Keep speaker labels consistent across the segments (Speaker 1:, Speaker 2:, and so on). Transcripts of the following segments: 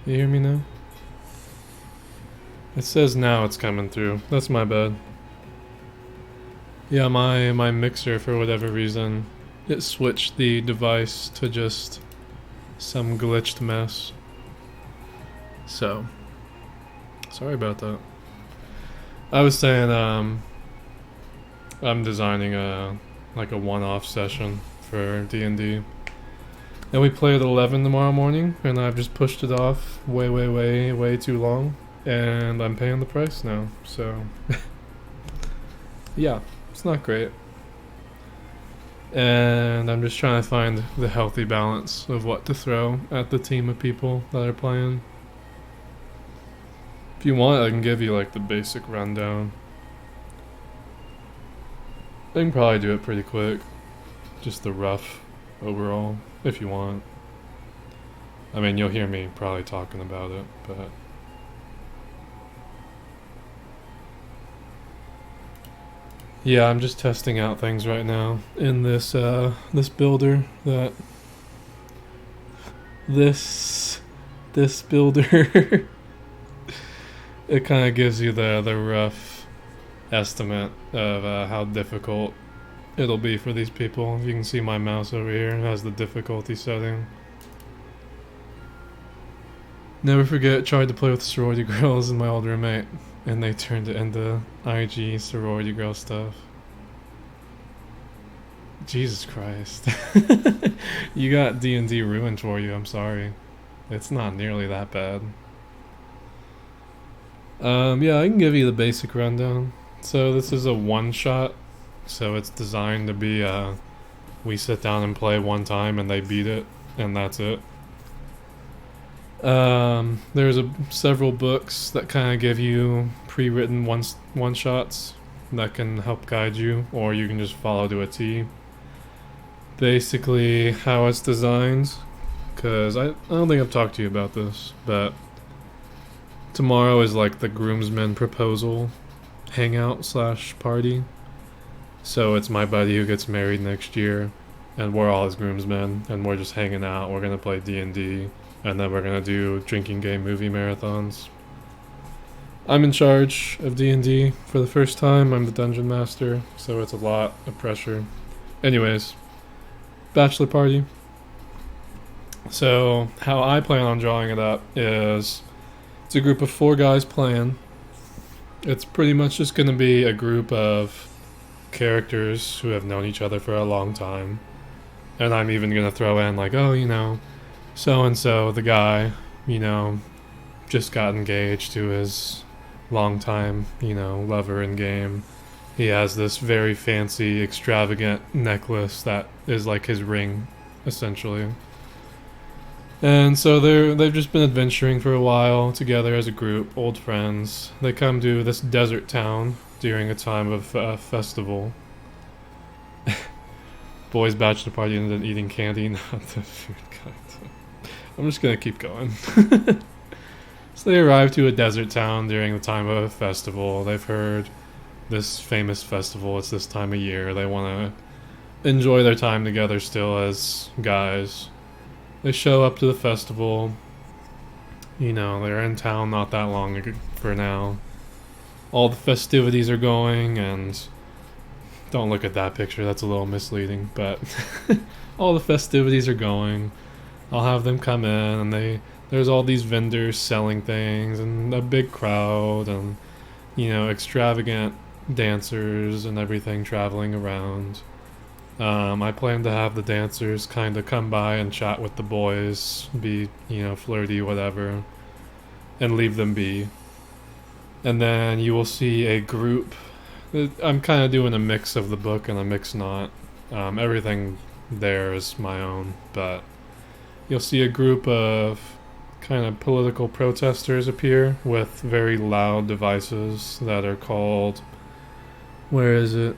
Speaker 1: You hear me now? It says now it's coming through. That's my bad. Yeah, my mixer, for whatever reason, it switched the device to just some glitched mess. So, sorry about that. I was saying, I'm designing a one-off session for D&D. And we play at 11 tomorrow morning, and I've just pushed it off way too long. And I'm paying the price now, so... yeah, it's not great. And I'm just trying to find the healthy balance of what to throw at the team of people that are playing. If you want, I can give you like the basic rundown. I can probably do it pretty quick. Just the rough overall, if you want. I mean, you'll hear me probably talking about it, but... yeah, I'm just testing out things right now in this this builder that... This builder... it kind of gives you the rough estimate of how difficult it'll be for these people. You can see my mouse over here has the difficulty setting. Never forget, tried to play with sorority girls and my old roommate, and they turned it into IG sorority girl stuff. Jesus Christ. You got D&D ruined for you, I'm sorry. It's not nearly that bad. Yeah, I can give you the basic rundown. So this is a one-shot, so it's designed to be, we sit down and play one time and they beat it, and that's it. There's several books that kind of give you pre-written one-shots that can help guide you, or you can just follow to a T. Basically, how it's designed, because I don't think I've talked to you about this, but tomorrow is like the groomsmen proposal hangout / party. So it's my buddy who gets married next year, and we're all his groomsmen, and we're just hanging out. We're gonna play D&D, and then we're gonna do drinking game movie marathons. I'm in charge of D&D for the first time. I'm the dungeon master, so it's a lot of pressure. Anyways, bachelor party. So how I plan on drawing it up is it's a group of 4 guys playing. It's pretty much just gonna be a group of characters who have known each other for a long time. And I'm even gonna throw in like, oh, you know, so and so, the guy, you know, just got engaged to his longtime, you know, lover in game. He has this very fancy, extravagant necklace that is like his ring, essentially. And so they've just been adventuring for a while together as a group, old friends. They come to this desert town during a time of festival. Boys' bachelor party ended up eating candy, not the food kind. I'm just gonna keep going. So they arrive to a desert town during the time of a festival. They've heard this famous festival, it's this time of year. They want to enjoy their time together still as guys. They show up to the festival. You know, they're in town not that long for now. All the festivities are going, and don't look at that picture, that's a little misleading, but all the festivities are going. I'll have them come in, and there's all these vendors selling things, and a big crowd, and, you know, extravagant dancers and everything traveling around. I plan to have the dancers kind of come by and chat with the boys, be, you know, flirty, whatever, and leave them be. And then you will see a group. I'm kind of doing a mix of the book and a mix not. Everything there is my own, but you'll see a group of kind of political protesters appear with very loud devices that are called... where is it?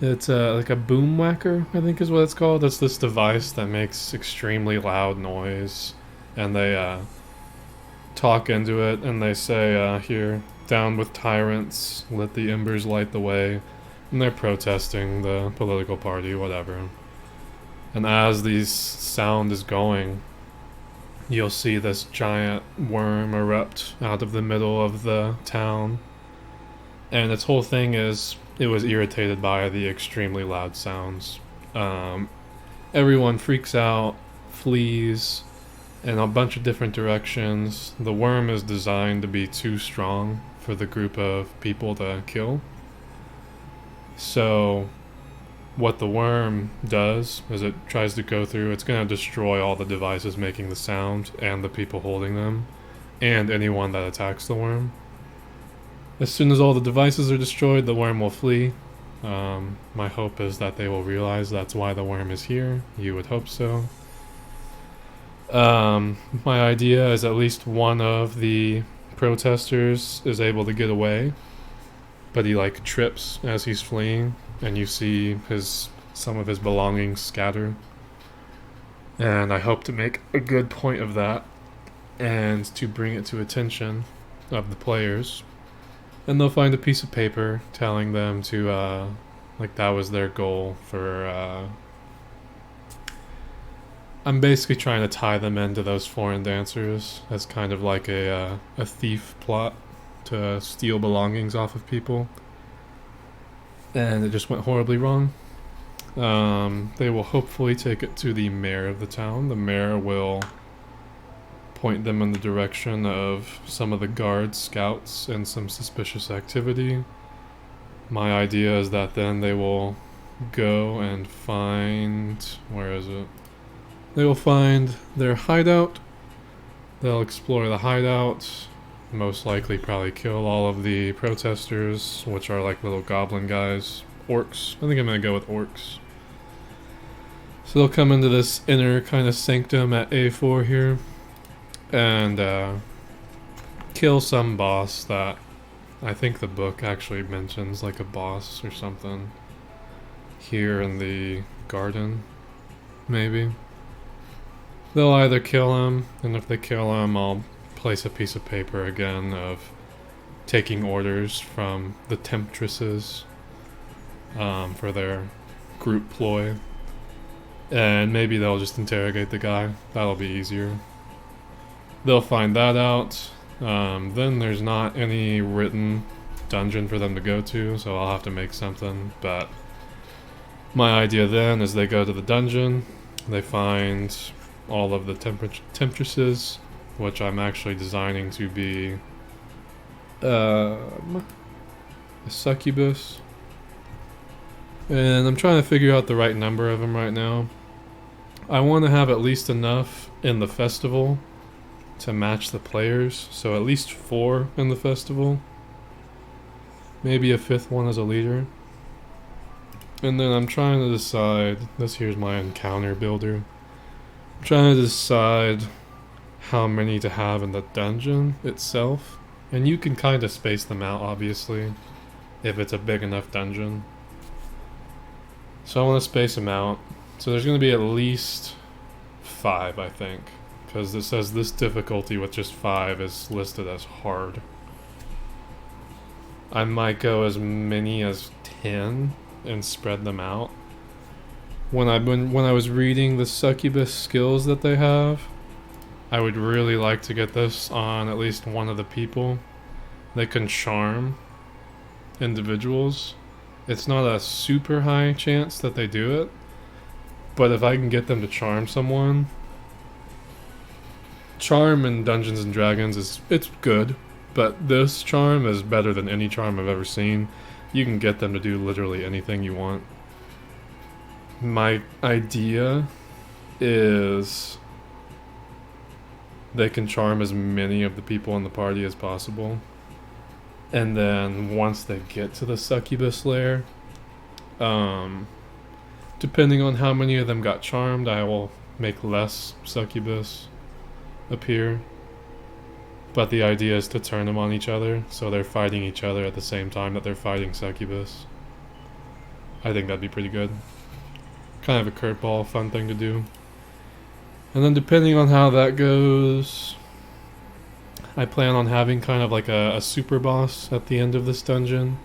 Speaker 1: It's like a boom whacker, I think is what it's called. It's this device that makes extremely loud noise, and they talk into it, and they say, here, down with tyrants, let the embers light the way, and they're protesting the political party, whatever. And as these sound is going, you'll see this giant worm erupt out of the middle of the town. And its whole thing is it was irritated by the extremely loud sounds. Everyone freaks out, flees in a bunch of different directions. The worm is designed to be too strong for the group of people to kill. So what the worm does is it tries to go through, it's going to destroy all the devices making the sound and the people holding them and anyone that attacks the worm. As soon as all the devices are destroyed, the worm will flee. My hope is that they will realize that's why the worm is here. You would hope so. My idea is at least one of the protesters is able to get away, but he like trips as he's fleeing, and you see some of his belongings scatter. And I hope to make a good point of that and to bring it to attention of the players. And they'll find a piece of paper telling them to, like that was their goal for, I'm basically trying to tie them into those foreign dancers as kind of like a thief plot to steal belongings off of people. And it just went horribly wrong. They will hopefully take it to the mayor of the town. The mayor will point them in the direction of some of the guard scouts and some suspicious activity. My idea is that then they will go and find... where is it? They will find their hideout. They'll explore the hideout. Most likely probably kill all of the protesters, which are like little goblin guys. Orcs. I think I'm gonna go with orcs. So they'll come into this inner kind of sanctum at A4 here and kill some boss that I think the book actually mentions, like a boss or something here in the garden, maybe. They'll either kill him, and if they kill him, I'll place a piece of paper again of taking orders from the temptresses for their group ploy. And maybe they'll just interrogate the guy. That'll be easier. They'll find that out. Then there's not any written dungeon for them to go to, so I'll have to make something. But my idea then is they go to the dungeon, they find all of the temptresses, which I'm actually designing to be a succubus. And I'm trying to figure out the right number of them right now. I want to have at least enough in the festival to match the players, so at least 4 in the festival. Maybe a 5th one as a leader. And then I'm trying to decide, this here's my encounter builder. I'm trying to decide how many to have in the dungeon itself. And you can kind of space them out, obviously, if it's a big enough dungeon. So I want to space them out. So there's going to be at least 5, I think. Because it says this difficulty with just 5 is listed as hard. I might go as many as 10 and spread them out. When I was reading the succubus skills that they have, I would really like to get this on at least one of the people. They can charm individuals. It's not a super high chance that they do it, but if I can get them to charm someone, charm in Dungeons and Dragons it's good, but this charm is better than any charm I've ever seen. You can get them to do literally anything you want. My idea is they can charm as many of the people in the party as possible. And then once they get to the succubus lair, depending on how many of them got charmed, I will make less succubus appear. But the idea is to turn them on each other, so they're fighting each other at the same time that they're fighting succubus. I think that'd be pretty good. Kind of a curveball, fun thing to do. And then depending on how that goes, I plan on having kind of like a super boss at the end of this dungeon.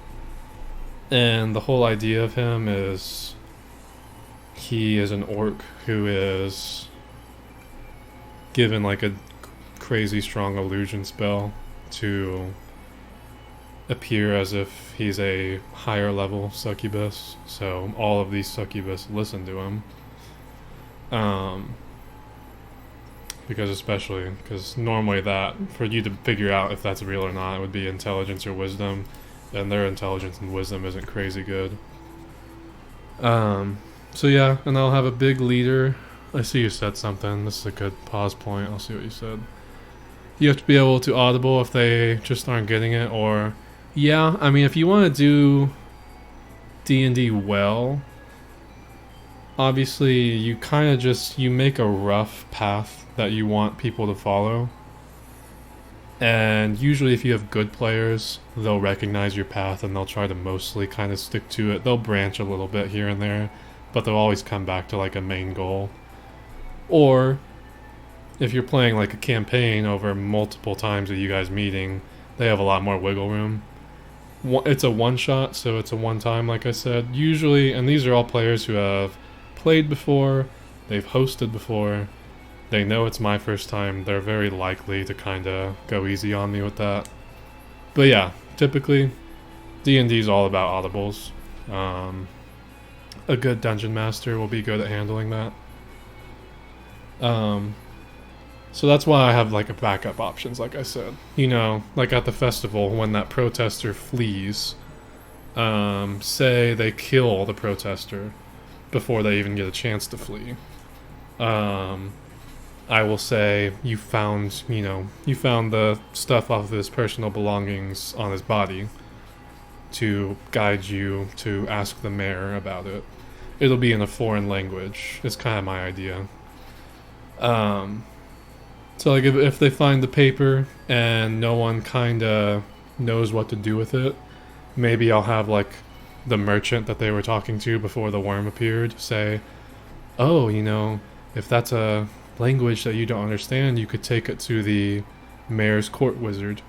Speaker 1: And the whole idea of him is he is an orc who is given like a crazy strong illusion spell to appear as if he's a higher level succubus, so all of these succubus listen to him. Because normally that, for you to figure out if that's real or not, it would be intelligence or wisdom, and their intelligence and wisdom isn't crazy good. So yeah, and I'll have a big leader. I see you said something. This is a good pause point. I'll see what you said. You have to be able to audible if they just aren't getting it, or yeah, I mean, if you want to do D&D well, obviously you kind of just, you make a rough path that you want people to follow. And usually if you have good players, they'll recognize your path and they'll try to mostly kind of stick to it. They'll branch a little bit here and there, but they'll always come back to like a main goal. Or if you're playing like a campaign over multiple times of you guys meeting, they have a lot more wiggle room. It's a one shot, so it's a one time, like I said. Usually, and these are all players who have played before, they've hosted before, they know it's my first time, they're very likely to kind of go easy on me with that. But yeah, typically, D&D is all about audibles. A good dungeon master will be good at handling that. So that's why I have like a backup options, like I said. You know, like at the festival, when that protester flees, say they kill the protester before they even get a chance to flee. I will say you found the stuff off of his personal belongings on his body to guide you to ask the mayor about it. It'll be in a foreign language. It's kind of my idea. So like if they find the paper and no one kind of knows what to do with it, maybe I'll have like the merchant that they were talking to before the worm appeared say, oh, if that's a language that you don't understand, you could take it to the mayor's court wizard,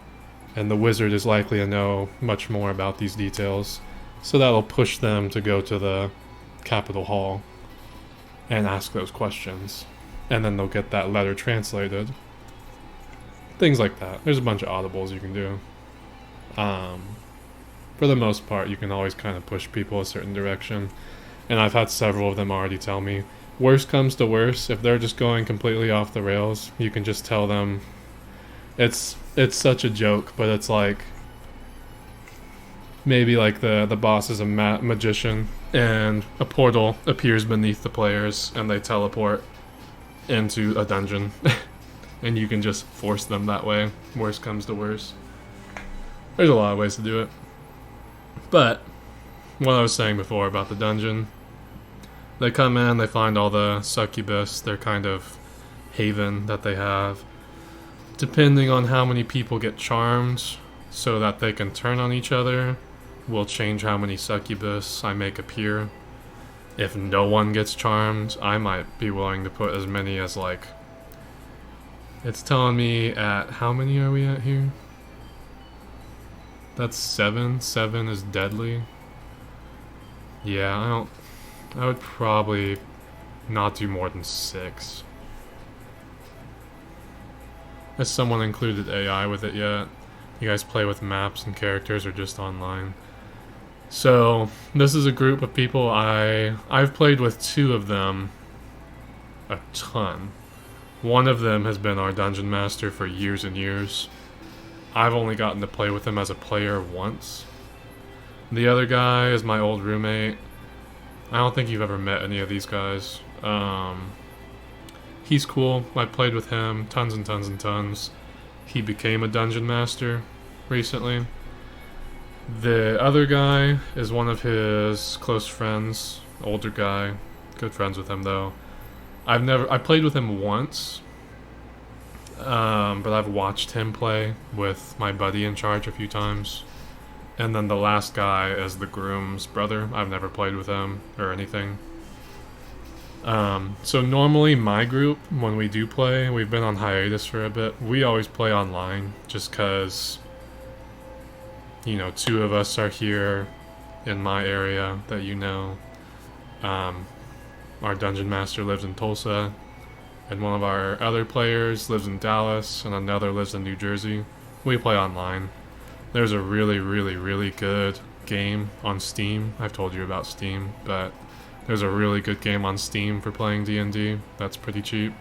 Speaker 1: and the wizard is likely to know much more about these details, so that'll push them to go to the Capitol Hall and ask those questions, and then they'll get that letter translated. Things like that. There's a bunch of audibles you can do. For the most part, you can always kind of push people a certain direction, and I've had several of them already tell me, worst comes to worst, if they're just going completely off the rails, you can just tell them, it's such a joke, but it's like, maybe like the boss is a magician, and a portal appears beneath the players, and they teleport into a dungeon, and you can just force them that way, worst comes to worst. There's a lot of ways to do it. But, what I was saying before about the dungeon, they come in, they find all the succubus, their kind of haven that they have. Depending on how many people get charmed, so that they can turn on each other, will change how many succubus I make appear. If no one gets charmed, I might be willing to put as many as like... It's telling me at... How many are we at here? That's 7. 7 is deadly. Yeah, I would probably not do more than 6. Has someone included AI with it yet? You guys play with maps and characters or just online? So, this is a group of people I've played with 2 of them a ton. One of them has been our dungeon master for years and years. I've only gotten to play with him as a player once. The other guy is my old roommate. I don't think you've ever met any of these guys. He's cool. I played with him tons and tons and tons. He became a dungeon master recently. The other guy is one of his close friends, older guy. Good friends with him though. I played with him once, but I've watched him play with my buddy in charge a few times. And then the last guy is the groom's brother. I've never played with him or anything. So normally my group, when we do play, we've been on hiatus for a bit. We always play online just because, 2 of us are here in my area that you know. Our dungeon master lives in Tulsa, and one of our other players lives in Dallas, and another lives in New Jersey. We play online. There's a really, really, really good game on Steam. I've told you about Steam, but there's a really good game on Steam for playing D&D. That's pretty cheap.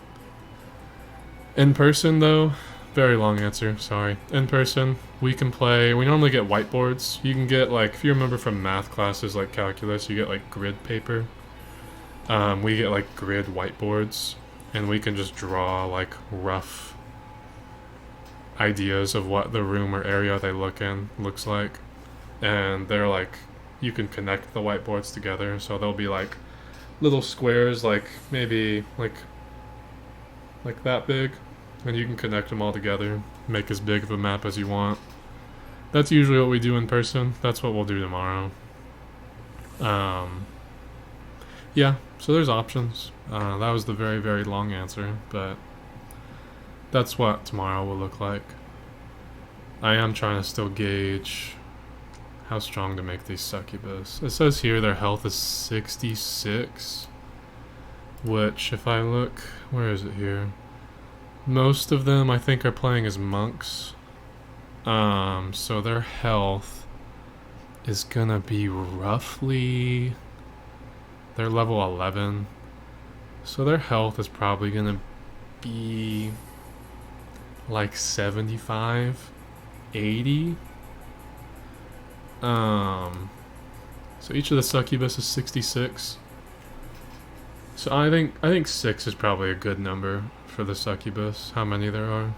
Speaker 1: In person, though, very long answer, sorry. In person, we can play, we normally get whiteboards. You can get, like, if you remember from math classes like calculus, you get, like, grid paper. We get, like, grid whiteboards, and we can just draw, like, rough ideas of what the room or area they look in looks like. And they're, like, you can connect the whiteboards together, so they'll be, like, little squares, like, maybe, like that big, and you can connect them all together, make as big of a map as you want. That's usually what we do in person. That's what we'll do tomorrow. Yeah, so there's options. That was the very, very long answer, but that's what tomorrow will look like. I am trying to still gauge how strong to make these succubus. It says here their health is 66, which if I look, where is it here? Most of them I think are playing as monks. So their health is gonna be roughly, they're level 11. So their health is probably gonna be like 75, 80. So each of the succubus is 66. So I think 6 is probably a good number for the succubus. How many there are?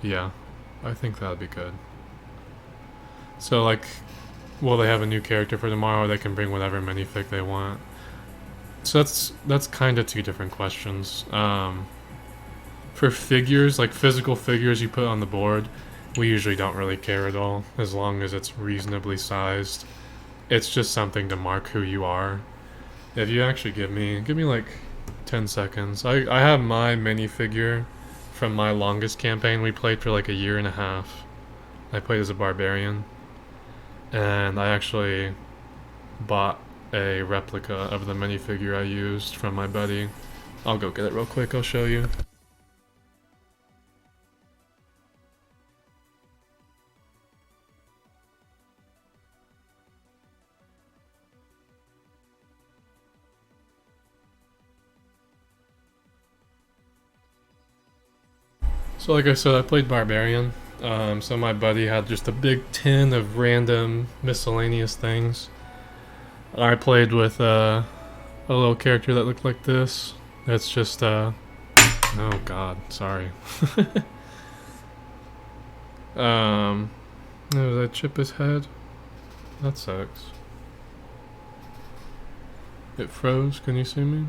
Speaker 1: Yeah, I think that'd be good. So like, will they have a new character for tomorrow, or they can bring whatever minifig they want? So that's kind of two different questions. For figures, like physical figures you put on the board, we usually don't really care at all, as long as it's reasonably sized. It's just something to mark who you are. If you actually give me like 10 seconds. I have my minifigure from my longest campaign. We played for like a year and a half. I played as a barbarian. And I actually bought a replica of the minifigure I used from my buddy. I'll go get it real quick, I'll show you. So like I said, I played Barbarian. So my buddy had just a big tin of random miscellaneous things. I played with a little character that looked like this. It's just oh god, sorry. Oh, did I chip his head? That sucks. It froze, can you see me?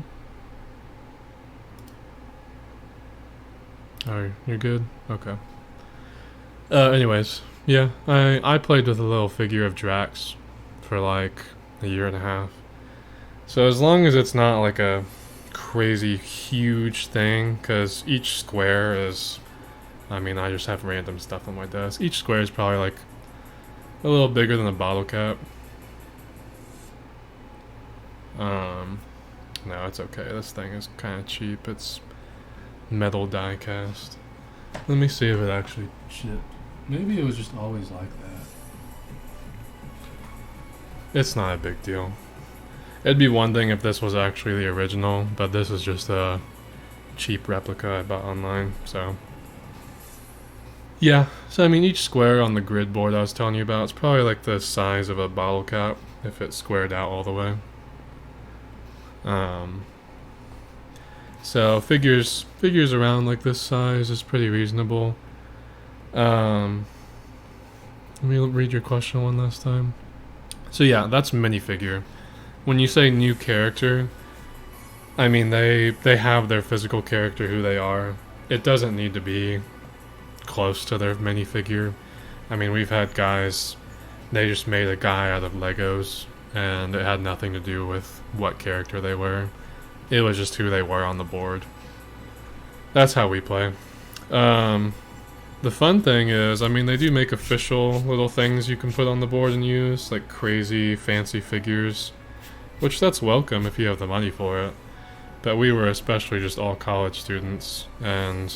Speaker 1: Oh, you're good? Okay. Anyways, yeah, I played with a little figure of Drax for like a year and a half. So as long as it's not like a crazy huge thing, because each square is, I mean, I just have random stuff on my desk. Each square is probably like a little bigger than a bottle cap. No, it's okay. This thing is kind of cheap. It's metal die cast. Let me see if it actually chipped. Maybe it was just always like that. It's not a big deal. It'd be one thing if this was actually the original, but this is just a cheap replica I bought online, so. Yeah, so I mean each square on the grid board I was telling you about is probably like the size of a bottle cap if it's squared out all the way. So figures around like this size is pretty reasonable. Let me read your question one last time. So yeah, that's minifigure. When you say new character, I mean they have their physical character who they are. It doesn't need to be close to their minifigure. I mean, we've had guys, they just made a guy out of Legos, and it had nothing to do with what character they were. It was just who they were on the board. That's how we play. The fun thing is, I mean, they do make official little things you can put on the board and use, like crazy fancy figures, which that's welcome if you have the money for it. But we were especially just all college students, and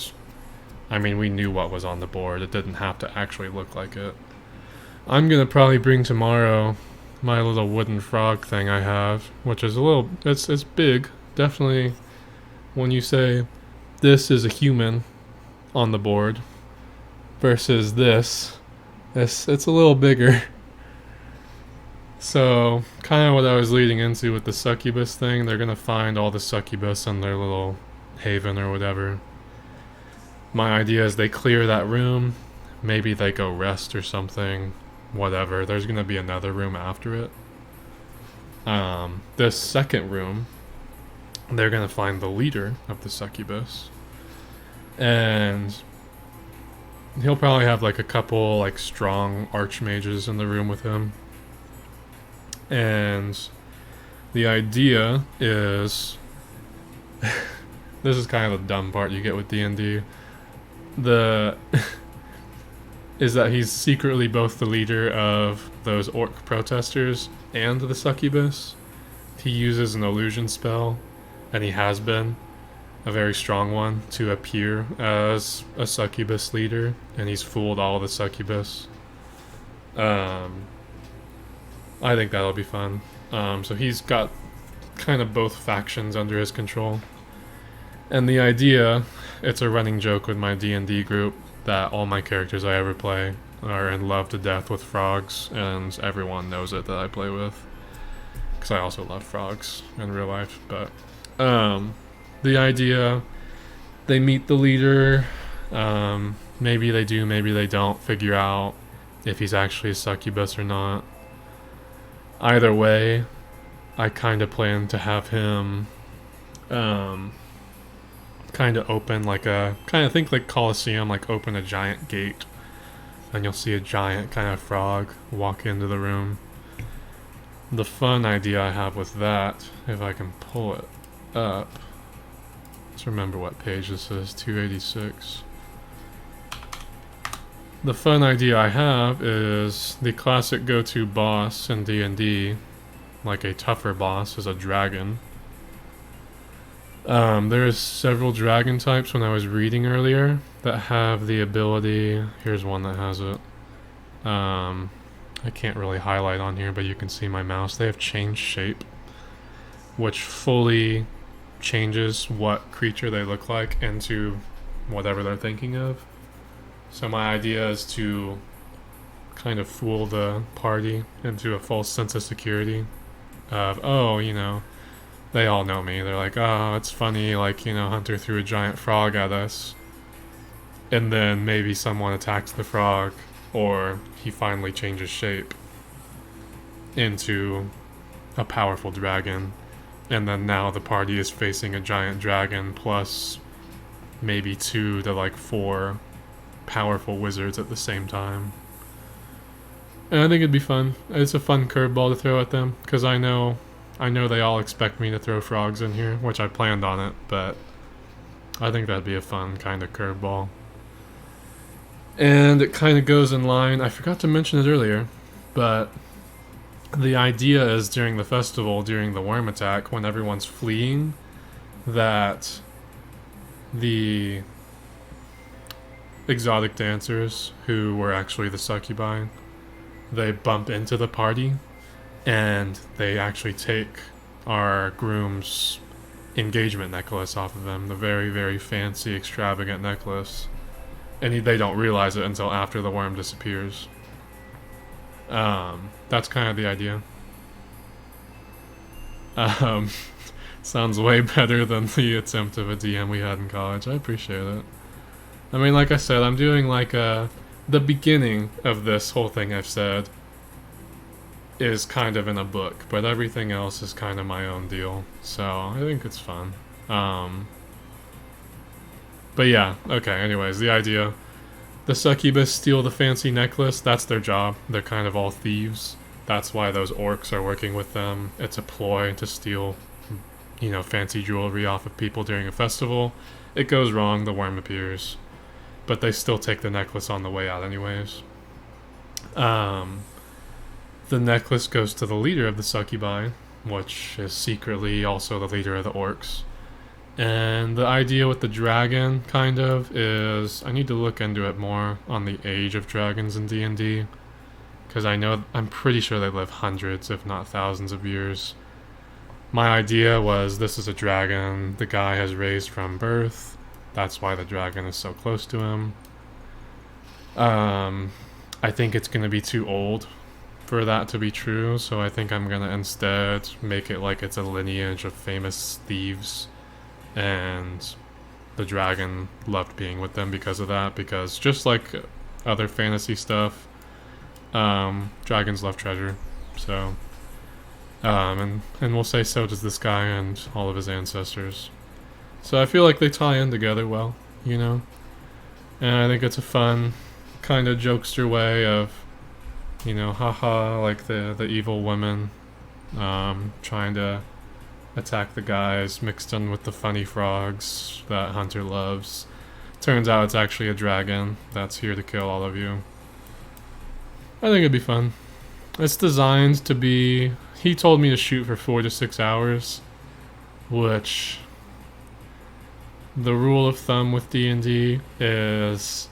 Speaker 1: I mean, we knew what was on the board. It didn't have to actually look like it. I'm gonna probably bring tomorrow my little wooden frog thing I have, which is a little, it's big. Definitely, when you say this is a human on the board versus this, it's a little bigger. So, kind of what I was leading into with the succubus thing, they're gonna find all the succubus in their little haven or whatever. My idea is they clear that room, maybe they go rest or something, whatever. There's gonna be another room after it. This second room, they're gonna find the leader of the succubus, and he'll probably have like a couple like strong archmages in the room with him. And the idea is this is kind of the dumb part you get with D&D. The is that he's secretly both the leader of those orc protesters and the succubus. He uses an illusion spell, and he has been a very strong one, to appear as a succubus leader, and he's fooled all the succubus. I think that'll be fun. So he's got kind of both factions under his control. And the idea, it's a running joke with my D&D group, that all my characters I ever play are in love to death with frogs, and everyone knows it that I play with. Because I also love frogs in real life. But the idea, they meet the leader, maybe they do, maybe they don't figure out if he's actually a succubus or not. Either way, I kind of plan to have him kind of open like a, kind of think like Colosseum, like open a giant gate, and you'll see a giant kind of frog walk into the room. The fun idea I have with that, if I can pull it up, let's remember what page this is, 286. The fun idea I have is the classic go-to boss in D&D, like a tougher boss, is a dragon. There's several dragon types when I was reading earlier that have the ability, here's one that has it. I can't really highlight on here, but you can see my mouse. They have changed shape, which fully changes what creature they look like into whatever they're thinking of. So my idea is to kind of fool the party into a false sense of security of, oh, you know, they all know me. They're like, oh, it's funny, like, you know, Hunter threw a giant frog at us. And then maybe someone attacks the frog, or he finally changes shape into a powerful dragon. And then now the party is facing a giant dragon plus maybe 2 to like 4 powerful wizards at the same time. And I think it'd be fun. It's a fun curveball to throw at them, because I know they all expect me to throw frogs in here, which I planned on it, but I think that'd be a fun kind of curveball. And it kind of goes in line, I forgot to mention it earlier, but the idea is during the festival, during the worm attack, when everyone's fleeing, that the exotic dancers, who were actually the succubi, they bump into the party, and they actually take our groom's engagement necklace off of him, the very, very fancy, extravagant necklace. And they don't realize it until after the worm disappears. That's kind of the idea. Sounds way better than the attempt of a DM we had in college. I appreciate it. I mean, like I said, I'm doing like the beginning of this whole thing I've said is kind of in a book, but everything else is kind of my own deal. So I think it's fun. But yeah, okay, anyways, the idea. The succubus steal the fancy necklace, that's their job. They're kind of all thieves. That's why those orcs are working with them. It's a ploy to steal, you know, fancy jewelry off of people during a festival. It goes wrong, the worm appears. But they still take the necklace on the way out anyways. The necklace goes to the leader of the succubi, which is secretly also the leader of the orcs. And the idea with the dragon, kind of, is I need to look into it more on the age of dragons in D&D. Because I'm pretty sure they live hundreds, if not thousands of years. My idea was this is a dragon the guy has raised from birth. That's why the dragon is so close to him. I think it's going to be too old for that to be true, so I think I'm going to instead make it like it's a lineage of famous thieves, and the dragon loved being with them because of that, because just like other fantasy stuff, dragons love treasure. So, and we'll say so does this guy and all of his ancestors. So I feel like they tie in together well, you know? And I think it's a fun kind of jokester way of, you know, haha, like the evil women trying to attack the guys, mixed in with the funny frogs that Hunter loves. Turns out it's actually a dragon that's here to kill all of you. I think it'd be fun. It's designed to be... He told me to shoot for 4 to 6 hours, which... The rule of thumb with D&D is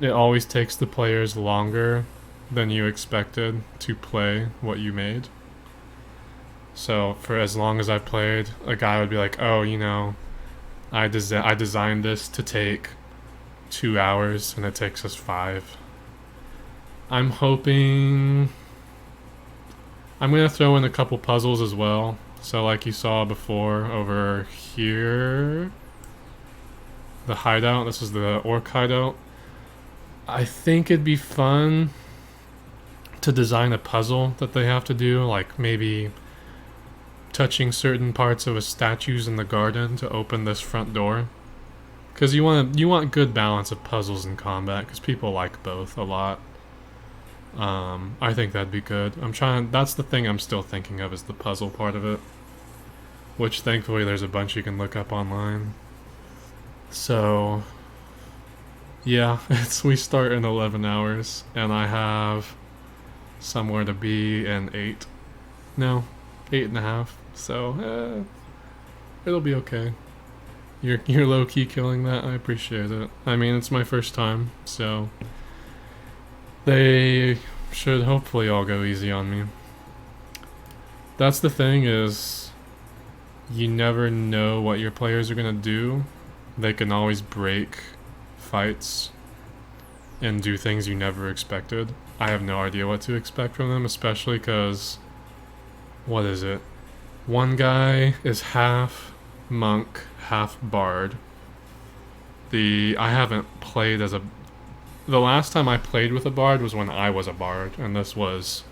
Speaker 1: it always takes the players longer than you expected to play what you made. So for as long as I've played, a guy would be like, oh, you know, I designed this to take 2 hours and it takes us 5. I'm hoping... I'm going to throw in a couple puzzles as well. So like you saw before over here, the hideout, this is the orc hideout. I think it'd be fun to design a puzzle that they have to do, like maybe touching certain parts of a statues in the garden to open this front door. Because you want good balance of puzzles in combat, because people like both a lot. I think that'd be good. That's the thing I'm still thinking of, is the puzzle part of it. Which thankfully there's a bunch you can look up online. So, yeah, we start in 11 hours, and I have somewhere to be in 8. No, 8.5. So, it'll be okay. You're low-key killing that, I appreciate it. I mean, it's my first time, so... They should hopefully all go easy on me. That's the thing, is you never know what your players are gonna do. They can always break fights and do things you never expected. I have no idea what to expect from them, especially because, what is it? One guy is half monk, half bard. I haven't played as a... The last time I played with a bard was when I was a bard, and this was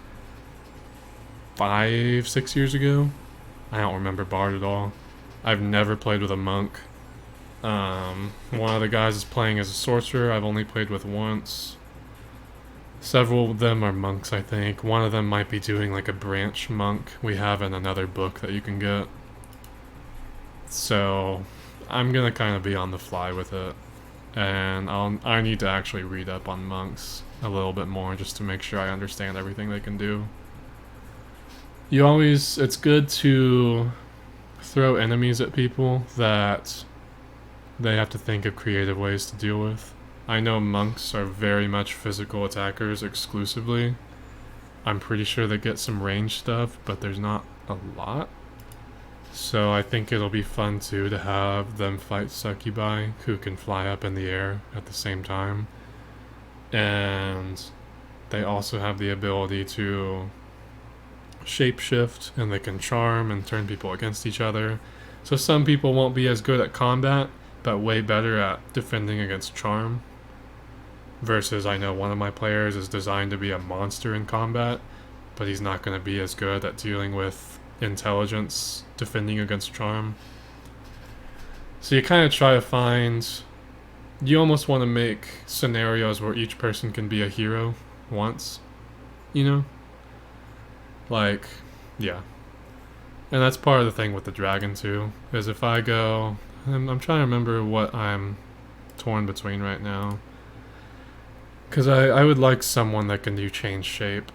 Speaker 1: 5-6 years ago. I don't remember bard at all. I've never played with a monk. One of the guys is playing as a sorcerer. I've only played with once. Several of them are monks, I think. One of them might be doing like a branch monk we have in another book that you can get. So I'm gonna kind of be on the fly with it. And I need to actually read up on monks a little bit more just to make sure I understand everything they can do. It's good to throw enemies at people that they have to think of creative ways to deal with. I know monks are very much physical attackers exclusively. I'm pretty sure they get some range stuff, but there's not a lot. So I think it'll be fun too to have them fight succubi who can fly up in the air at the same time. And they also have the ability to shapeshift, and they can charm and turn people against each other. So some people won't be as good at combat, but way better at defending against charm. Versus I know one of my players is designed to be a monster in combat, but he's not going to be as good at dealing with intelligence defending against charm. So you kind of try to find... You almost want to make scenarios where each person can be a hero once. You know? Like, yeah. And that's part of the thing with the dragon too, is if I go... I'm trying to remember what I'm torn between right now. Because I would like someone that can do change shape.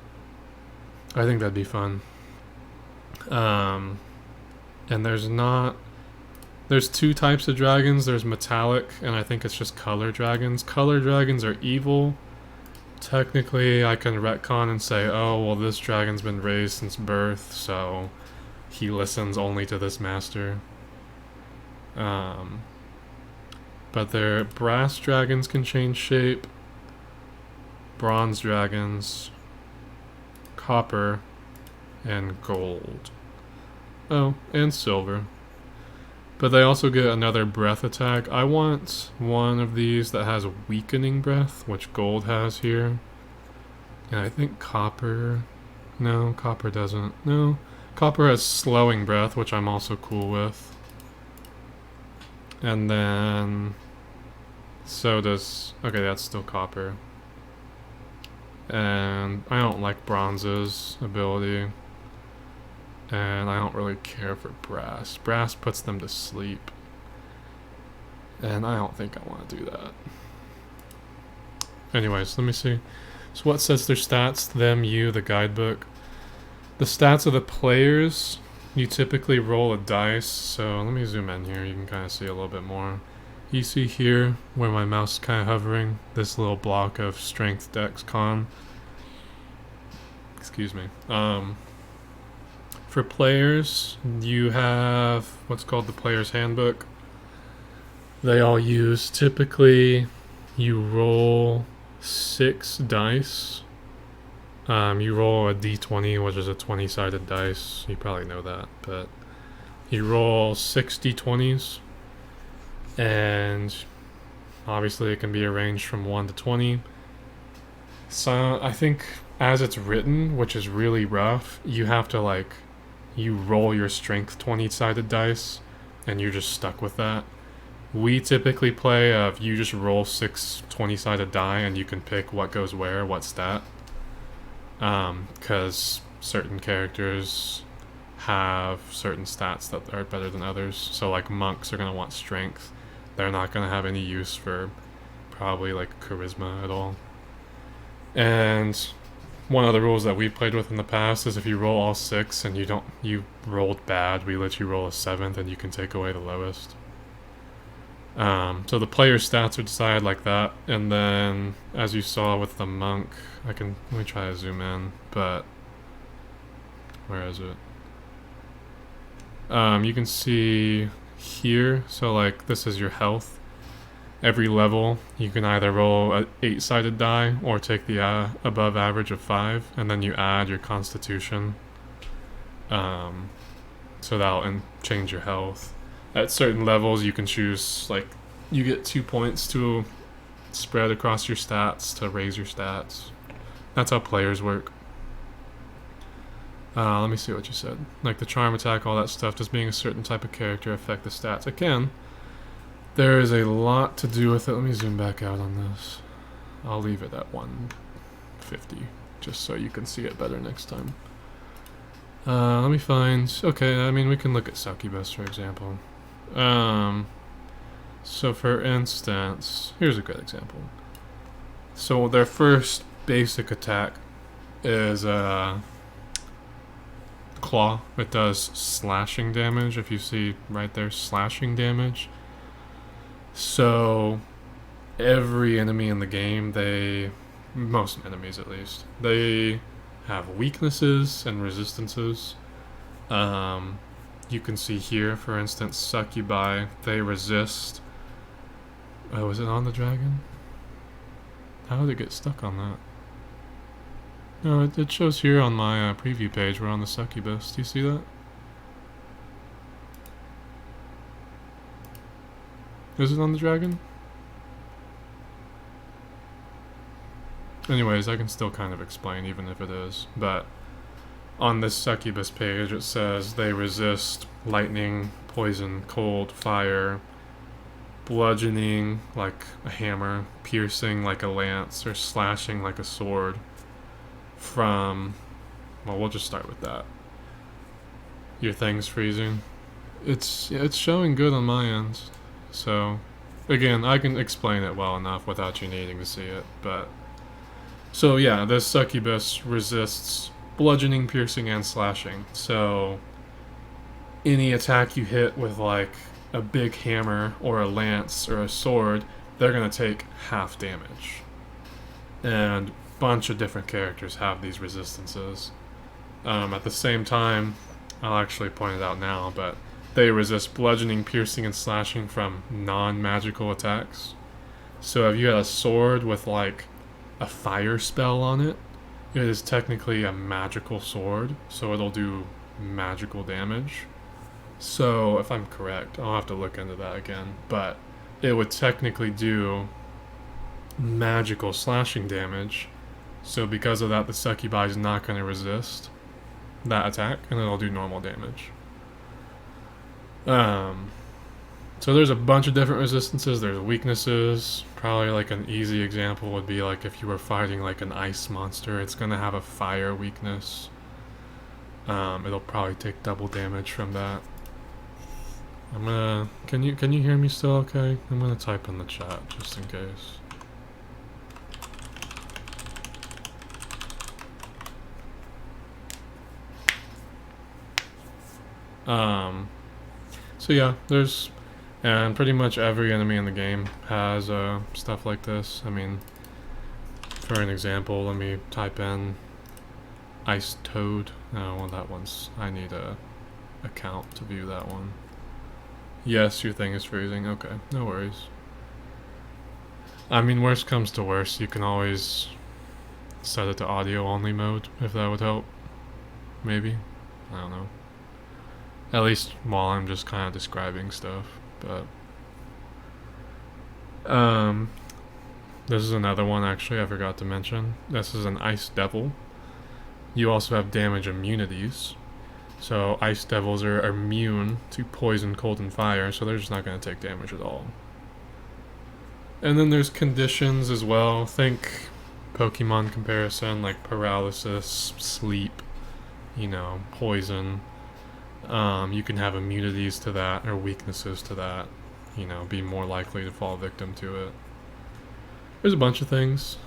Speaker 1: I think that'd be fun. And there's not There's two types of dragons. There's metallic, and I think it's just color dragons. Color dragons are evil. Technically, I can retcon and say, oh, well, this dragon's been raised since birth, so he listens only to this master. But their brass dragons can change shape. Bronze dragons, copper, and gold. Oh, and silver. But they also get another breath attack. I want one of these that has a weakening breath, which gold has here. And I think copper... No, copper doesn't. No, copper has slowing breath, which I'm also cool with. And then... so does... okay, that's still copper. And I don't like bronze's ability. And I don't really care for brass. Brass puts them to sleep. And I don't think I want to do that. Anyways, let me see. So what sets their stats? Them, you, the guidebook. The stats of the players, you typically roll a dice. So let me zoom in here. You can kind of see a little bit more. You see here, where my mouse is kind of hovering, this little block of strength, dex, con. Excuse me. For players, you have what's called the player's handbook. They all use, typically, you roll 6 dice. You roll a d20, which is a 20-sided dice. You probably know that, but you roll 6 d20s, and obviously it can be arranged from 1 to 20. So I think as it's written, which is really rough, you have to like... you roll your strength 20-sided dice, and you're just stuck with that. We typically play of you just roll 6 20-sided die, and you can pick what goes where, what stat. Because certain characters have certain stats that are better than others. So like monks are going to want strength. They're not going to have any use for probably like charisma at all. And... one of the rules that we played with in the past is if you roll all 6 and you rolled bad, we let you roll a 7th and you can take away the lowest. So the player stats are decided like that, and then as you saw with the monk, let me try to zoom in, but where is it? You can see here, so like this is your health. Every level, you can either roll an 8-sided die or take the above average of 5, and then you add your constitution. So that'll change your health. At certain levels, you can choose, like, you get 2 points to spread across your stats to raise your stats. That's how players work. Let me see what you said. Like the charm attack, all that stuff, does being a certain type of character affect the stats? It can. There is a lot to do with it. Let me zoom back out on this. I'll leave it at 150, just so you can see it better next time. Let me find... okay, I mean, we can look at Succubus, for example. So for instance, here's a good example. So their first basic attack is claw. It does slashing damage. If you see right there, slashing damage. So every enemy in the game, most enemies at least, they have weaknesses and resistances. You can see here, for instance, Succubi, they resist... oh, is it on the dragon? How did it get stuck on that? No, it shows here on my preview page. We're on the Succubus. Do you see that? Is it on the dragon? Anyways, I can still kind of explain even if it is. But on this Succubus page, it says they resist lightning, poison, cold, fire, bludgeoning like a hammer, piercing like a lance, or slashing like a sword from... well, we'll just start with that. Your thing's freezing. It's showing good on my end. So, again, I can explain it well enough without you needing to see it, but... so yeah, this Succubus resists bludgeoning, piercing, and slashing. So, any attack you hit with like a big hammer or a lance or a sword, they're going to take half damage. And a bunch of different characters have these resistances. At the same time, I'll actually point it out now, but they resist bludgeoning, piercing, and slashing from non-magical attacks. So if you had a sword with like a fire spell on it, it is technically a magical sword, so it'll do magical damage. So if I'm correct, I'll have to look into that again, but it would technically do magical slashing damage. So because of that, the Succubi is not going to resist that attack, and it'll do normal damage. So there's a bunch of different resistances. There's weaknesses. Probably like an easy example would be like if you were fighting like an ice monster, it's gonna have a fire weakness. It'll probably take double damage from that. I'm gonna. Can you hear me still? Okay. I'm gonna type in the chat just in case. So yeah, there's, and pretty much every enemy in the game has stuff like this. I mean, for an example, let me type in Ice Toad. Oh, well, that one's, I need a account to view that one. Yes, your thing is freezing. Okay, no worries. I mean, worst comes to worst, you can always set it to audio only mode if that would help. Maybe. I don't know. At least while I'm just kind of describing stuff, but this is another one actually I forgot to mention. This is an Ice Devil. You also have damage immunities. So Ice Devils are immune to poison, cold, and fire, so they're just not going to take damage at all. And then there's conditions as well. Think Pokemon comparison, like paralysis, sleep, you know, poison. You can have immunities to that or weaknesses to that, you know, be more likely to fall victim to it. There's a bunch of things.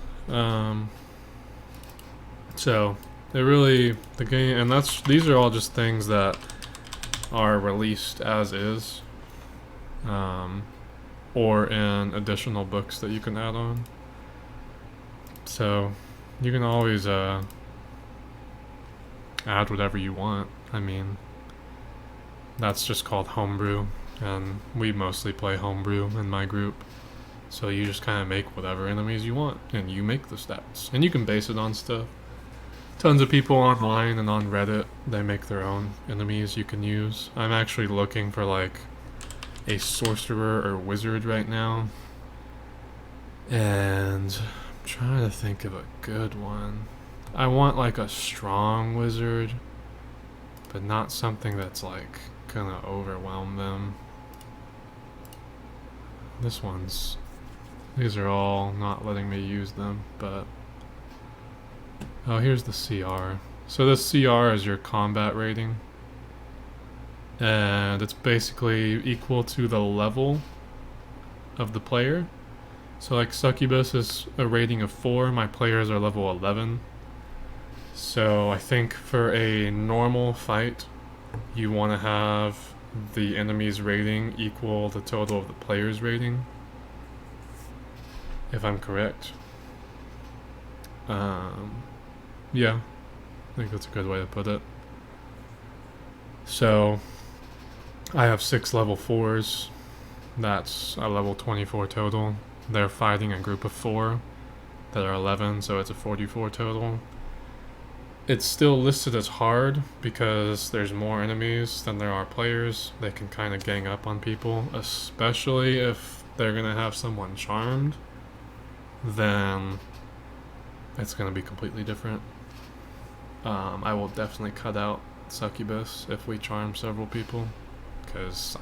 Speaker 1: So they really, the game, and these are all just things that are released as is, or in additional books that you can add on. So you can always add whatever you want. I mean, that's just called homebrew, and we mostly play homebrew in my group. So you just kind of make whatever enemies you want, and you make the stats. And you can base it on stuff. Tons of people online and on Reddit, they make their own enemies you can use. I'm actually looking for like a sorcerer or wizard right now. And I'm trying to think of a good one. I want like a strong wizard, but not something that's like gonna overwhelm them. These are all not letting me use them, but oh, here's the CR. So this CR is your combat rating, and it's basically equal to the level of the player. So like Succubus is a rating of 4, my players are level 11. So I think for a normal fight, you want to have the enemy's rating equal the total of the player's rating, if I'm correct. Yeah, I think that's a good way to put it. So I have 6 level 4s. That's a level 24 total. They're fighting a group of 4 that are 11, so it's a 44 total. It's still listed as hard because there's more enemies than there are players. They can kind of gang up on people, especially if they're going to have someone charmed. Then it's going to be completely different. I will definitely cut out Succubus if we charm several people, because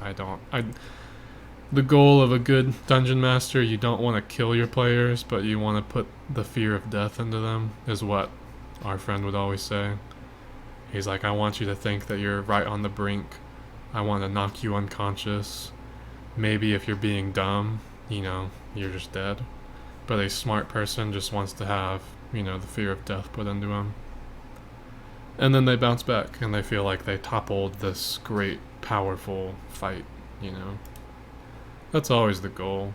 Speaker 1: the goal of a good dungeon master, you don't want to kill your players, but you want to put the fear of death into them, is what our friend would always say. He's like, I want you to think that you're right on the brink. I want to knock you unconscious. Maybe if you're being dumb, you know, you're just dead. But a smart person just wants to have, you know, the fear of death put into him. And then they bounce back, and they feel like they toppled this great, powerful fight, you know. That's always the goal.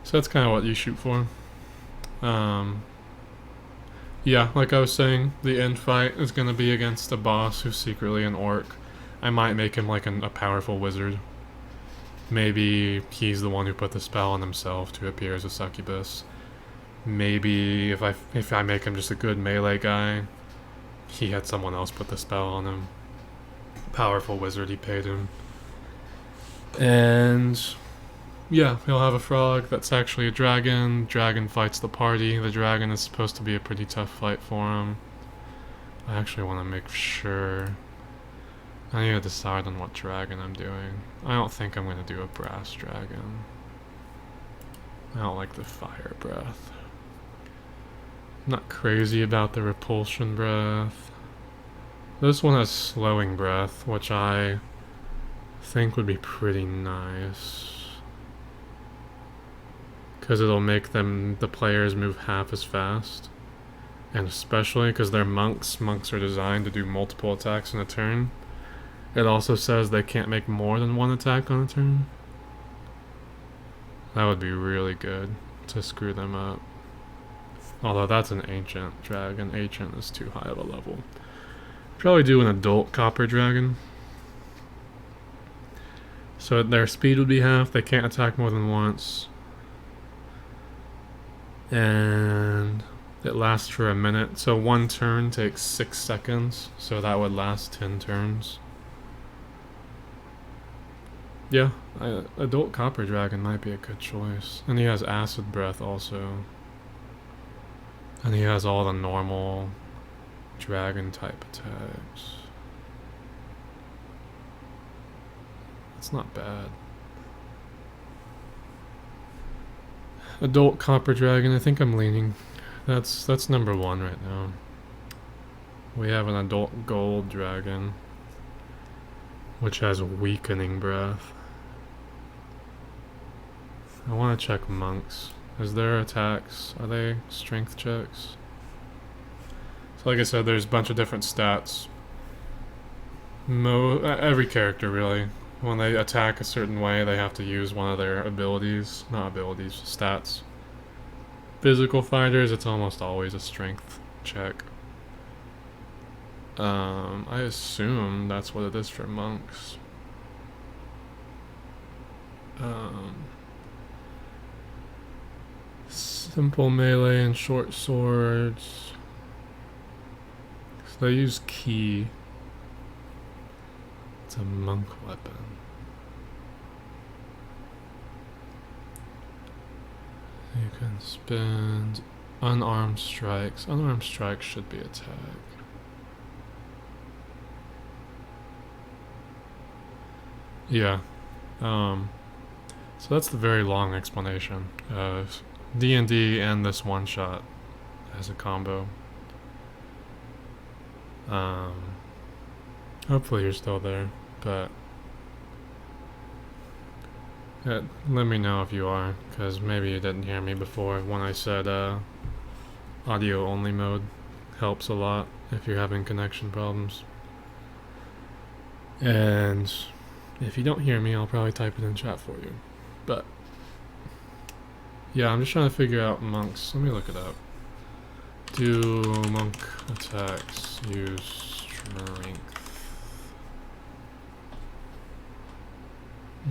Speaker 1: So that's kind of what you shoot for. Yeah, like I was saying, the end fight is going to be against a boss who's secretly an orc. I might make him like a powerful wizard. Maybe he's the one who put the spell on himself to appear as a succubus. Maybe if I make him just a good melee guy, he had someone else put the spell on him. Powerful wizard, he paid him. And yeah, he'll have a frog that's actually a dragon. Dragon fights the party. The dragon is supposed to be a pretty tough fight for him. I actually want to make sure. I need to decide on what dragon I'm doing. I don't think I'm going to do a brass dragon. I don't like the fire breath. I'm not crazy about the repulsion breath. This one has slowing breath, which I think would be pretty nice. Because it'll make the players move half as fast. And especially because they're monks. Monks are designed to do multiple attacks in a turn. It also says they can't make more than one attack on a turn. That would be really good to screw them up. Although that's an ancient dragon. Ancient is too high of a level. Probably do an adult copper dragon. So their speed would be half. They can't attack more than once. And it lasts for a minute. So one turn takes 6 seconds. So that would last 10 turns. Yeah, adult copper dragon might be a good choice. And he has acid breath also. And he has all the normal dragon type attacks. It's not bad. Adult copper dragon, I think I'm leaning. That's number 1 right now. We have an adult gold dragon, which has weakening breath. I want to check monks. Is there attacks? Are they strength checks? So like I said, there's a bunch of different stats. Every character really. When they attack a certain way, they have to use one of their abilities. Not abilities, stats. Physical fighters, it's almost always a strength check. I assume that's what it is for monks. Simple melee and short swords. So they use ki. It's a monk weapon. You can spend unarmed strikes. Unarmed strikes should be attack. Yeah. So that's the very long explanation of D&D and this one shot as a combo. Hopefully you're still there, but let me know if you are, because maybe you didn't hear me before when I said audio only mode helps a lot if you're having connection problems. And if you don't hear me, I'll probably type it in chat for you. But yeah, I'm just trying to figure out monks. Let me look it up. Do monk attacks use strength?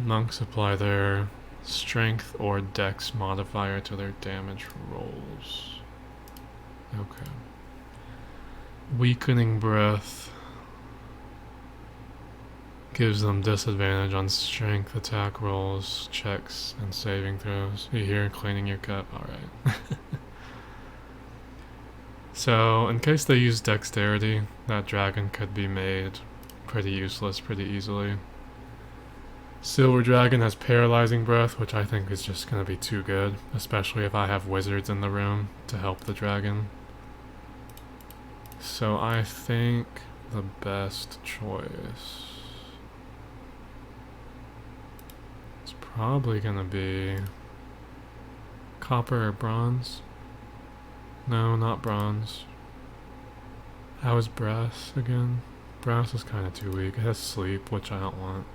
Speaker 1: Monks apply their strength or dex modifier to their damage rolls. Okay. Weakening breath gives them disadvantage on strength attack rolls, checks, and saving throws. You hear cleaning your cup? Alright. So, in case they use dexterity, that dragon could be made pretty useless pretty easily. Silver Dragon has paralyzing breath, which I think is just going to be too good, especially if I have wizards in the room to help the dragon. So I think the best choice is probably going to be copper or bronze. No, not bronze. How is brass again? Brass is kind of too weak. It has sleep, which I don't want.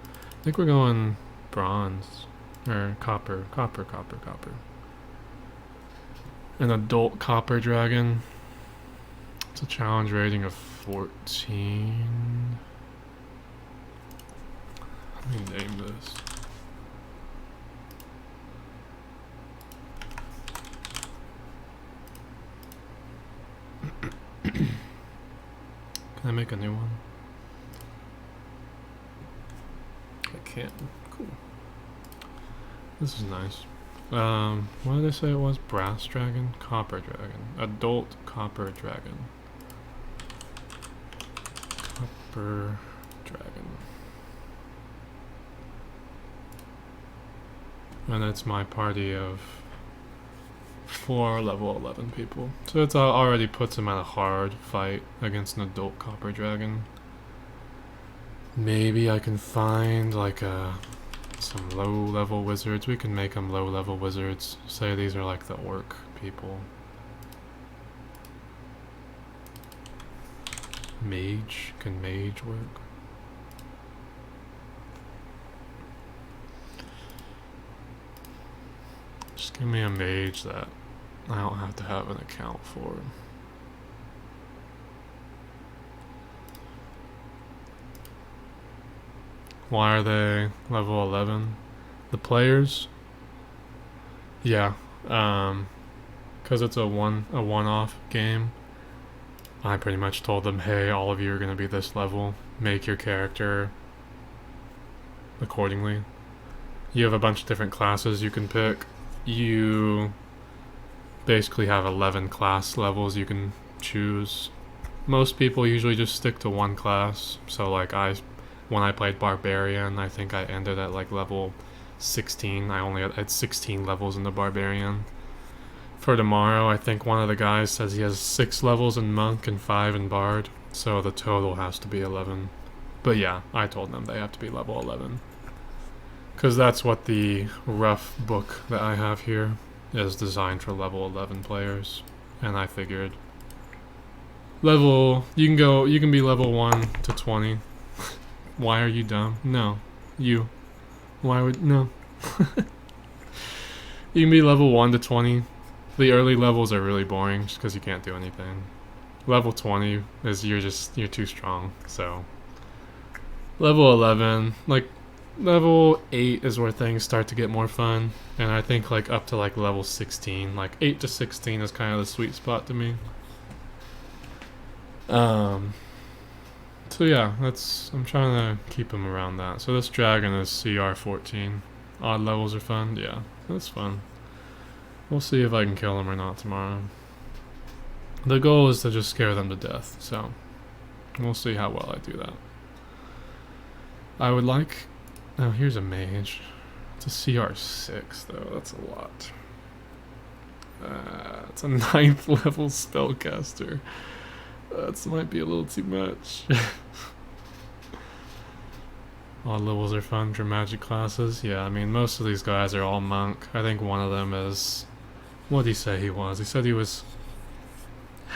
Speaker 1: I think we're going bronze. Or copper. Copper. An adult copper dragon. It's a challenge rating of 14. Let me name this. Can I make a new one? I can't. Cool. This is nice. What did I say it was? Brass dragon? Copper dragon. Adult copper dragon. Copper dragon. And it's my party of 4 level 11 people. So it already puts him at a hard fight against an adult copper dragon. Maybe I can find like some low level wizards. We can make them low level wizards. Say these are like the orc people. Mage. Can mage work? Just give me a mage that I don't have to have an account for. Why are they level 11? The players? Yeah, because it's a one-off game. I pretty much told them, hey, all of you are going to be this level. Make your character accordingly. You have a bunch of different classes you can pick. You basically have 11 class levels you can choose. Most people usually just stick to one class. So like when I played Barbarian, I think I ended at like level 16. I only had 16 levels in the Barbarian. For tomorrow, I think one of the guys says he has 6 levels in Monk and 5 in Bard. So the total has to be 11. But yeah, I told them they have to be level 11. Because that's what the rough book that I have here is designed for level 11 players. And I figured you can be level 1 to 20. Why are you dumb? No. You. Why would, no. You can be level 1 to 20. The early levels are really boring just because you can't do anything. Level 20 is you're too strong, so. Level 11, like, level 8 is where things start to get more fun. And I think like up to like level 16, like 8 to 16 is kind of the sweet spot to me. So yeah, I'm trying to keep him around that. So this dragon is CR 14. Odd levels are fun, yeah, that's fun. We'll see if I can kill him or not tomorrow. The goal is to just scare them to death, so we'll see how well I do that. I would like... Oh, here's a mage. It's a CR 6 though, that's a lot. It's a 9th level spellcaster. That might be a little too much. Odd levels are fun for magic classes. Yeah, I mean, most of these guys are all monk. I think one of them is... What did he say he was? He said he was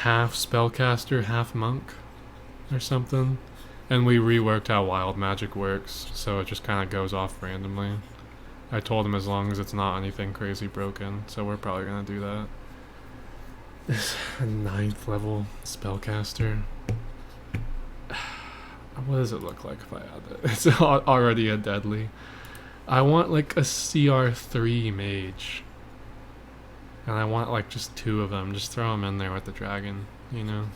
Speaker 1: half spellcaster, half monk, or something. And we reworked how wild magic works, so it just kind of goes off randomly. I told him as long as it's not anything crazy broken, so we're probably gonna do that. This 9th level spellcaster. What does it look like if I add it? It's already a deadly. I want like a CR3 mage. And I want like just 2 of them. Just throw them in there with the dragon, you know.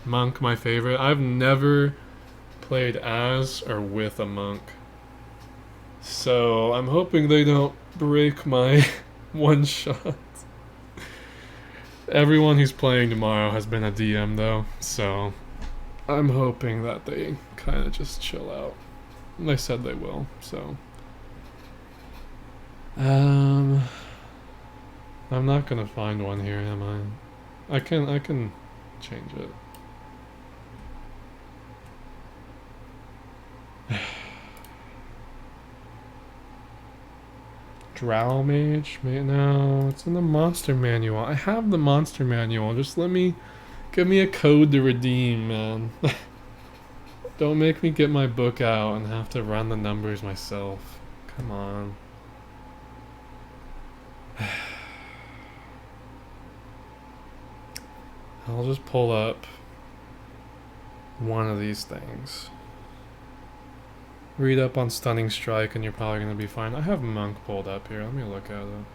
Speaker 1: Monk, my favorite. I've never played as or with a monk. So I'm hoping they don't break my one shot. Everyone who's playing tomorrow has been a DM though, so I'm hoping that they kind of just chill out. They said they will, so. I'm not gonna find one here, am I? I can change it. Drow Mage? No, it's in the monster manual. I have the monster manual. Just give me a code to redeem, man. Don't make me get my book out and have to run the numbers myself. Come on. I'll just pull up one of these things. Read up on Stunning Strike and you're probably going to be fine. I have Monk pulled up here. Let me look at it.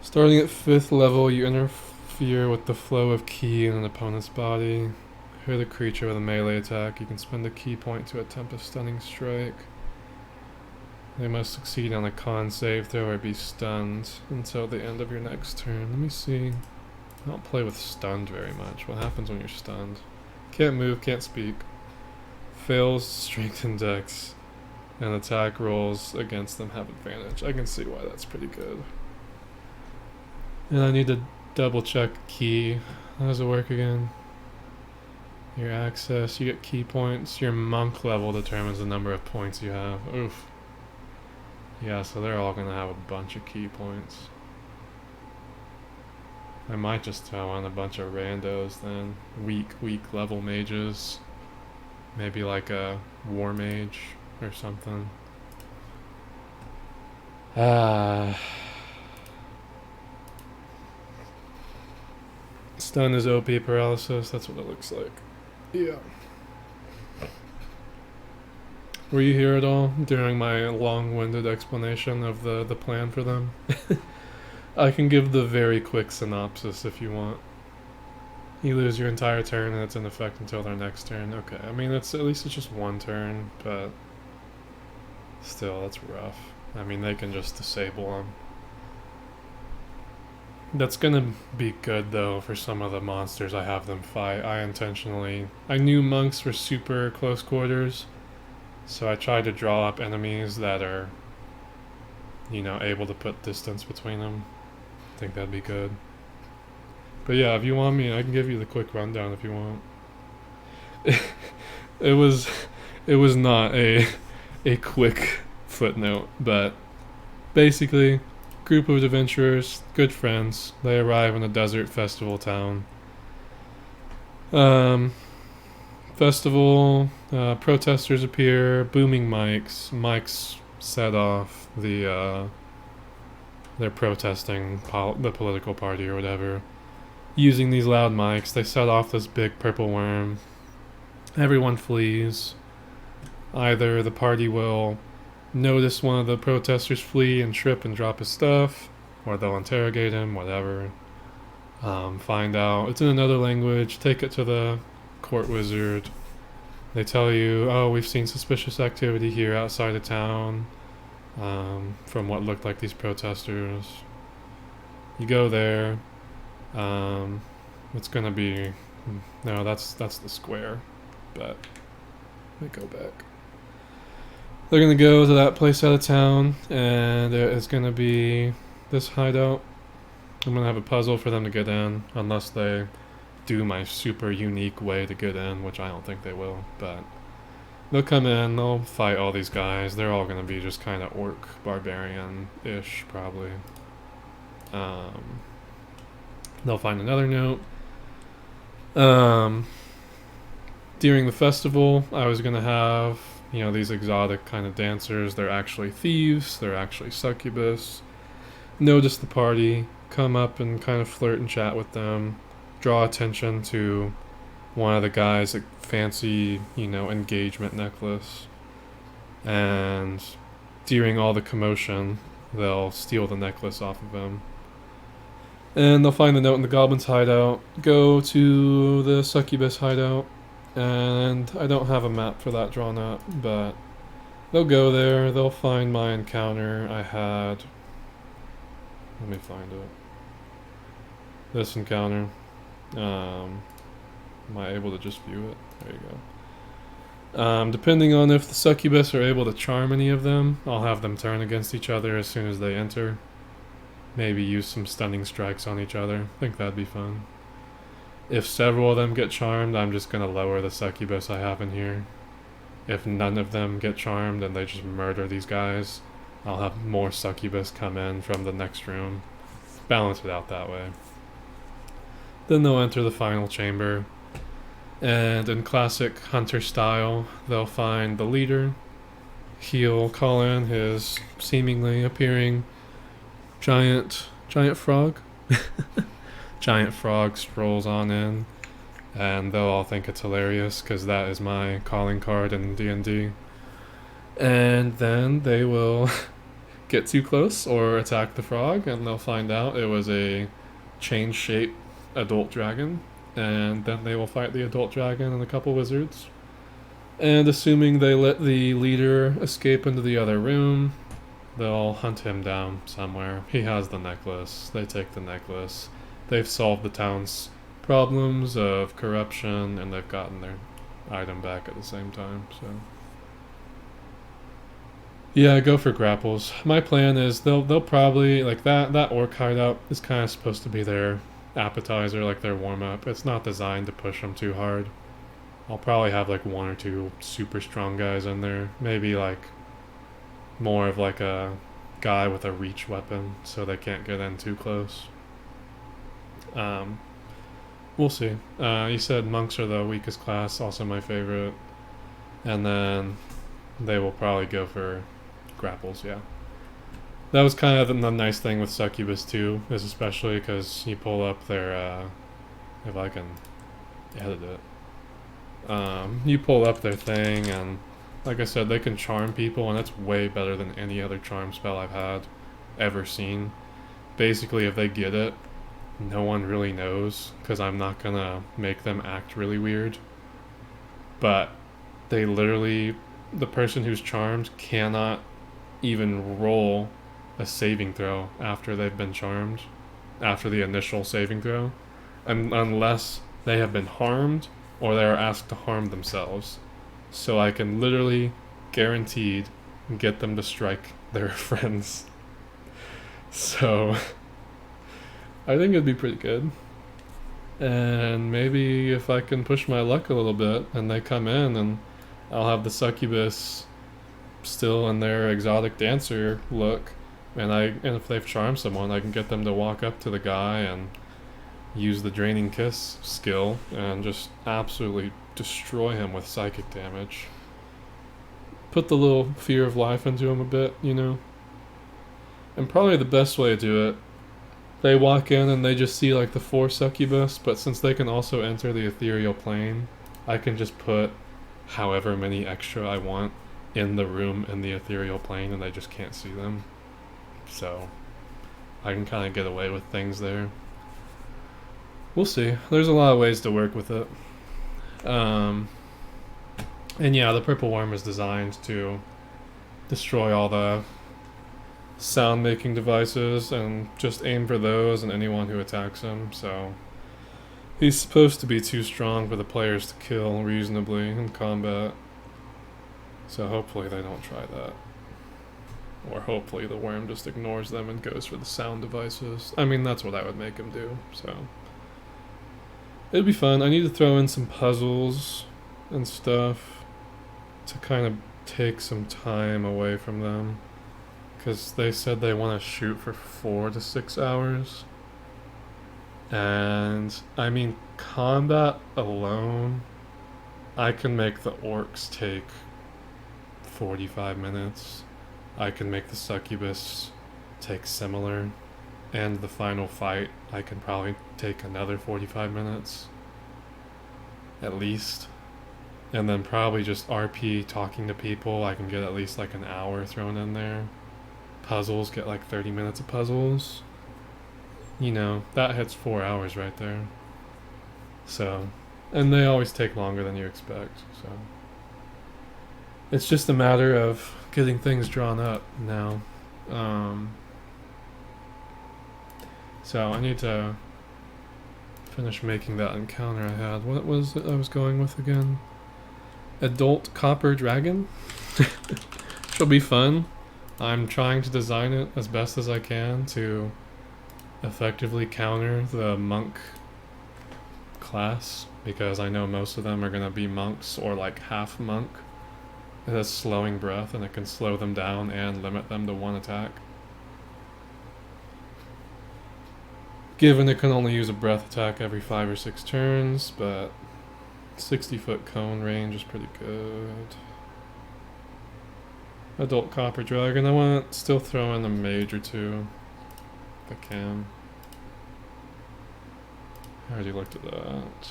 Speaker 1: Starting at 5th level, you interfere with the flow of ki in an opponent's body. Hit a creature with a melee attack. You can spend a ki point to attempt a Stunning Strike. They must succeed on a con save throw or be stunned until the end of your next turn. Let me see. I don't play with stunned very much. What happens when you're stunned? Can't move, can't speak. Fails strength and dex, and attack rolls against them have advantage. I can see why that's pretty good. And I need to double check ki. How does it work again? Your access, you get ki points. Your monk level determines the number of points you have. Oof. Yeah, so they're all gonna have a bunch of ki points. I might just throw on a bunch of randos then. Weak level mages. Maybe like a war mage or something. Stun is OP paralysis, that's what it looks like. Yeah. Were you here at all during my long-winded explanation of the plan for them? I can give the very quick synopsis if you want. You lose your entire turn and it's in effect until their next turn. Okay, I mean, at least it's just one turn, but still, that's rough. I mean, they can just disable them. That's gonna be good, though, for some of the monsters I have them fight. I knew monks were super close quarters, so I tried to draw up enemies that are, you know, able to put distance between them. I think that'd be good. But yeah, if you want me, I can give you the quick rundown if you want. It was not a quick footnote, but basically, group of adventurers, good friends. They arrive in a desert festival town. Festival, protesters appear, booming mics. Mics set off they're protesting the political party or whatever. Using these loud mics, they set off this big purple worm. Everyone flees. Either the party will notice one of the protesters flee and trip and drop his stuff, or they'll interrogate him, whatever. Find out. It's in another language. Take it to the court wizard. They tell you, oh, we've seen suspicious activity here outside of town from what looked like these protesters. You go there. It's gonna be... No, that's the square. But let me go back. They're gonna go to that place out of town, and it's gonna be this hideout. I'm gonna have a puzzle for them to get in, unless they do my super unique way to get in, which I don't think they will, but they'll come in, they'll fight all these guys. They're all gonna be just kind of orc, barbarian-ish, probably. They'll find another note. During the festival, I was gonna have, you know, these exotic kind of dancers. They're actually thieves, they're actually succubus. Notice the party, come up and kind of flirt and chat with them. Draw attention to one of the guys' fancy, you know, engagement necklace. And during all the commotion, they'll steal the necklace off of him. And they'll find the note in the goblin's hideout, go to the succubus hideout, and I don't have a map for that drawn up, but they'll go there, they'll find my encounter I had. Let me find it. This encounter. Am I able to just view it? There you go. Depending on if the succubus are able to charm any of them, I'll have them turn against each other as soon as they enter. Maybe use some stunning strikes on each other. I think that'd be fun. If several of them get charmed, I'm just gonna lower the succubus I have in here. If none of them get charmed and they just murder these guys, I'll have more succubus come in from the next room. Balance it out that way. Then they'll enter the final chamber. And in classic hunter style, they'll find the leader. He'll call in his seemingly appearing giant frog. Giant frog strolls on in, and they'll all think it's hilarious because that is my calling card in D&D. And then they will get too close or attack the frog, and they'll find out it was a change-shaped adult dragon. And then they will fight the adult dragon and a couple wizards. And assuming they let the leader escape into the other room, they'll hunt him down somewhere. He has the necklace. They take the necklace. They've solved the town's problems of corruption, and they've gotten their item back at the same time. So yeah, go for grapples. My plan is they'll probably like that orc hideout is kind of supposed to be their appetizer, like their warm up. It's not designed to push them too hard. I'll probably have like one or two super strong guys in there. Maybe like more of like a guy with a reach weapon so they can't get in too close. We'll see. You said monks are the weakest class, also my favorite. And then they will probably go for grapples, yeah. That was kind of the nice thing with Succubus too, is especially because you pull up their, if I can edit it. You pull up their thing, and like I said, they can charm people, and that's way better than any other charm spell I've had ever seen. Basically, if they get it, no one really knows, because I'm not gonna make them act really weird. But they literally, the person who's charmed cannot even roll a saving throw after they've been charmed, after the initial saving throw, unless they have been harmed or they are asked to harm themselves. So I can literally, guaranteed, get them to strike their friends. So I think it'd be pretty good. And maybe if I can push my luck a little bit and they come in, and I'll have the succubus still in their exotic dancer look, and if they've charmed someone, I can get them to walk up to the guy and use the draining kiss skill and just absolutely destroy him with psychic damage. Put the little fear of life into him a bit, you know? And probably the best way to do it, they walk in and they just see like the 4 succubus, but since they can also enter the ethereal plane, I can just put however many extra I want in the room in the ethereal plane, and they just can't see them. So I can kind of get away with things there. We'll see. There's a lot of ways to work with it. And yeah, the purple worm is designed to destroy all the sound making devices and just aim for those and anyone who attacks him. So he's supposed to be too strong for the players to kill reasonably in combat. So hopefully they don't try that. Or hopefully the worm just ignores them and goes for the sound devices. I mean, that's what I would make him do, so it'd be fun. I need to throw in some puzzles and stuff to kind of take some time away from them, because they said they want to shoot for 4 to 6 hours. And I mean, combat alone, I can make the orcs take 45 minutes. I can make the succubus take similar, and the final fight I can probably take another 45 minutes at least. And then probably just RP talking to people, I can get at least like an hour thrown in there. Puzzles, get like 30 minutes of puzzles. You know, that hits 4 hours right there. So, and they always take longer than you expect, so it's just a matter of getting things drawn up now. So I need to finish making that encounter I had. What was it I was going with again? Adult Copper Dragon? She'll be fun. I'm trying to design it as best as I can to effectively counter the monk class, because I know most of them are going to be monks or like half monk. It has slowing breath, and it can slow them down and limit them to 1 attack. Given it can only use a breath attack every 5 or 6 turns, but 60-foot cone range is pretty good. Adult Copper Dragon. I want to still throw in a mage or two if I can. I already looked at that.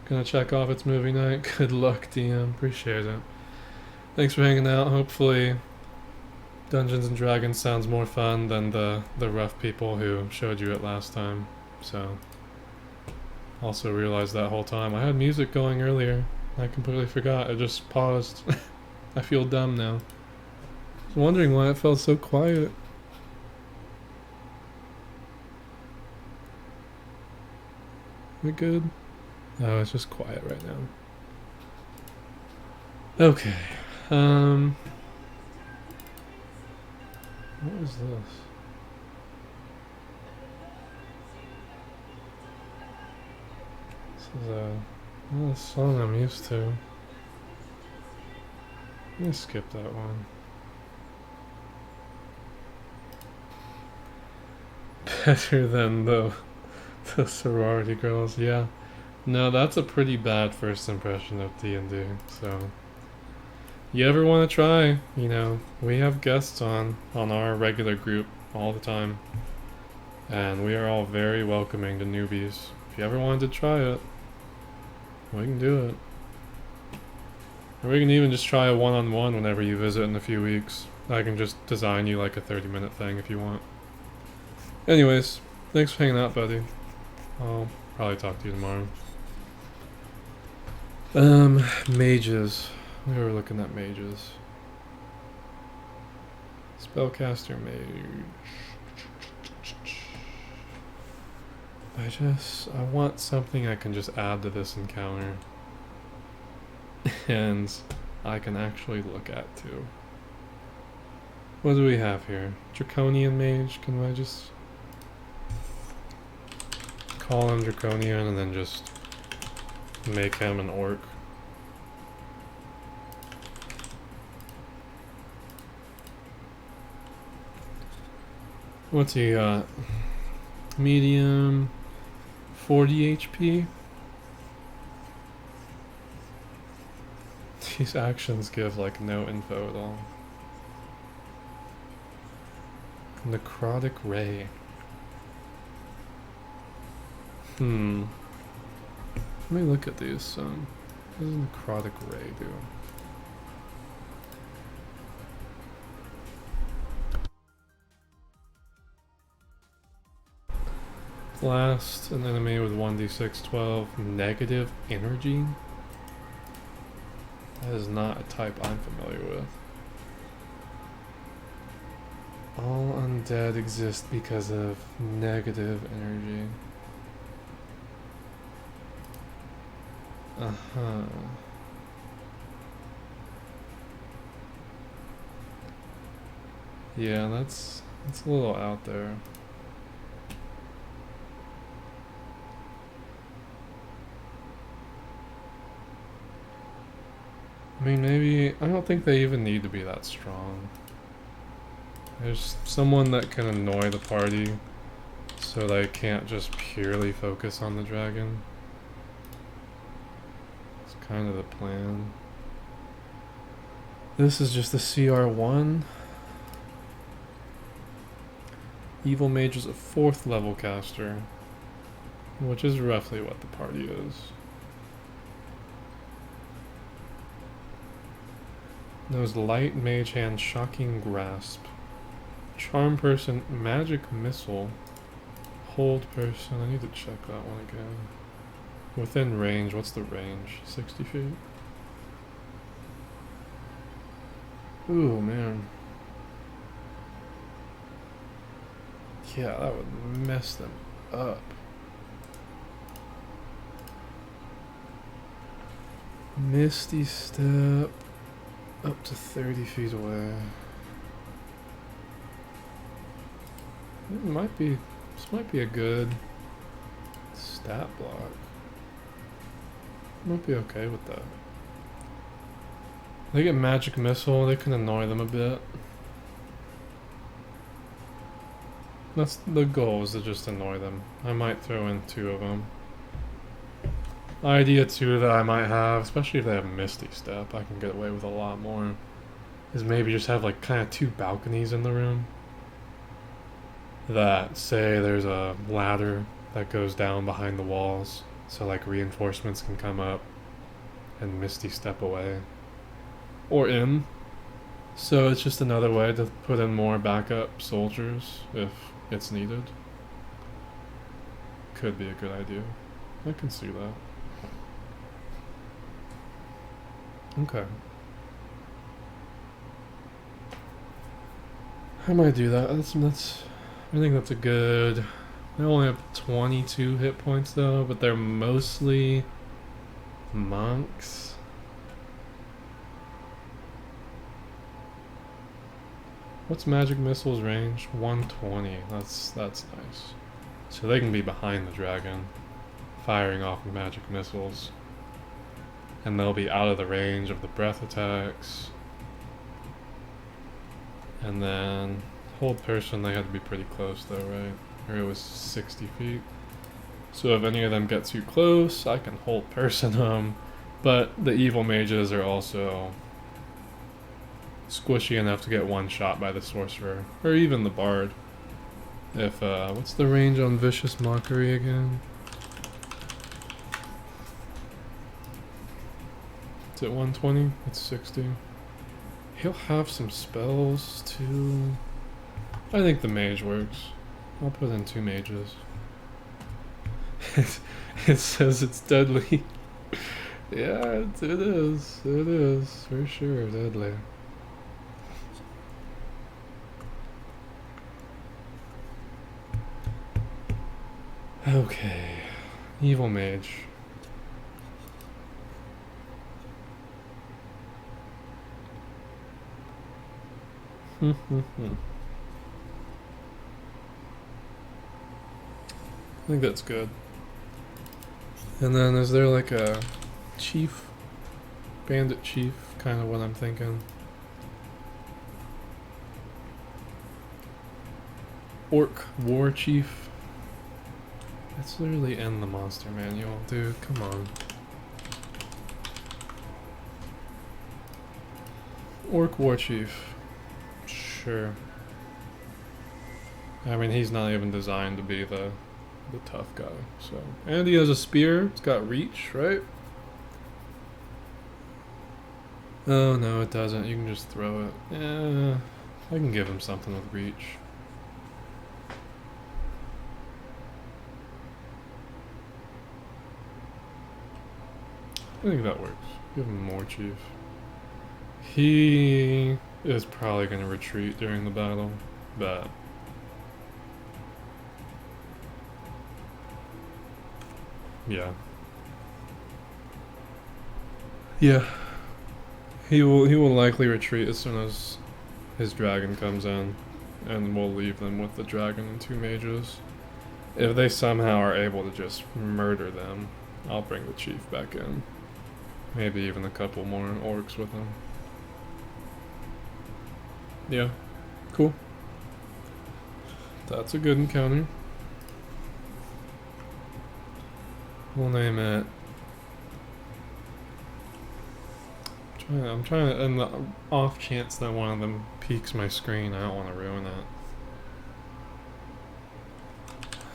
Speaker 1: Gonna check off it's movie night. Good luck, DM. Appreciate it. Thanks for hanging out. Hopefully Dungeons and Dragons sounds more fun than the rough people who showed you it last time. So, also realized that whole time I had music going earlier. I completely forgot. I just paused. I feel dumb now. I was wondering why it felt so quiet. We good? Oh, it's just quiet right now. Okay. What is this? This is a song I'm used to. Let me skip that one. Better than the sorority girls, yeah. No, that's a pretty bad first impression of D&D, so... You ever want to try, you know, we have guests on our regular group all the time. And we are all very welcoming to newbies. If you ever wanted to try it, we can do it. Or we can even just try a one-on-one whenever you visit in a few weeks. I can just design you like a 30-minute thing if you want. Anyways, thanks for hanging out, buddy. I'll probably talk to you tomorrow. Mages. We were looking at mages. Spellcaster mage. I want something I can just add to this encounter. And I can actually look at too. What do we have here? Draconian mage. Can I just call him Draconian and then just make him an orc? What's he got? Medium, 40 HP. These actions give like no info at all. Necrotic Ray. Let me look at these. What does Necrotic Ray do? Blast an enemy with 1d6 12 negative energy. That is not a type I'm familiar with. All undead exist because of negative energy. Uh-huh. Yeah, that's a little out there. I mean, maybe... I don't think they even need to be that strong. There's someone that can annoy the party so they can't just purely focus on the dragon. It's kind of the plan. This is just the CR1. Evil Mage is a 4th level caster, which is roughly what the party is. Knows Light Mage Hand, Shocking Grasp, Charm Person, Magic Missile, Hold Person. I need to check that one again. Within range, what's the range? 60 feet? Ooh, man. Yeah, that would mess them up. Misty Step. Up to 30 feet away. It might be... This might be a good stat block. Might be okay with that. They get Magic Missile, they can annoy them a bit. That's the goal, is to just annoy them. I might throw in 2 of them. Idea 2 that I might have, especially if they have Misty Step, I can get away with a lot more, is maybe just have like kind of 2 balconies in the room. That say there's a ladder that goes down behind the walls, so like reinforcements can come up and Misty Step away. Or in. So it's just another way to put in more backup soldiers if it's needed. Could be a good idea. I can see that. Okay. I might do that. I think that's a good. I only have 22 hit points though, but they're mostly monks. What's magic missiles range? 120. That's nice. So they can be behind the dragon, firing off magic missiles. And they'll be out of the range of the breath attacks. And then hold person, they had to be pretty close though, right? Or it was 60 feet. So if any of them get too close, I can hold person them. But the evil mages are also squishy enough to get one shot by the sorcerer, or even the bard. If what's the range on Vicious Mockery again? Is it 120? It's 60. He'll have some spells too. I think the mage works. I'll put in 2 mages. It says it's deadly. Yeah, it is. It is for sure deadly. Okay, evil mage. I think that's good. And then is there like a chief? Bandit chief, kind of what I'm thinking. Orc war chief. It's literally in the monster manual, dude, come on. Orc war chief. Sure. I mean, he's not even designed to be the tough guy, so. And he has a spear, it's got reach, right? Oh no, it doesn't, you can just throw it. Yeah, I can give him something with reach. I think that works. Give him more chief. He is probably going to retreat during the battle, but yeah. Yeah. He will likely retreat as soon as his dragon comes in, and we'll leave them with the dragon and 2 mages. If they somehow are able to just murder them, I'll bring the chief back in. Maybe even a couple more orcs with him. Yeah, cool. That's a good encounter. We'll name it. I'm trying to, and the off chance that one of them peeks my screen, I don't want to ruin it.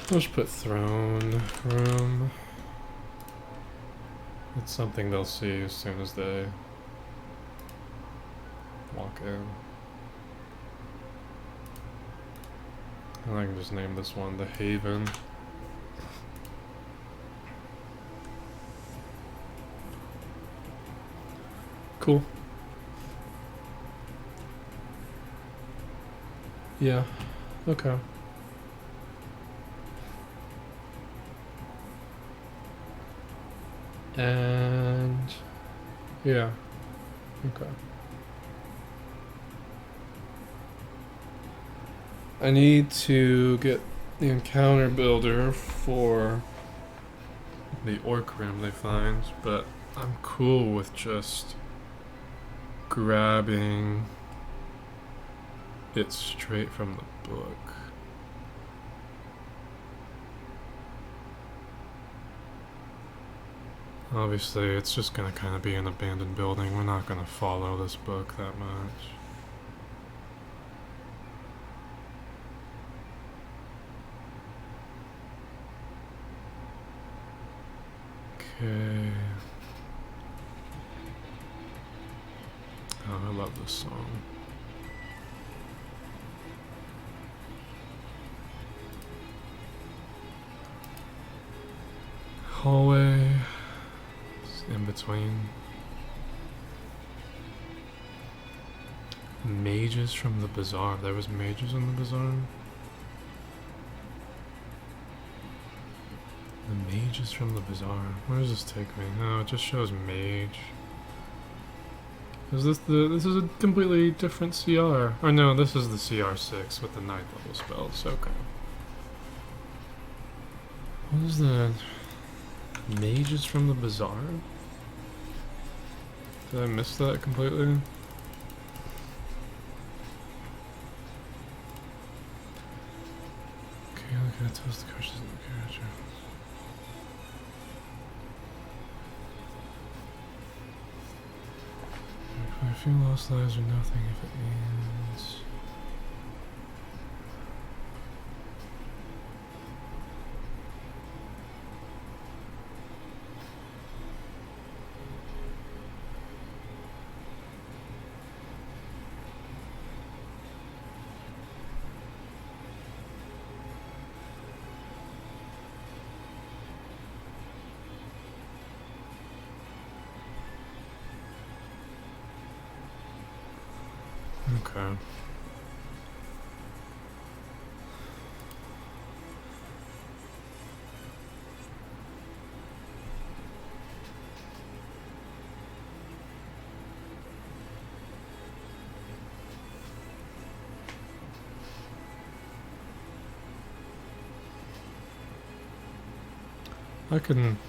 Speaker 1: I'll just put throne room. It's something they'll see as soon as they walk in. And I can just name this one the Haven. Cool. Yeah. Okay. And yeah. Okay. I need to get the encounter builder for the orc room they find, but I'm cool with just grabbing it straight from the book. Obviously, it's just gonna kind of be an abandoned building. We're not gonna follow this book that much. Okay. Oh, I love this song. Hallway. It's in between. Mages from the bazaar. There was mages in the bazaar. The mages from the bazaar. Where does this take me? No, it just shows mage. Is this this is a completely different CR. Or no, this is the CR6 with the 9th level spells. Okay. What is the mages from the bazaar? Did I miss that completely? Okay, look at toast the curses of the character. A few lost lives are nothing if it means. Okay.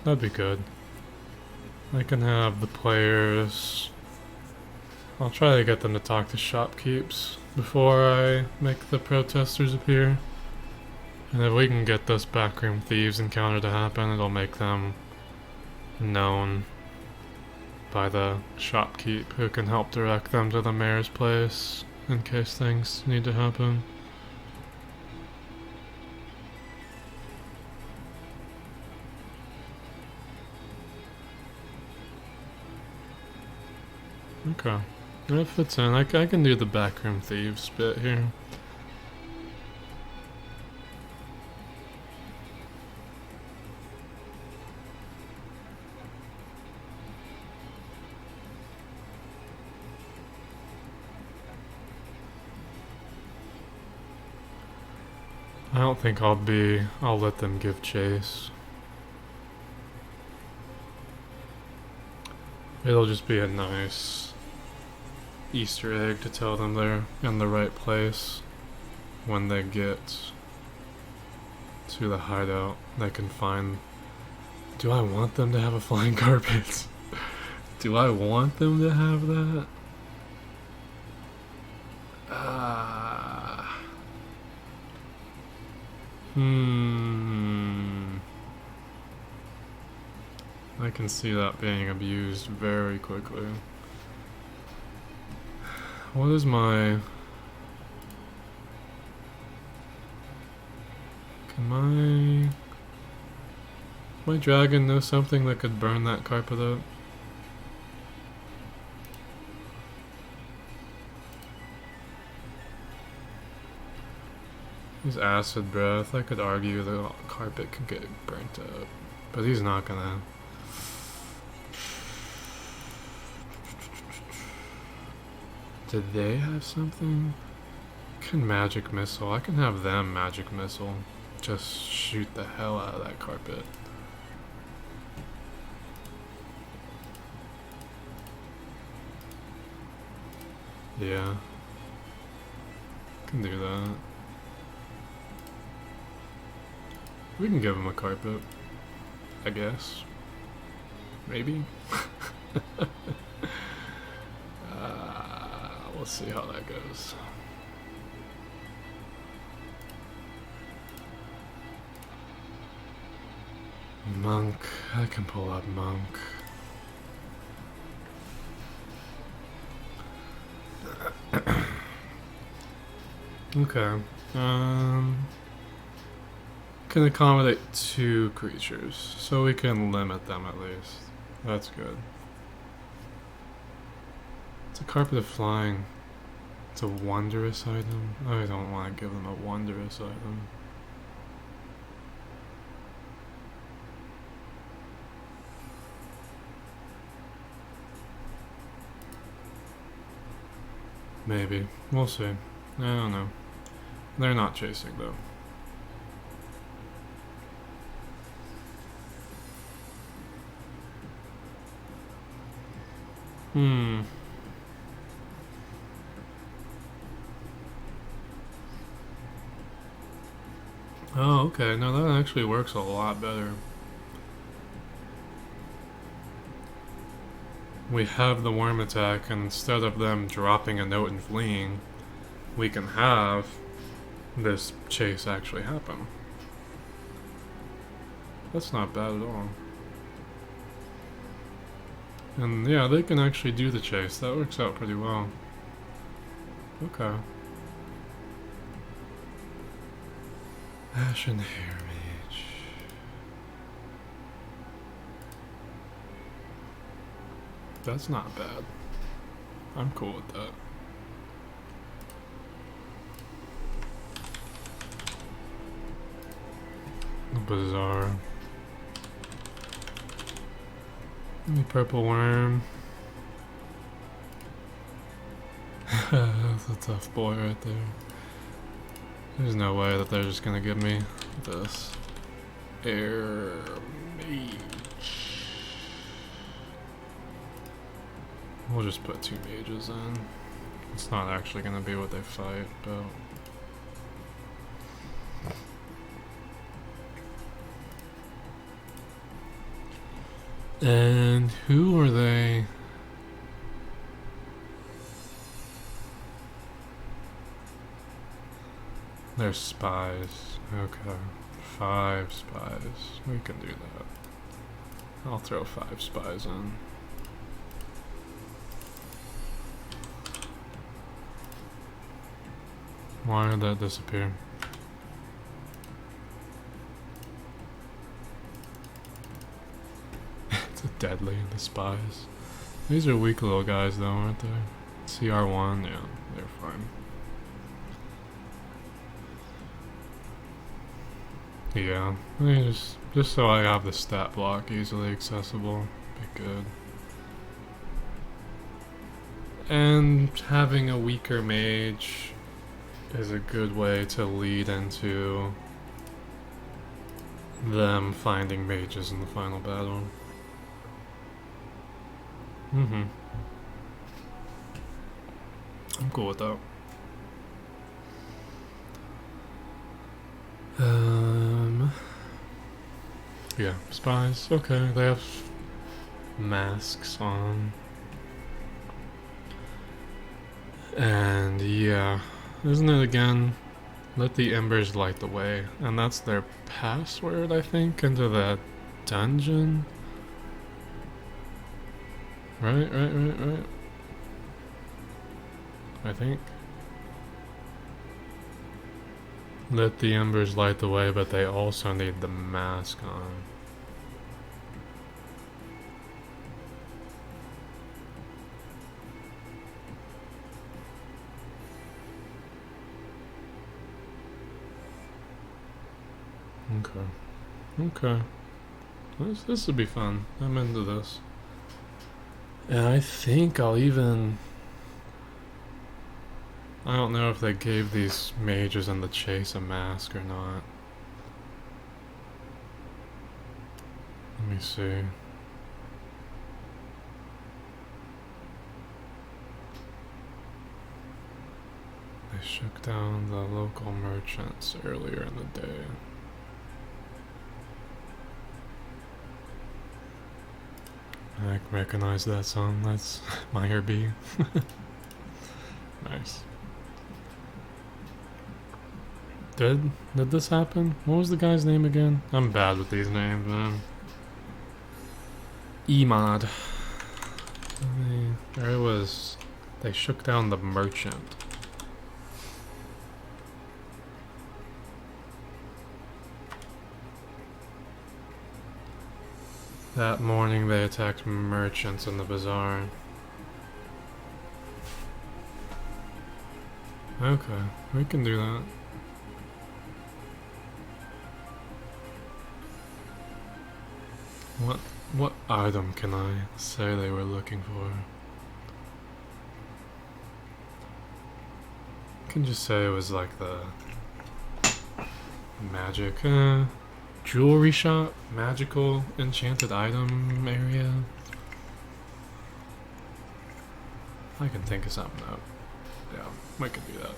Speaker 1: That'd be good. I can have the players. I'll try to get them to talk to shopkeepers before I make the protesters appear. And if we can get this backroom thieves encounter to happen, it'll make them known by the shopkeep who can help direct them to the mayor's place in case things need to happen. Okay. That fits in. I can do the backroom thieves bit here. I don't think I'll let them give chase. It'll just be a nice Easter egg to tell them they're in the right place when they get to the hideout. They can find. Do I want them to have a flying carpet? Do I want them to have that? I can see that being abused very quickly. What is my... Can my dragon know something that could burn that carpet up? His acid breath, I could argue the carpet could get burnt up, but he's not gonna. Did they have something? Can magic missile? I can have them magic missile. Just shoot the hell out of that carpet. Yeah. Can do that. We can give him a carpet. I guess. Maybe. We'll see how that goes. Monk. I can pull up Monk. Okay. Can accommodate 2 creatures, so we can limit them at least. That's good. It's a Carpet of Flying. It's a wondrous item. I don't want to give them a wondrous item. Maybe. We'll see. I don't know. They're not chasing though. Oh, okay. No, that actually works a lot better. We have the worm attack, and instead of them dropping a note and fleeing, we can have this chase actually happen. That's not bad at all. And yeah, they can actually do the chase. That works out pretty well. Okay. Ashen Hair Mage. That's not bad. I'm cool with that. Bizarre. Purple Worm. That's a tough boy right there. There's no way that they're just gonna give me this. Air Mage. We'll just put 2 mages in. It's not actually gonna be what they fight, but... And who are they? They're spies. Okay. 5 spies. We can do that. I'll throw 5 spies in. Why did that disappear? It's a deadly, the spies. These are weak little guys though, aren't they? CR1, yeah, they're fine. Yeah, just so I have the stat block easily accessible, be good. And having a weaker mage is a good way to lead into them finding mages in the final battle. I'm cool with that. Yeah, spies. Okay, they have masks on. And yeah, isn't it again? Let the embers light the way. And that's their password, I think, into that dungeon. Right. I think. Let the embers light the way, but they also need the mask on. Okay. This would be fun. I'm into this. And I think I'll even... I don't know if they gave these mages in the chase a mask or not. Let me see. They shook down the local merchants earlier in the day. I recognize that song. That's Minor B. Nice. Did this happen? What was the guy's name again? I'm bad with these names, man. Emod. There it was. They shook down the merchant. That morning they attacked merchants in the bazaar. Okay, we can do that. What item can I say they were looking for? I can just say it was like the magic jewelry shop, magical enchanted item area. I can think of something up. Yeah, we can do that.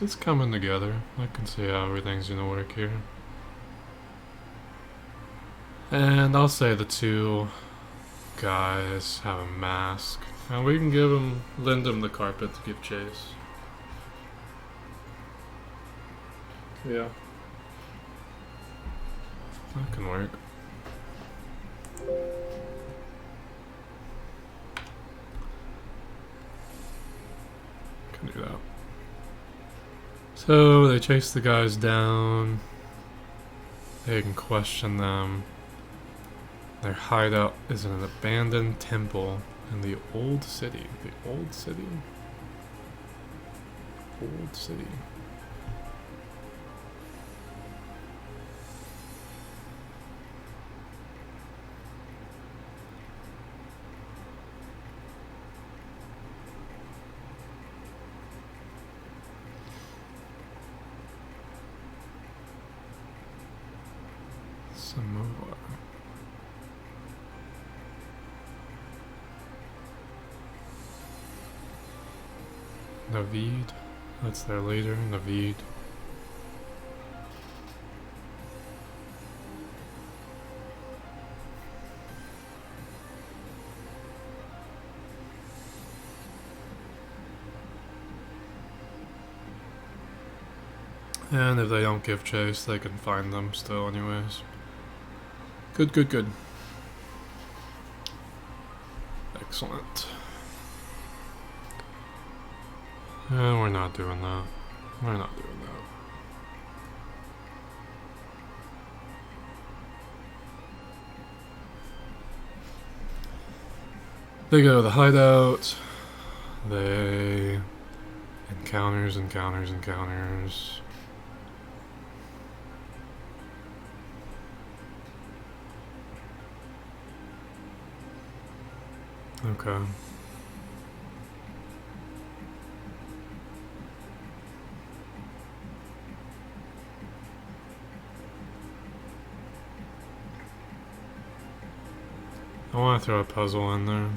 Speaker 1: It's coming together. I can see how everything's gonna work here. And I'll say the two guys have a mask. And we can lend them the carpet to give chase. Yeah. That can work. Can do that. So they chase the guys down. They can question them. Their hideout is in an abandoned temple in the old city. The old city? Old city. Samoa. Naveed. That's their leader, Naveed. And if they don't give chase, they can find them still anyways. Good, good, good. Excellent. We're not doing that. We're not doing that. They go to the hideout. They... Encounters. Okay. I want to throw a puzzle in there.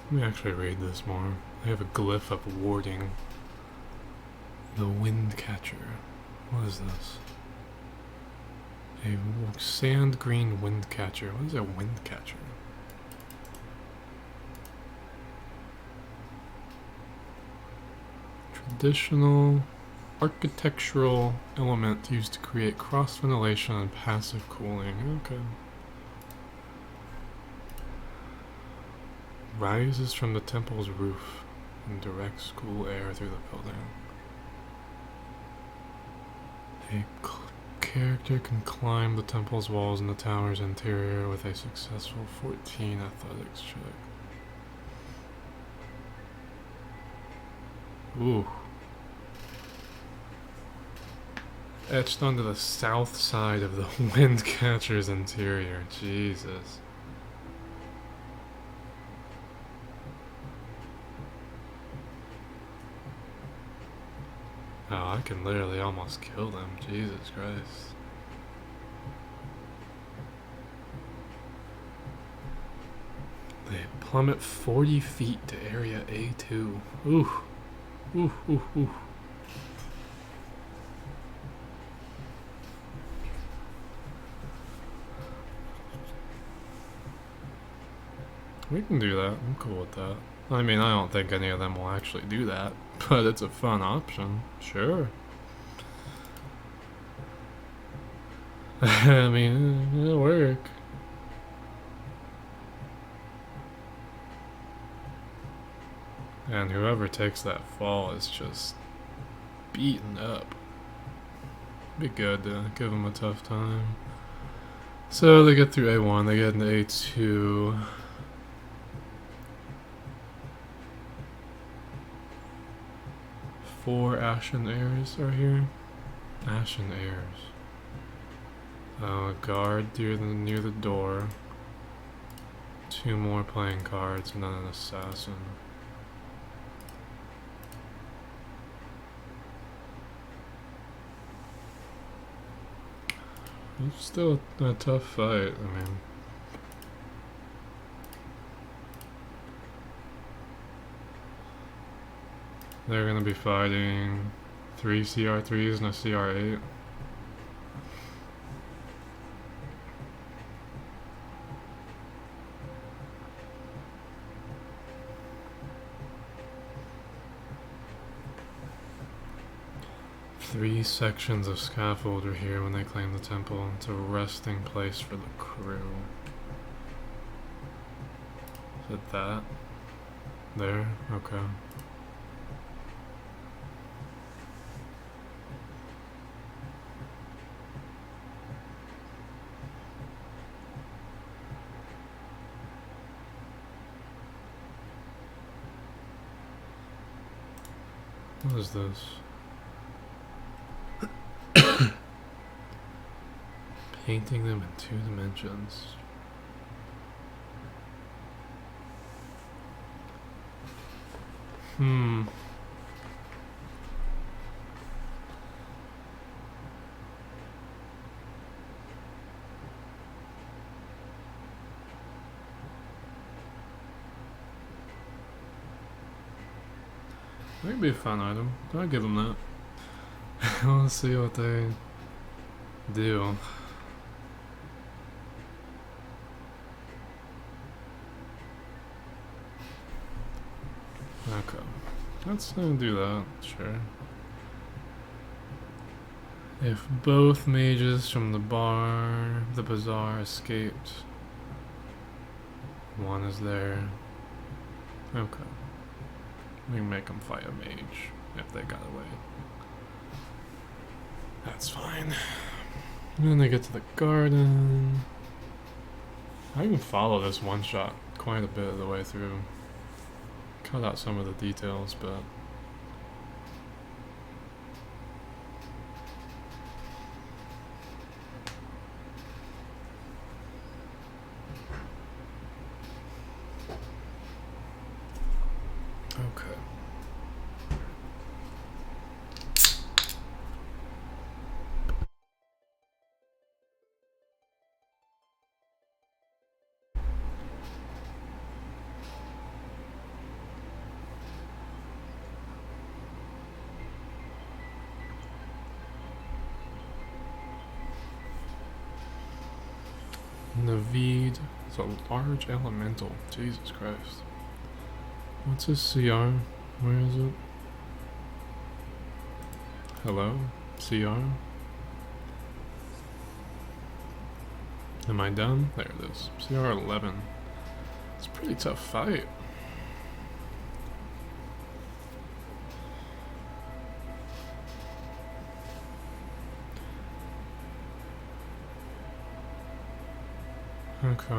Speaker 1: Let me actually read this more. They have a glyph of warding. The wind catcher. What is this? A sand green wind catcher. What is a wind catcher? Traditional architectural element used to create cross ventilation and passive cooling. Okay. Rises from the temple's roof and directs cool air through the building. A character can climb the temple's walls and the tower's interior with a successful 14 athletics check. Ooh. Etched onto the south side of the wind catcher's interior. Jesus. Oh, I can literally almost kill them. Jesus Christ. They plummet 40 feet to area A2. Ooh. Ooh, ooh, ooh. We can do that. I'm cool with that. I mean, I don't think any of them will actually do that, but it's a fun option. Sure. I mean, it'll work. And whoever takes that fall is just beaten up. Be good to give them a tough time. So they get through A1, they get into A2. Four Ashen Heirs are here. Ashen Heirs. A guard near the door. Two more playing cards and then an assassin. It's still a tough fight, I mean. They're gonna be fighting 3 CR3s and a CR8. Three sections of scaffold are here when they claim the temple. It's a resting place for the crew. Is it that? There? Okay. What is this? Painting them in 2 dimensions. That could be a fun item. I'll give them that. Let's see what they do. Okay. Let's do that, sure. If both mages from the bazaar escaped, one is there. Okay. We can make them fight a mage if they got away. That's fine. And then they get to the garden. I can follow this one shot quite a bit of the way through. Cut out some of the details, but okay. Naveed is a large elemental. Jesus Christ. What's his CR? Where is it? Hello? CR? Am I done? There it is. CR 11. It's a pretty tough fight. Okay.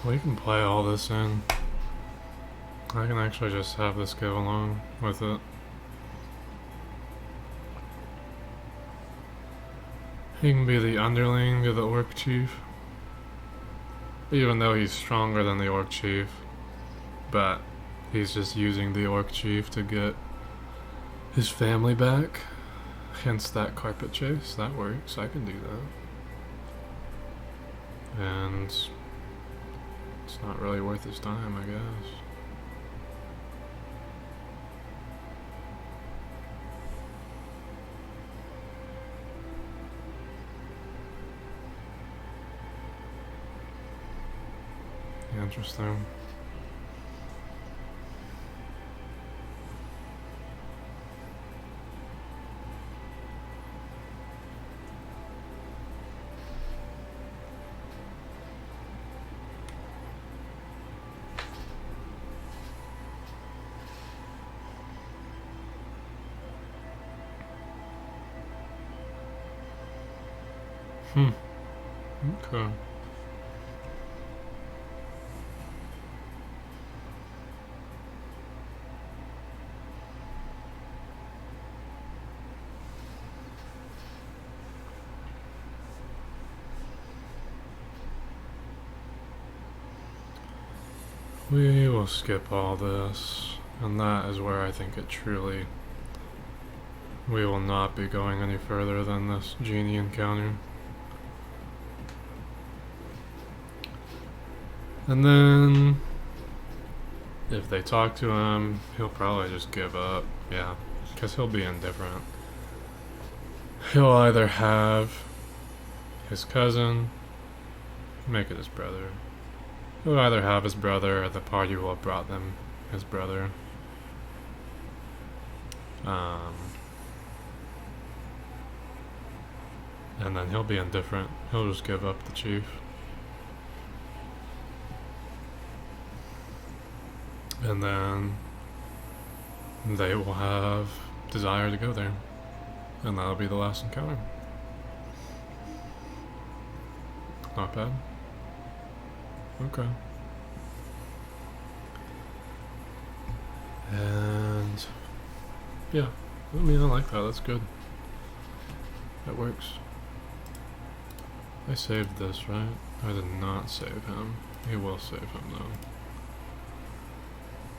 Speaker 1: We can play all this in. I can actually just have this go along with it. He can be the underling of the Orc Chief. Even though he's stronger than the Orc Chief. But he's just using the Orc Chief to get his family back. Hence that carpet chase. That works. I can do that. And it's not really worth his time, I guess. Interesting. Okay. We will skip all this, and that is where I think it truly... We will not be going any further than this genie encounter. And then... if they talk to him, he'll probably just give up. Yeah, because he'll be indifferent. He'll either have his cousin, make it his brother. He'll either have his brother or the party will have brought them his brother. And then he'll be indifferent. He'll just give up the chief. And then they will have desire to go there. And that'll be the last encounter. Not bad. Okay. And yeah, I mean, I like that. That's good. That works. I saved this, right? I did not save him. He will save him though.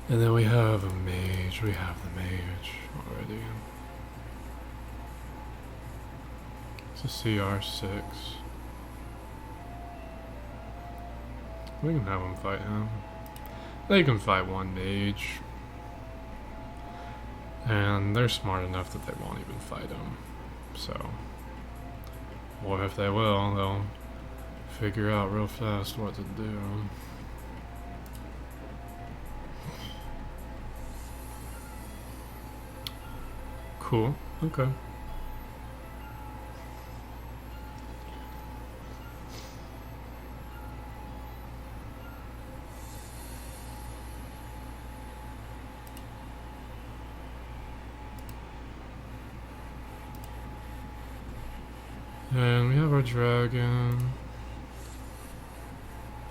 Speaker 1: And then we have a mage. We have the mage already. It's a CR6. We can have them fight him. They can fight one mage. And they're smart enough that they won't even fight him. So, or if they will, they'll figure out real fast what to do. Cool. Okay. And we have our dragon.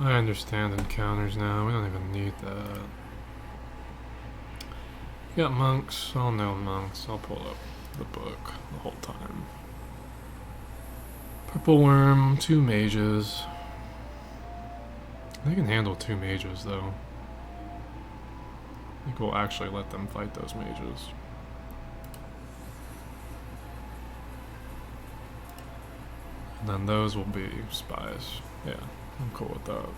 Speaker 1: I understand encounters now. We don't even need that. We got monks. I'll know monks. I'll pull up the book the whole time. Purple worm, 2 mages. They can handle 2 mages though. I think we'll actually let them fight those mages. And then those will be spies. Yeah, I'm cool with that.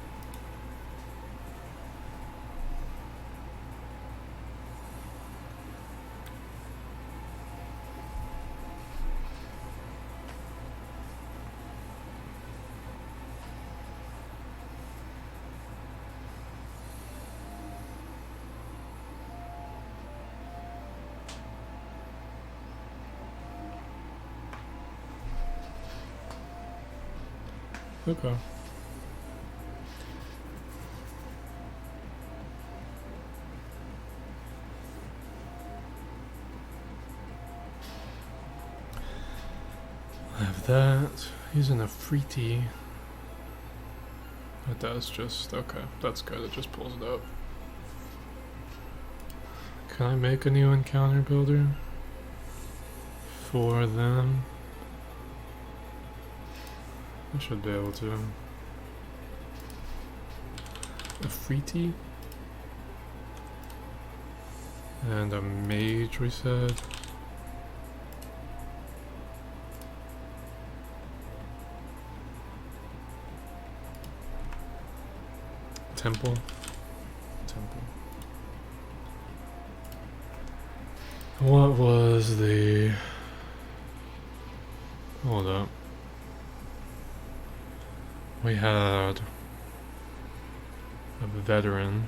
Speaker 1: Okay. I have that. He's an Afriti. It does just, okay, that's good, it just pulls it up. Can I make a new encounter builder for them? I should be able to. A Freety? And a mage, we said. Temple. What was the... Hold up. We had a veteran.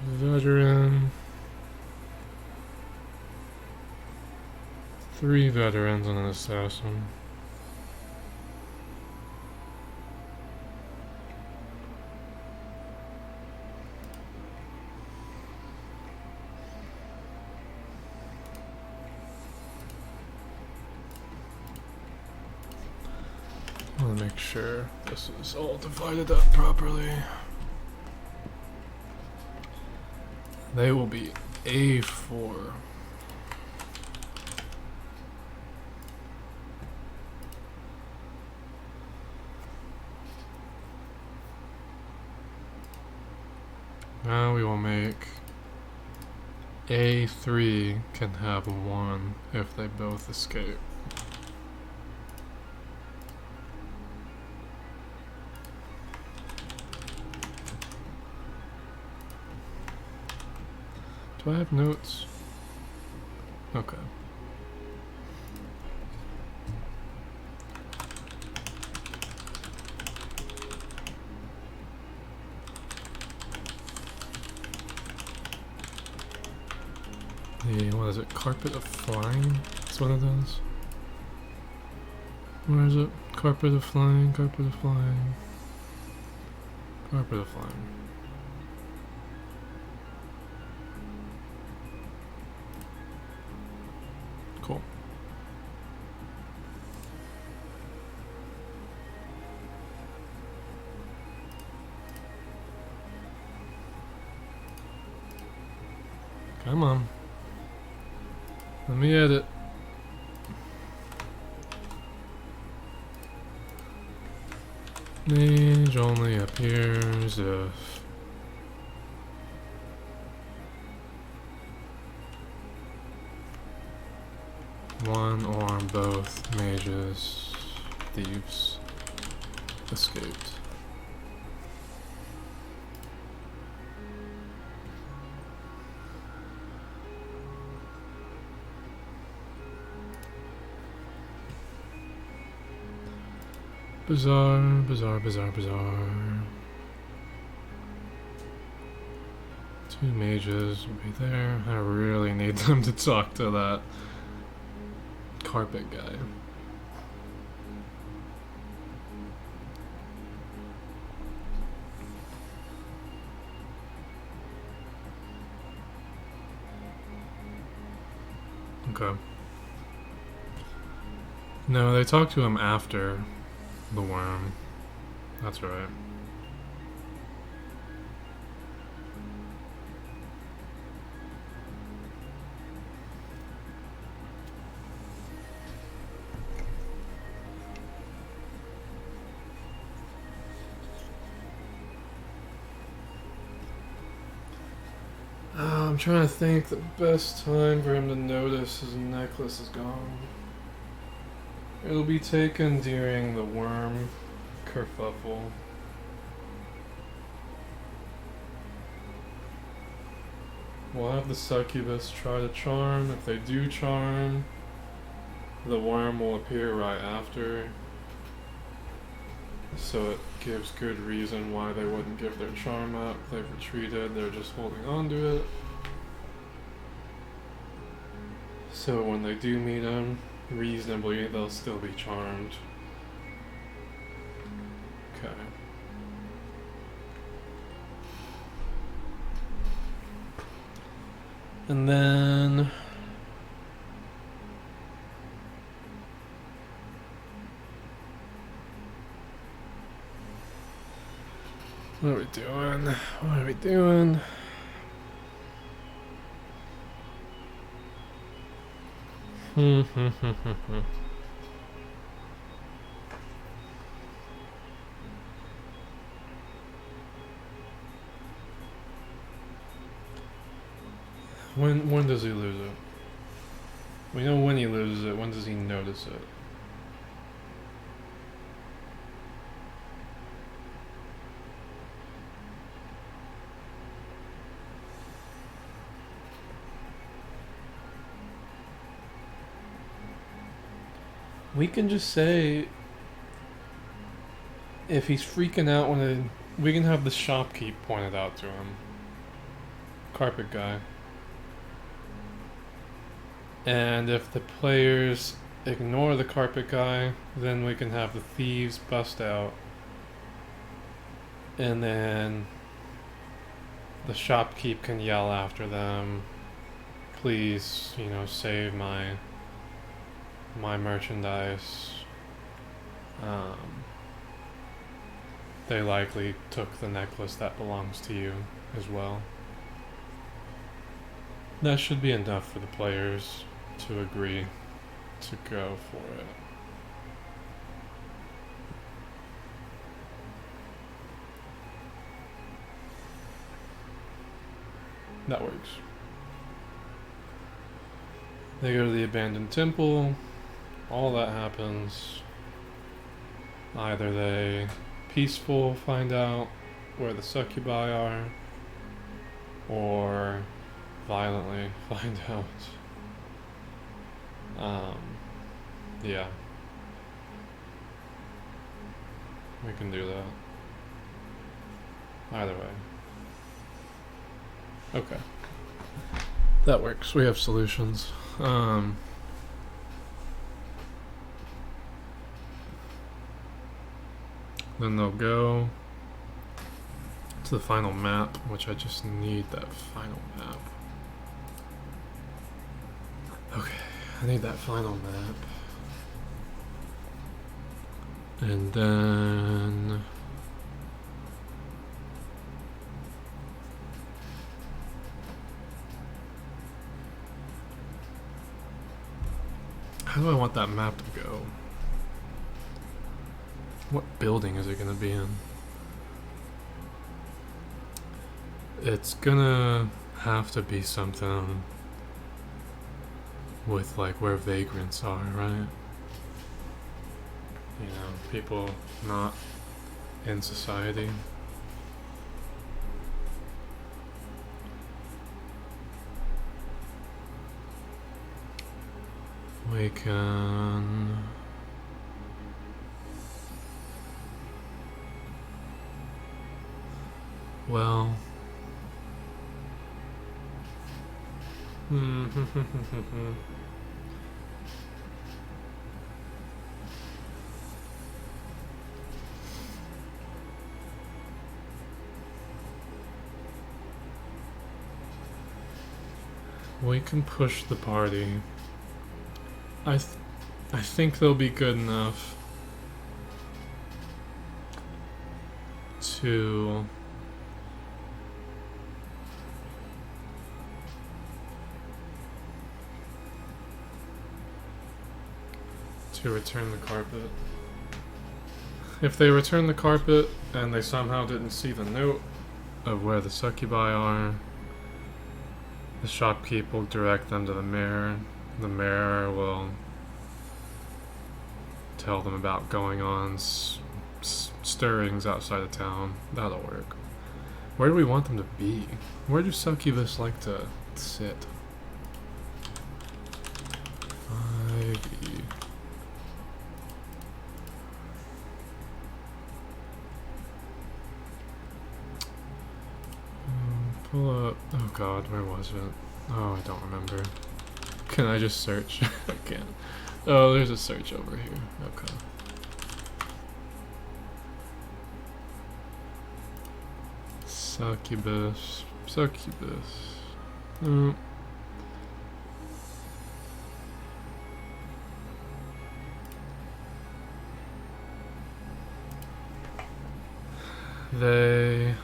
Speaker 1: Veteran. 3 veterans and an assassin. I want to make sure this is all divided up properly. They will be A4. Now we will make A3 can have 1 if they both escape. Do I have notes? Okay. What is it? Carpet of Flying? That's what it is. Where is it? Carpet of Flying, Carpet of Flying. Carpet of Flying. Cool. Come on. Let me edit. Mage only appears if one or both mages, thieves, escaped. Bizarre, bizarre, bizarre, bizarre. 2 mages will be there. I really need them to talk to that carpet guy. Okay. No, they talk to him after the worm. That's right. I'm trying to think the best time for him to notice his necklace is gone. It'll be taken during the worm kerfuffle. We'll have the succubus try to charm. If they do charm, the worm will appear right after. So it gives good reason why they wouldn't give their charm up. They've retreated, they're just holding on to it. So when they do meet him, reasonably they'll still be charmed. Okay. And then what are we doing? What are we doing? When does he lose it? We know when he loses it. When does he notice it? We can just say if he's freaking out when we can have the shopkeep pointed out to him. Carpet guy. And if the players ignore the carpet guy, then we can have the thieves bust out. And then the shopkeep can yell after them, please, save my merchandise. They likely took the necklace that belongs to you as well. That should be enough for the players to agree to go for it. That works. They go to the abandoned temple. All that happens. Either they peaceful find out where the succubi are, or violently find out. Yeah. We can do that. Either way. Okay. That works. We have solutions. Then they'll go to the final map, which I just need that final map. Okay, I need that final map. And then how do I want that map to go? What building is it gonna be in? It's gonna have to be something with like where vagrants are, right? People not in society. We can well we can push the party. I think they'll be good enough to return the carpet. If they return the carpet and they somehow didn't see the note of where the succubi are, the shopkeep will direct them to the mayor. The mayor will tell them about going on stirrings outside of town. That'll work. Where do we want them to be? Where do succubus like to sit? 5e. Pull up. Oh god, where was it? Oh, I don't remember. Can I just search? I can't. Oh, there's a search over here. Okay. Succubus. Succubus. They...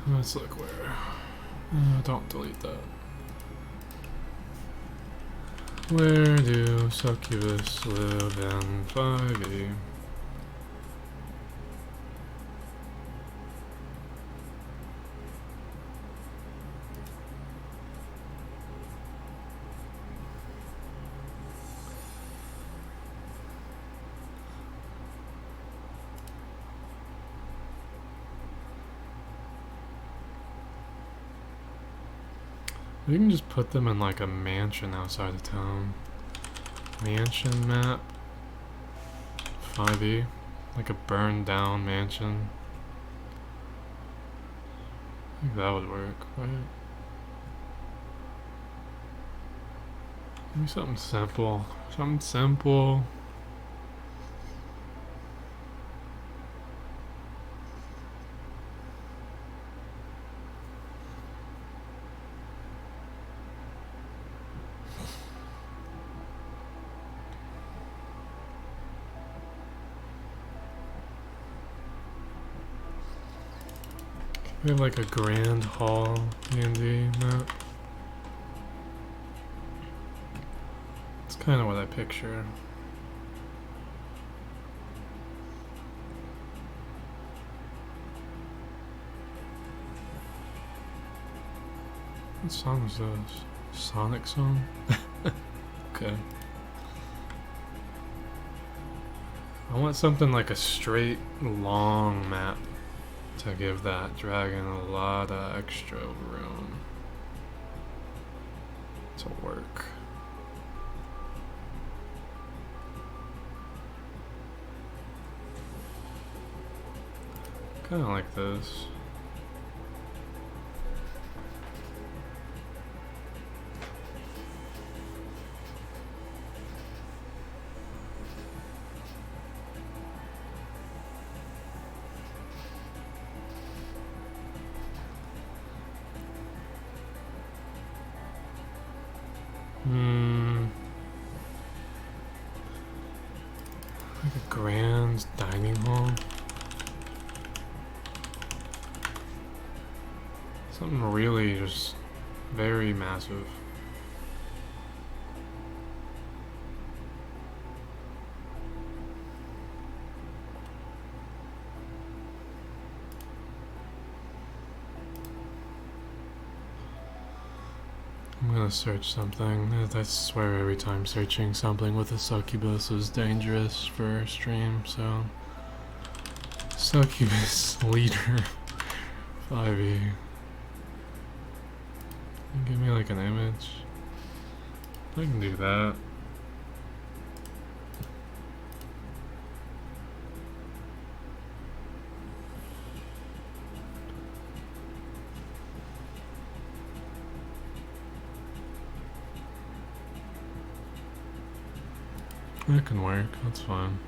Speaker 1: Let's look where. Don't delete that. Where do succubus live in 5e? We can just put them in like a mansion outside of town. Mansion map. 5e. Like a burned down mansion. I think that would work, right? Maybe something simple. Something simple. We have like a grand hall D&D map. It's kind of what I picture. What song is this? Sonic song? Okay. I want something like a straight, long map to give that dragon a lot of extra room to work. Kind of like this. Like a grand dining hall. Something really just very massive. I'm gonna search something. I swear every time searching something with a succubus is dangerous for stream, so... Succubus leader 5e. Give me like an image. I can do that. That can work, that's fine.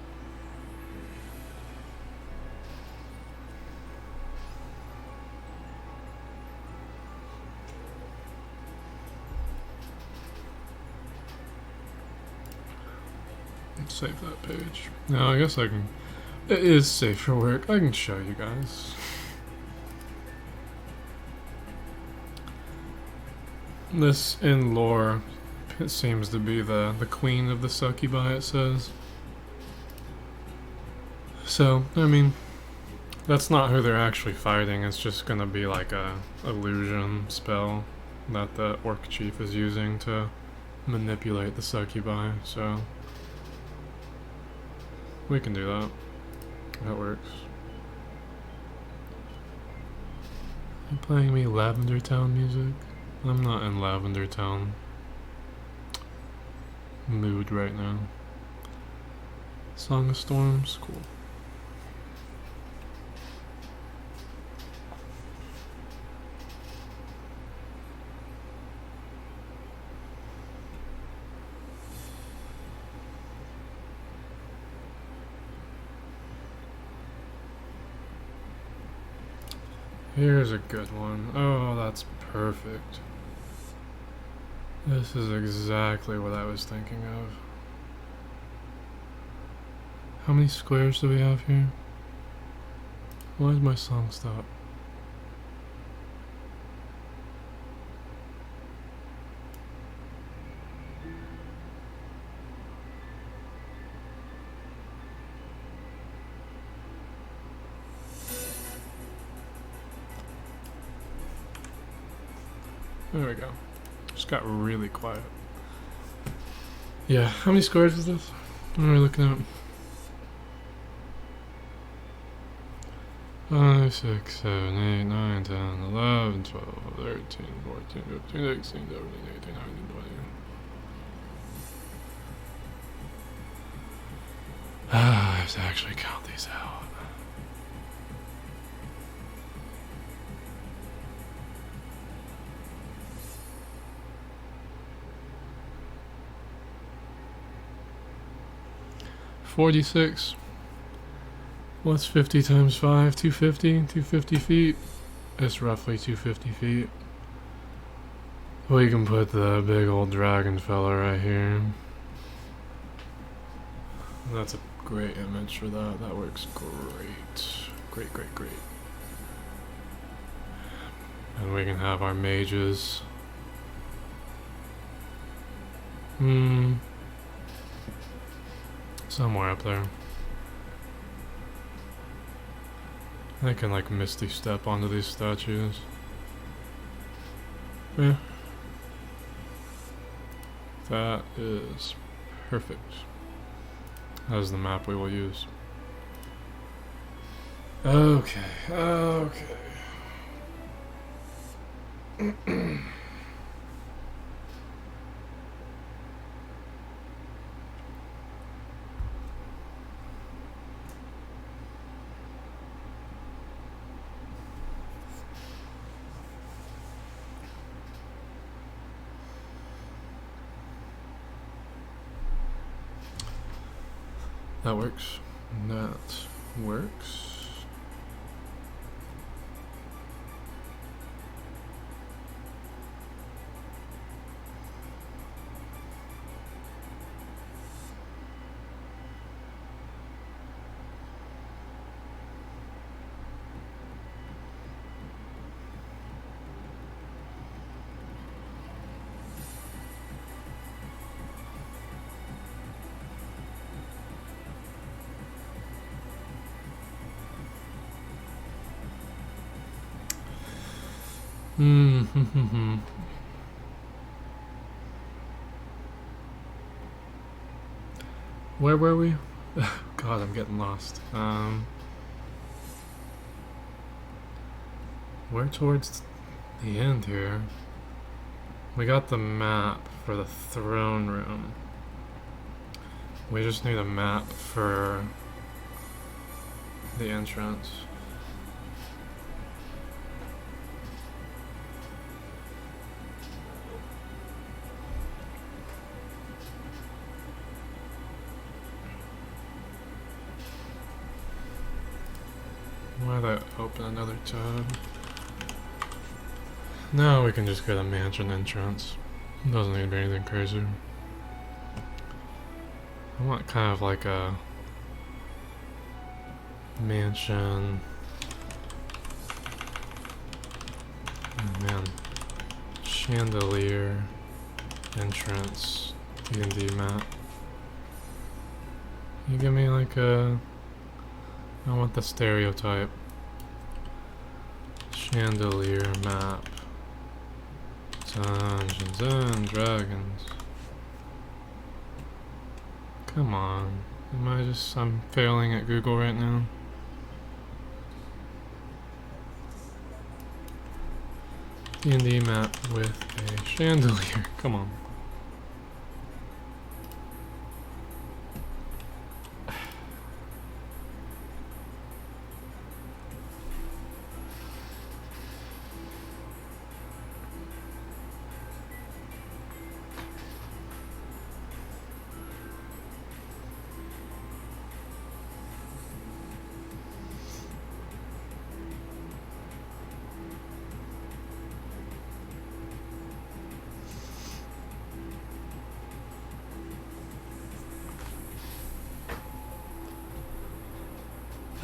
Speaker 1: Let's save that page. No, I guess I can... It is safe for work. I can show you guys. This, in lore, it seems to be the queen of the succubi, it says. So, I mean, that's not who they're actually fighting. It's just gonna be like a illusion spell that the orc chief is using to manipulate the succubi, so... We can do that. That works. You playing me Lavender Town music? I'm not in Lavender Town mood right now. Song of Storms, cool. Here's a good one. Oh, that's perfect. This is exactly what I was thinking of. How many squares do we have here? Why did my song stop? There we go. Just got really quiet. Yeah, how many squares is this? What are we looking at? 5, 6, 7, 8, 9, 10, 11, 12, 13, 14, 15, 16, 17, 18, 19, 20. I have to actually count these out. $46. What's 50 times 5? 250? 250 feet? It's roughly 250 feet. We can put the big old dragon fella right here. That's a great image for that. That works great. Great, great, great. And we can have our mages. Somewhere up there. I can like misty step onto these statues. Yeah. That is perfect. That is the map we will use. Okay, okay. That works. That works. Where were we? God, I'm getting lost. We're towards the end here. We got the map for the throne room. We just need a map for the entrance. Why did I open another tab? No, we can just get a mansion entrance. It doesn't need to be anything crazy. I want kind of like a mansion. Oh man. Chandelier entrance D&D map. You give me like a... I want the stereotype. Chandelier map. Dungeons and Dragons. Come on. I'm failing at Google right now. D&D map with a chandelier. Come on.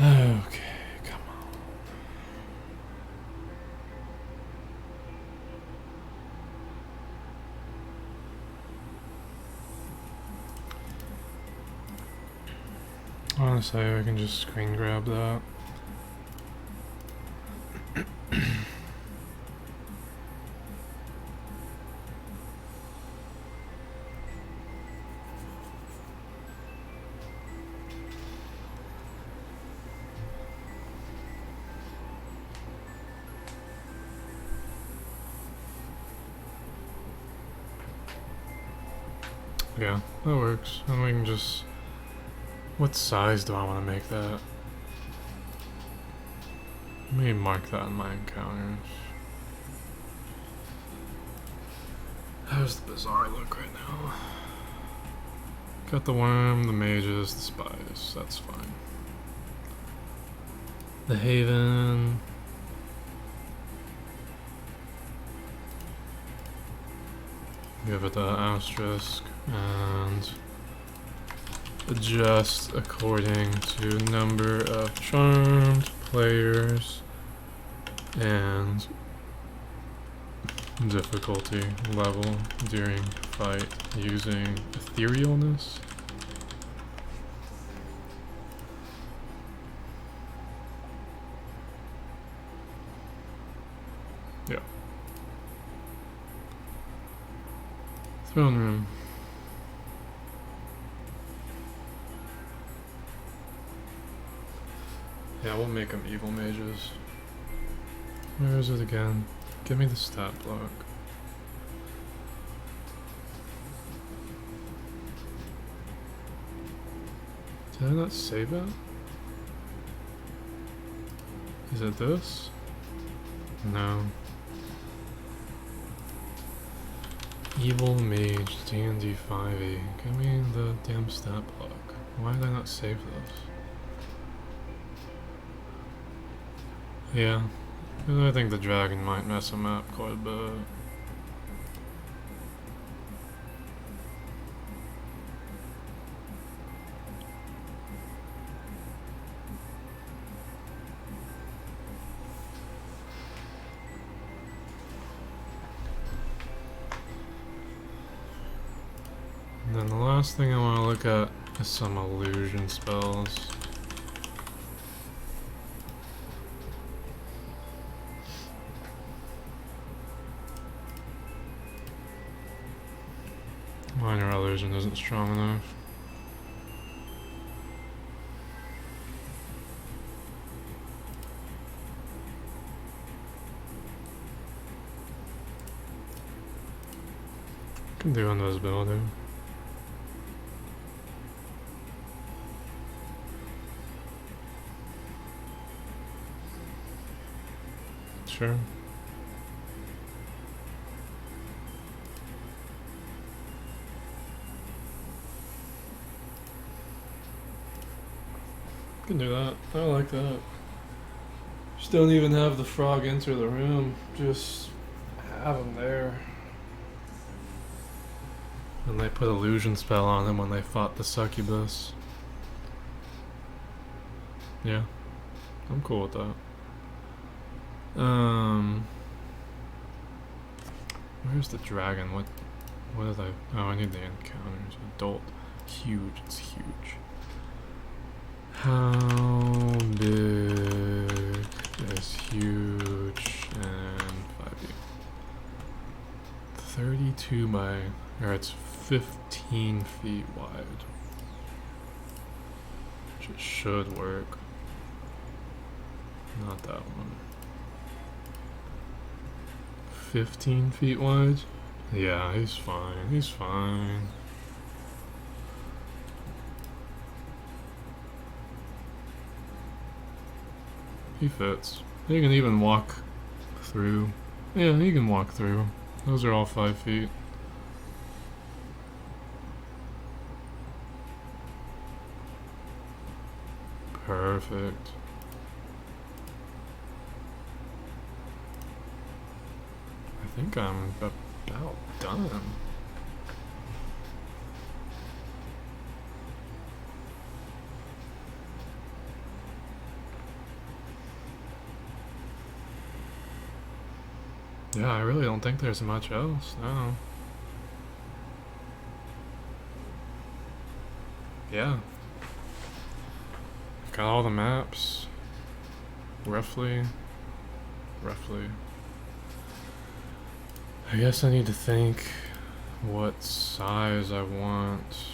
Speaker 1: Okay, come on. Honestly, I can just screen grab that. Yeah, that works. And we can just... What size do I want to make that? Let me mark that in my encounters. How's the bazaar look right now? Got the worm, the mages, the spies. That's fine. The haven. Give it the asterisk and adjust according to number of charmed players and difficulty level during fight using etherealness. Yeah. Throne room. Yeah, we'll make them evil mages. Where is it again? Give me the stat block. Did I not save it? Is it this? No. Evil mage D&D 5e. Give me the damn stat block. Why did I not save this? Yeah. I think the dragon might mess him up quite a bit. And then the last thing I want to look at is some illusion spells. Minor illusion isn't strong enough. Can do invisibility. Sure. Can do that. I like that. Just don't even have the frog enter the room. Just have him there. And they put illusion spell on him when they fought the succubus. Yeah. I'm cool with that. Where's the dragon? What did I... Oh, I need the encounters. Adult. Huge. It's huge. How big is huge and 5e? 32 by... Or it's 15 feet wide. Which it should work. Not that one. 15 feet wide. Yeah, he's fine. He's fine. He fits. He can even walk through. Yeah, he can walk through. Those are all 5 feet. Perfect. I think I'm about done. Yeah, I really don't think there's much else, no. Yeah. Got all the maps. Roughly. I guess I need to think what size I want.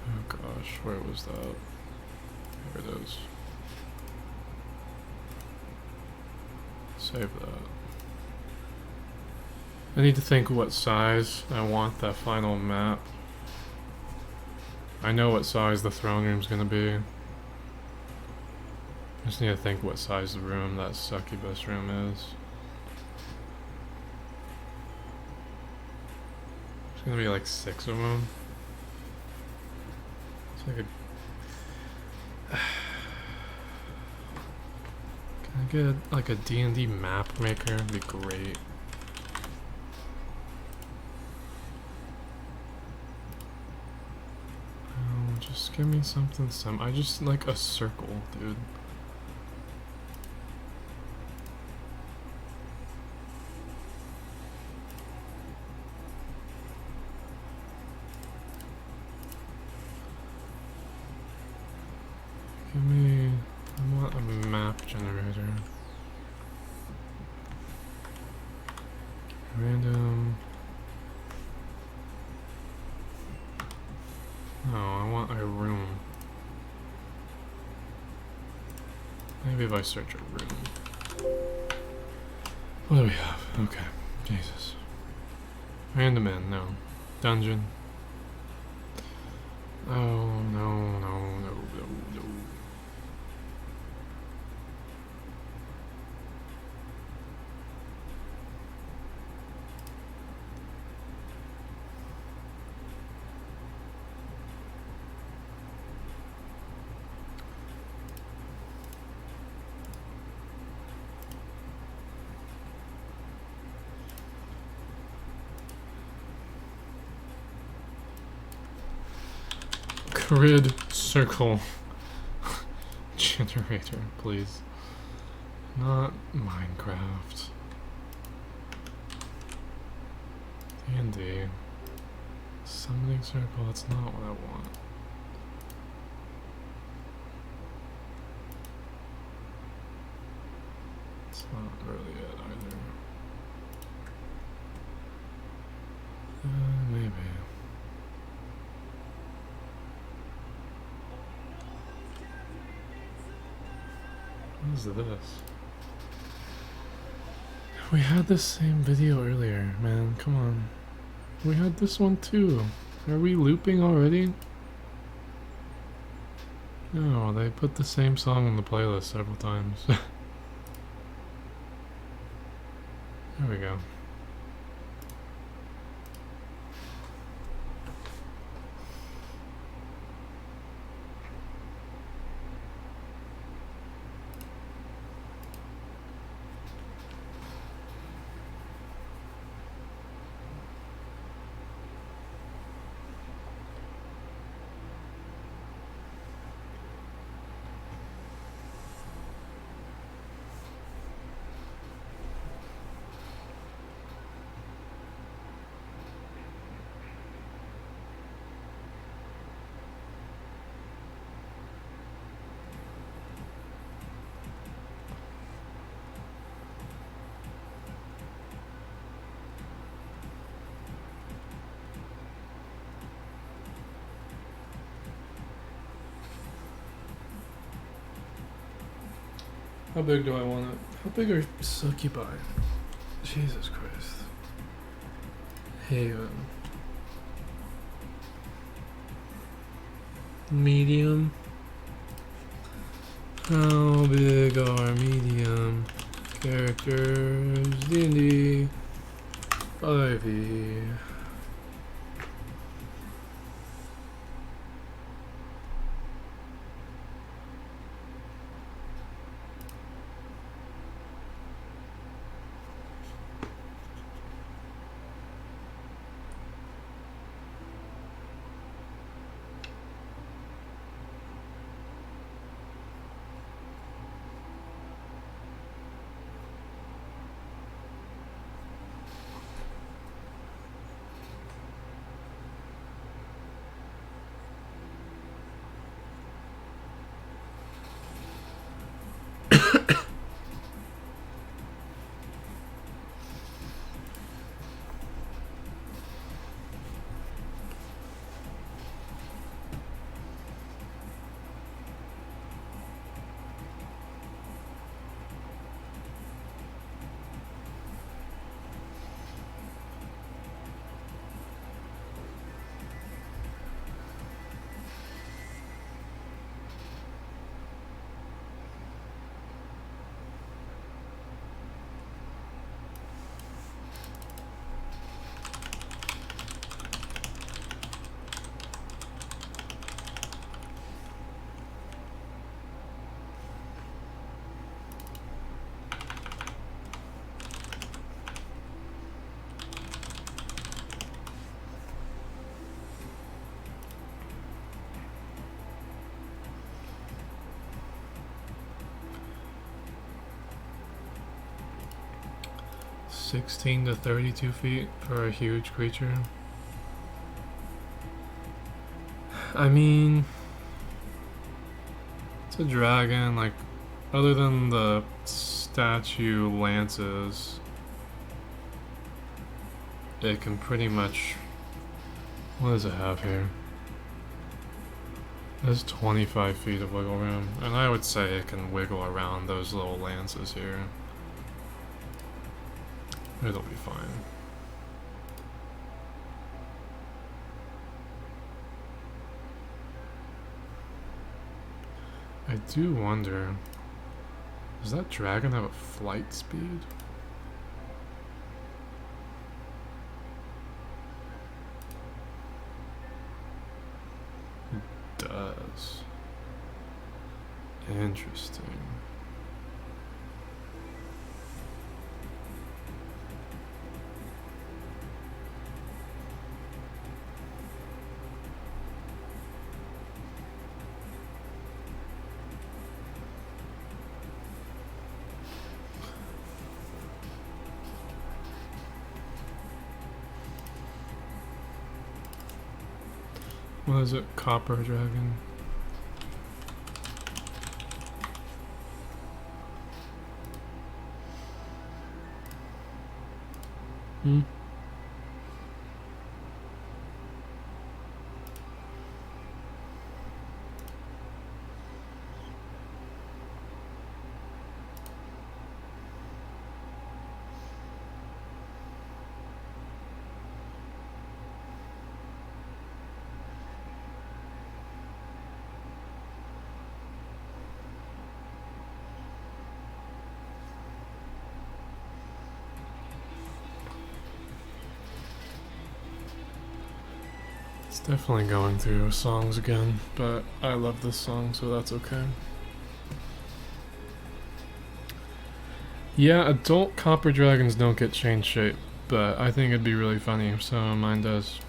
Speaker 1: Oh gosh, where was that? Here it is. Save that. I need to think what size I want that final map. I know what size the throne room's gonna be. I just need to think what size the room that succubus room is. There's gonna be like 6 of them. It's like a... Can I get like a D&D map maker? It'd be great. Just give me something I just like a circle, dude. Give me... I want a map generator. Random... No, I want a room. Maybe if I search a room. What do we have? Okay. Jesus. Random in, no. Dungeon. Oh, no. Grid circle generator, please. Not Minecraft. D&D. Summoning circle, that's not what I want. It's not really it either. Maybe. What is this? We had this same video earlier, man. Come on. We had this one too. Are we looping already? No, they put the same song on the playlist several times. There we go. How big do I want it? How big are succubi? Jesus Christ. Haven. Medium. How big are medium characters? D&D 5e. (16 to 32 feet for a huge creature. I mean, it's a dragon, like, other than the statue lances, it can pretty much, what does it have here? There's 25 feet of wiggle room, and I would say it can wiggle around those little lances here. It'll be fine. I do wonder, does that dragon have a flight speed? It does. Interesting. What is it? Copper dragon. Hmm. It's definitely going through songs again, but I love this song, so that's okay. Yeah, adult copper dragons don't get change shape, but I think it'd be really funny if some of mine does.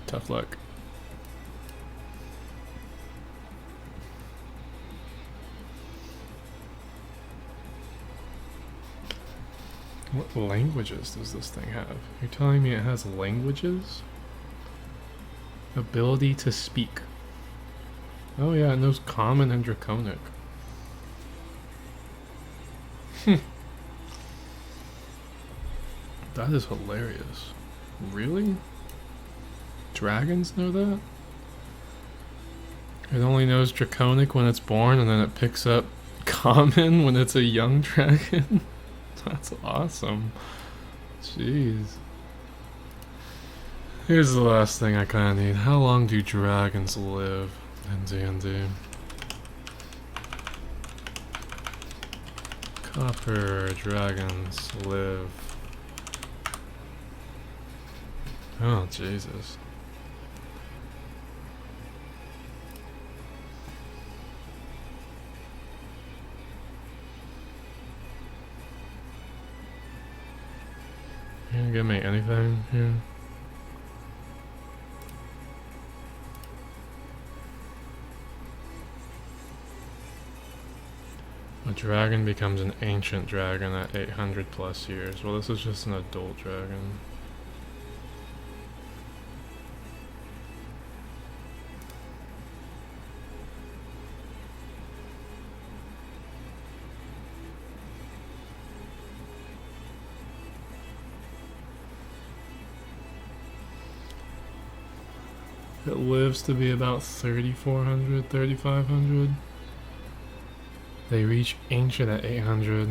Speaker 1: Tough luck. What languages does this thing have? You're telling me it has languages? Ability to speak. Oh yeah, it knows Common and Draconic. That is hilarious. Really? Dragons know that? It only knows Draconic when it's born, and then it picks up Common when it's a young dragon? That's awesome. Jeez. Here's the last thing I kinda need. How long do dragons live in D&D? Copper dragons live. Oh, Jesus. You gonna give me anything here? A dragon becomes an ancient dragon at 800 plus years. Well, this is just an adult dragon. It lives to be about 3,400, 3,500. They reach ancient at 800.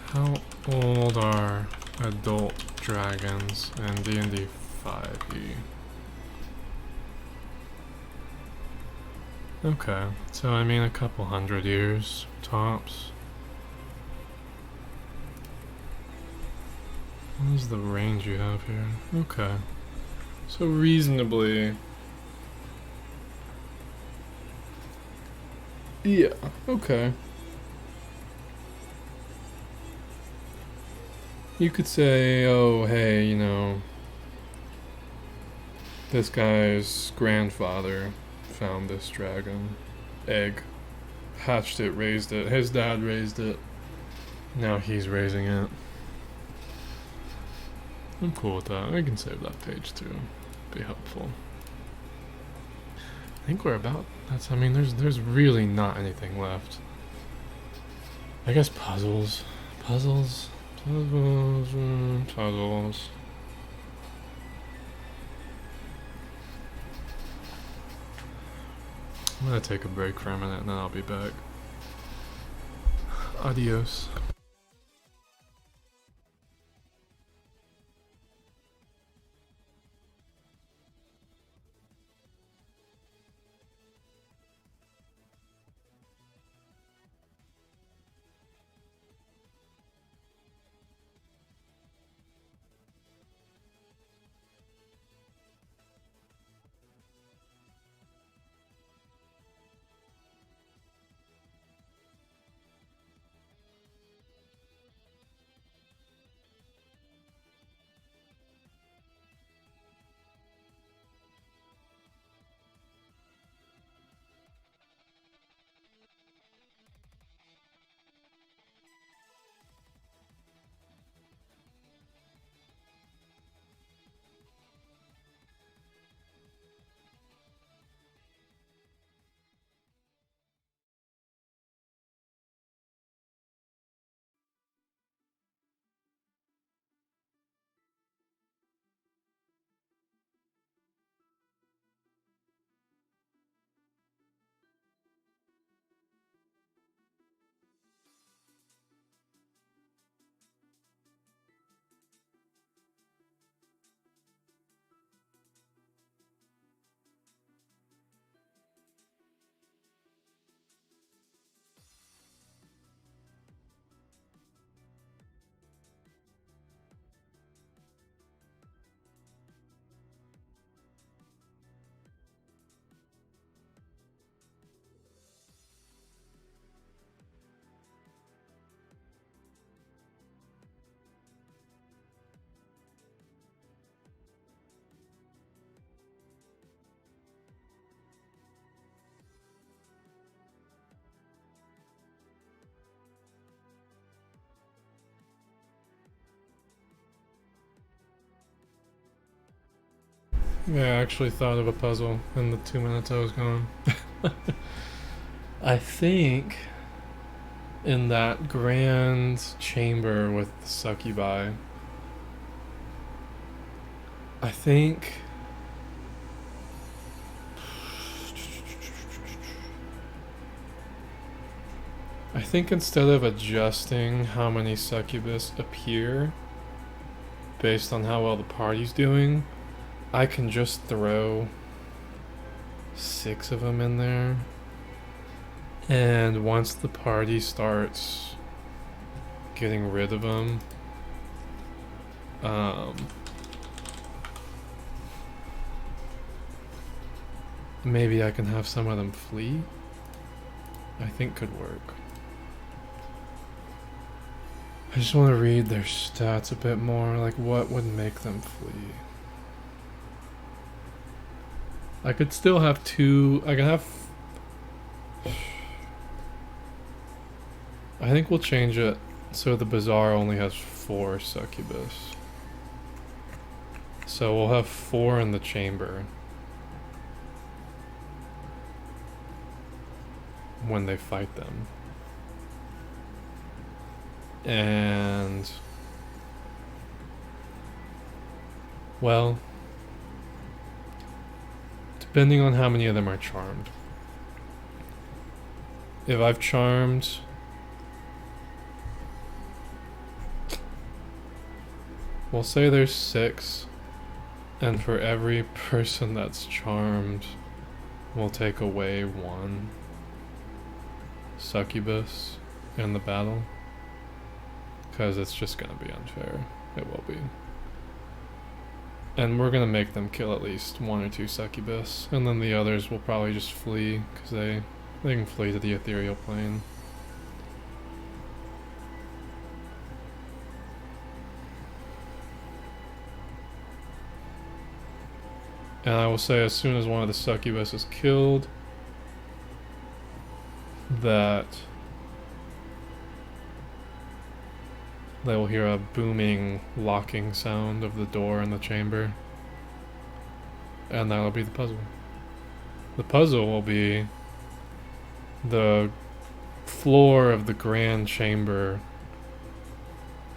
Speaker 1: How old are adult dragons in D&D 5e? Okay, so I mean a couple hundred years, tops. What is the range you have here? Okay. So reasonably... Yeah, okay. You could say, oh, hey, you know, this guy's grandfather found this dragon egg, hatched it, raised it, his dad raised it, now he's raising it. I'm cool with that. I can save that page too. Be helpful. I think we're about, that's, I mean, there's really not anything left. I guess puzzles. Puzzles. Puzzles. I'm gonna take a break for a minute and then I'll be back. Adios. Yeah, I actually thought of a puzzle in the 2 minutes I was gone. I think in that grand chamber with the succubi, I think instead of adjusting how many succubus appear based on how well the party's doing, I can just throw 6 of them in there. And once the party starts getting rid of them, maybe I can have some of them flee. I think could work. I just want to read their stats a bit more, like what would make them flee. I could still have 2, I can have... I think we'll change it so the bazaar only has 4 succubus. So we'll have 4 in the chamber when they fight them. And well, depending on how many of them are charmed. If I've charmed we'll say there's 6, and for every person that's charmed, we'll take away 1 succubus in the battle. Because it's just gonna be unfair. It will be. And we're gonna make them kill at least 1 or 2 succubus, and then the others will probably just flee, because they can flee to the ethereal plane. And I will say, as soon as one of the succubus is killed, that they will hear a booming locking sound of the door in the chamber. And that'll be the puzzle. The puzzle will be the floor of the grand chamber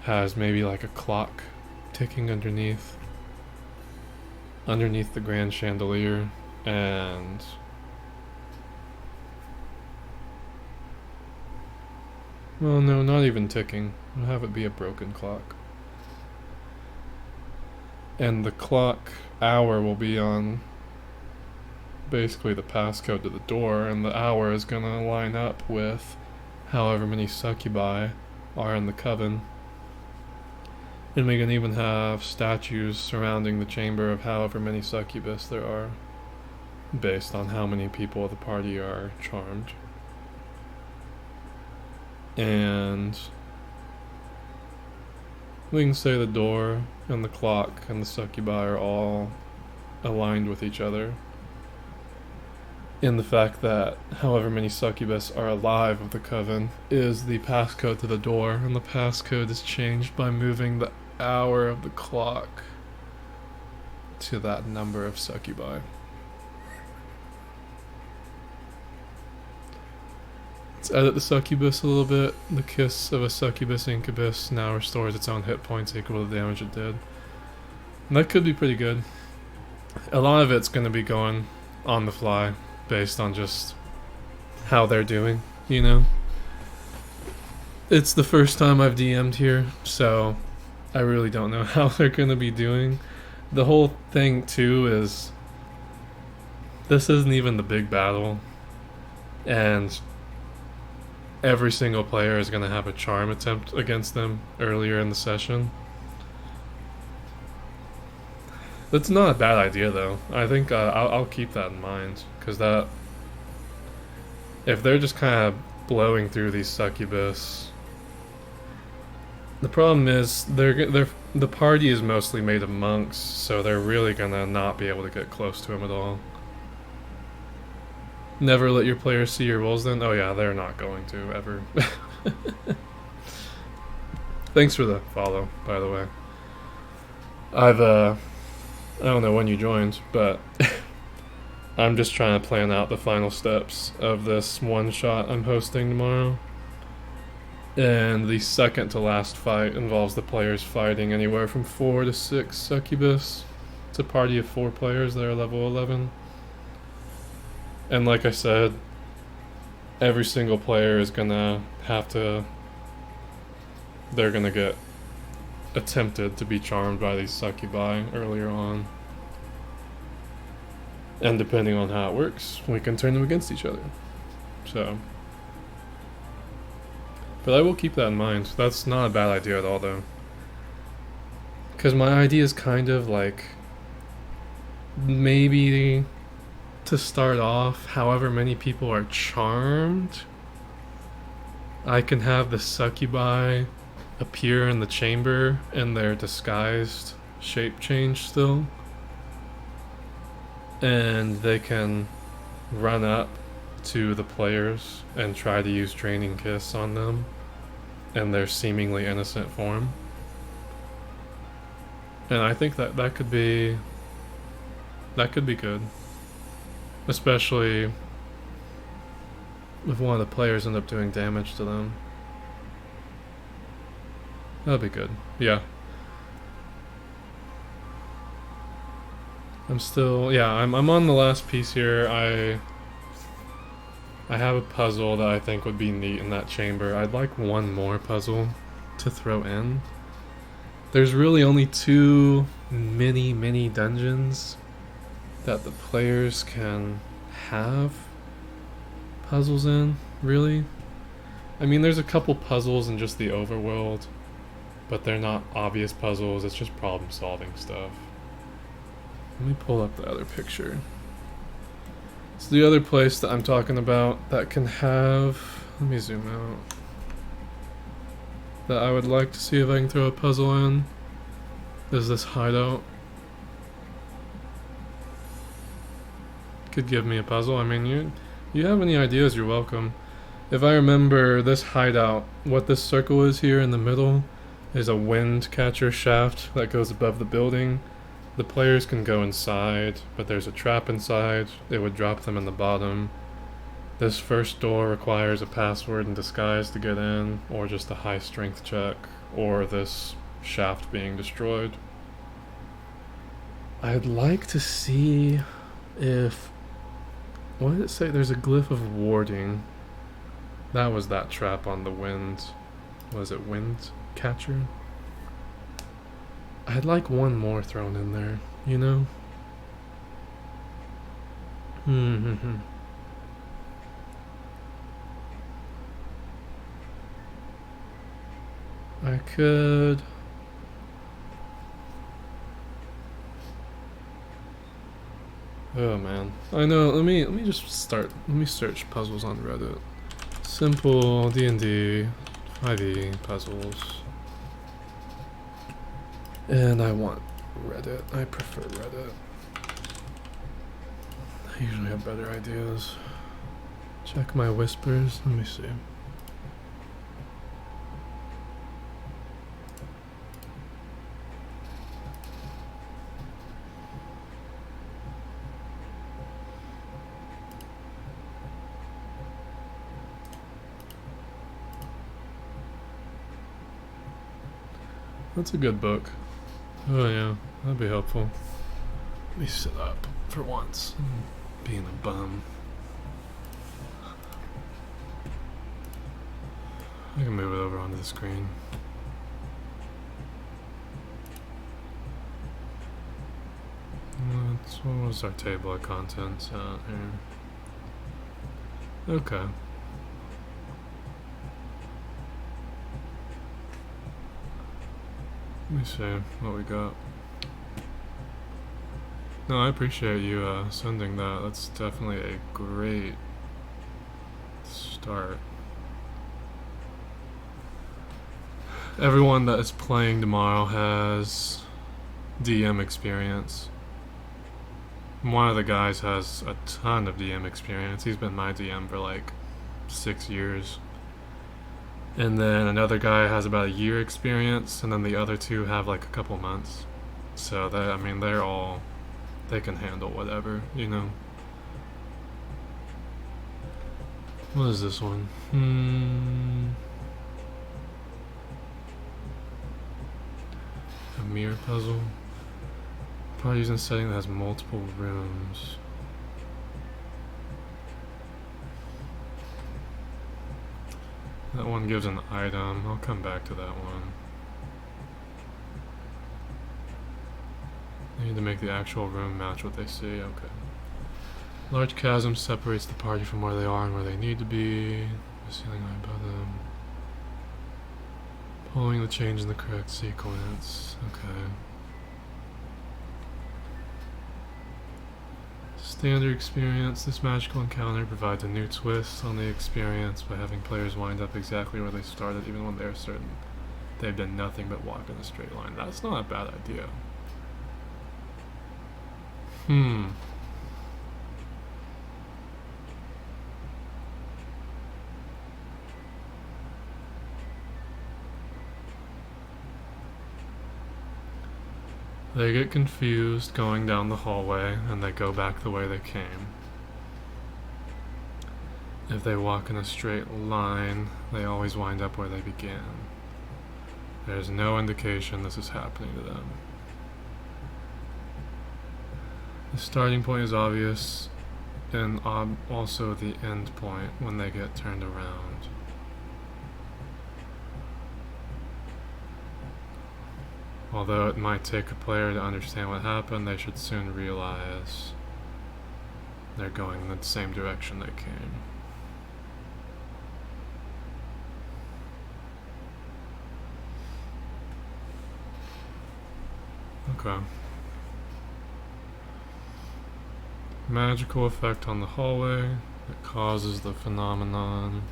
Speaker 1: has maybe like a clock ticking underneath the grand chandelier, and well, no, not even ticking. We'll have it be a broken clock. And the clock hour will be on basically the passcode to the door, and the hour is gonna line up with however many succubi are in the coven. And we can even have statues surrounding the chamber of however many succubus there are, based on how many people of the party are charmed. And we can say the door and the clock and the succubi are all aligned with each other in the fact that however many succubus are alive of the coven is the passcode to the door, and the passcode is changed by moving the hour of the clock to that number of succubi. Let's edit the succubus a little bit. The kiss of a succubus incubus now restores its own hit points equal to the damage it did. And that could be pretty good. A lot of it's going to be going on the fly based on just how they're doing, you know? It's the first time I've DM'd here, so I really don't know how they're going to be doing. The whole thing, too, is this isn't even the big battle, and every single player is going to have a charm attempt against them earlier in the session. That's not a bad idea, though. I think I'll keep that in mind, because that, if they're just kind of blowing through these succubus, the problem is the party is mostly made of monks, so they're really gonna not be able to get close to him at all. Never let your players see your rolls then? Oh yeah, they're not going to, ever. Thanks for the follow, by the way. I don't know when you joined, but I'm just trying to plan out the final steps of this one shot I'm hosting tomorrow. And the second to last fight involves the players fighting anywhere from 4 to 6 succubus. It's a party of 4 players that are level 11. And like I said, every single player is gonna have to. They're gonna get attempted to be charmed by these succubi earlier on. And depending on how it works, we can turn them against each other. So. But I will keep that in mind. That's not a bad idea at all, though. Because my idea is kind of like. Maybe to start off, however many people are charmed, I can have the succubi appear in the chamber in their disguised shape change still. And they can run up to the players and try to use Draining Kiss on them in their seemingly innocent form. And I think that could be good. Especially if one of the players end up doing damage to them. That'd be good. Yeah. I'm on the last piece here. I have a puzzle that I think would be neat in that chamber. I'd like one more puzzle to throw in. There's really only 2 mini dungeons that the players can have puzzles in, really. I mean, there's a couple puzzles in just the overworld, but they're not obvious puzzles, it's just problem solving stuff. Let me pull up the other picture. It's the other place that I'm talking about that can have... Let me zoom out. That I would like to see if I can throw a puzzle in. Is this hideout. Could give me a puzzle. I mean, you have any ideas, you're welcome. If I remember this hideout, what this circle is here in the middle is a wind catcher shaft that goes above the building. The players can go inside, but there's a trap inside. It would drop them in the bottom. This first door requires a password and disguise to get in, or just a high strength check, or this shaft being destroyed. I'd like to see if... What did it say? There's a glyph of warding. That was that trap on the wind. Was it wind catcher? I'd like one more thrown in there, you know? I could... Oh man. I know, let me just start. Let me search puzzles on Reddit. Simple D&D 5e puzzles. And I want Reddit. I prefer Reddit. I usually have better ideas. Check my whispers. Let me see. That's a good book. Oh yeah, that'd be helpful. Let me sit up for once. Being a bum. I can move it over onto the screen. What was our table of contents out here? Okay. Let me see what we got. No, I appreciate you sending that. That's definitely a great start. Everyone that is playing tomorrow has DM experience. One of the guys has a ton of DM experience. He's been my DM for like 6 years. And then another guy has about a year experience, and then the other 2 have like a couple months. So I mean, they can handle whatever, you know. What is this one? A mirror puzzle. Probably using a setting that has multiple rooms. That one gives an item. I'll come back to that one. I need to make the actual room match what they see. Okay. Large chasm separates the party from where they are and where they need to be. The ceiling high above them. Following the change in the correct sequence. Okay. Standard experience. This magical encounter provides a new twist on the experience by having players wind up exactly where they started, even when they are certain they've done nothing but walk in a straight line. That's not a bad idea. They get confused going down the hallway, and they go back the way they came. If they walk in a straight line, they always wind up where they began. There's no indication this is happening to them. The starting point is obvious, and also the end point when they get turned around. Although it might take a player to understand what happened, they should soon realize they're going in the same direction they came. Okay. Magical effect on the hallway that causes the phenomenon.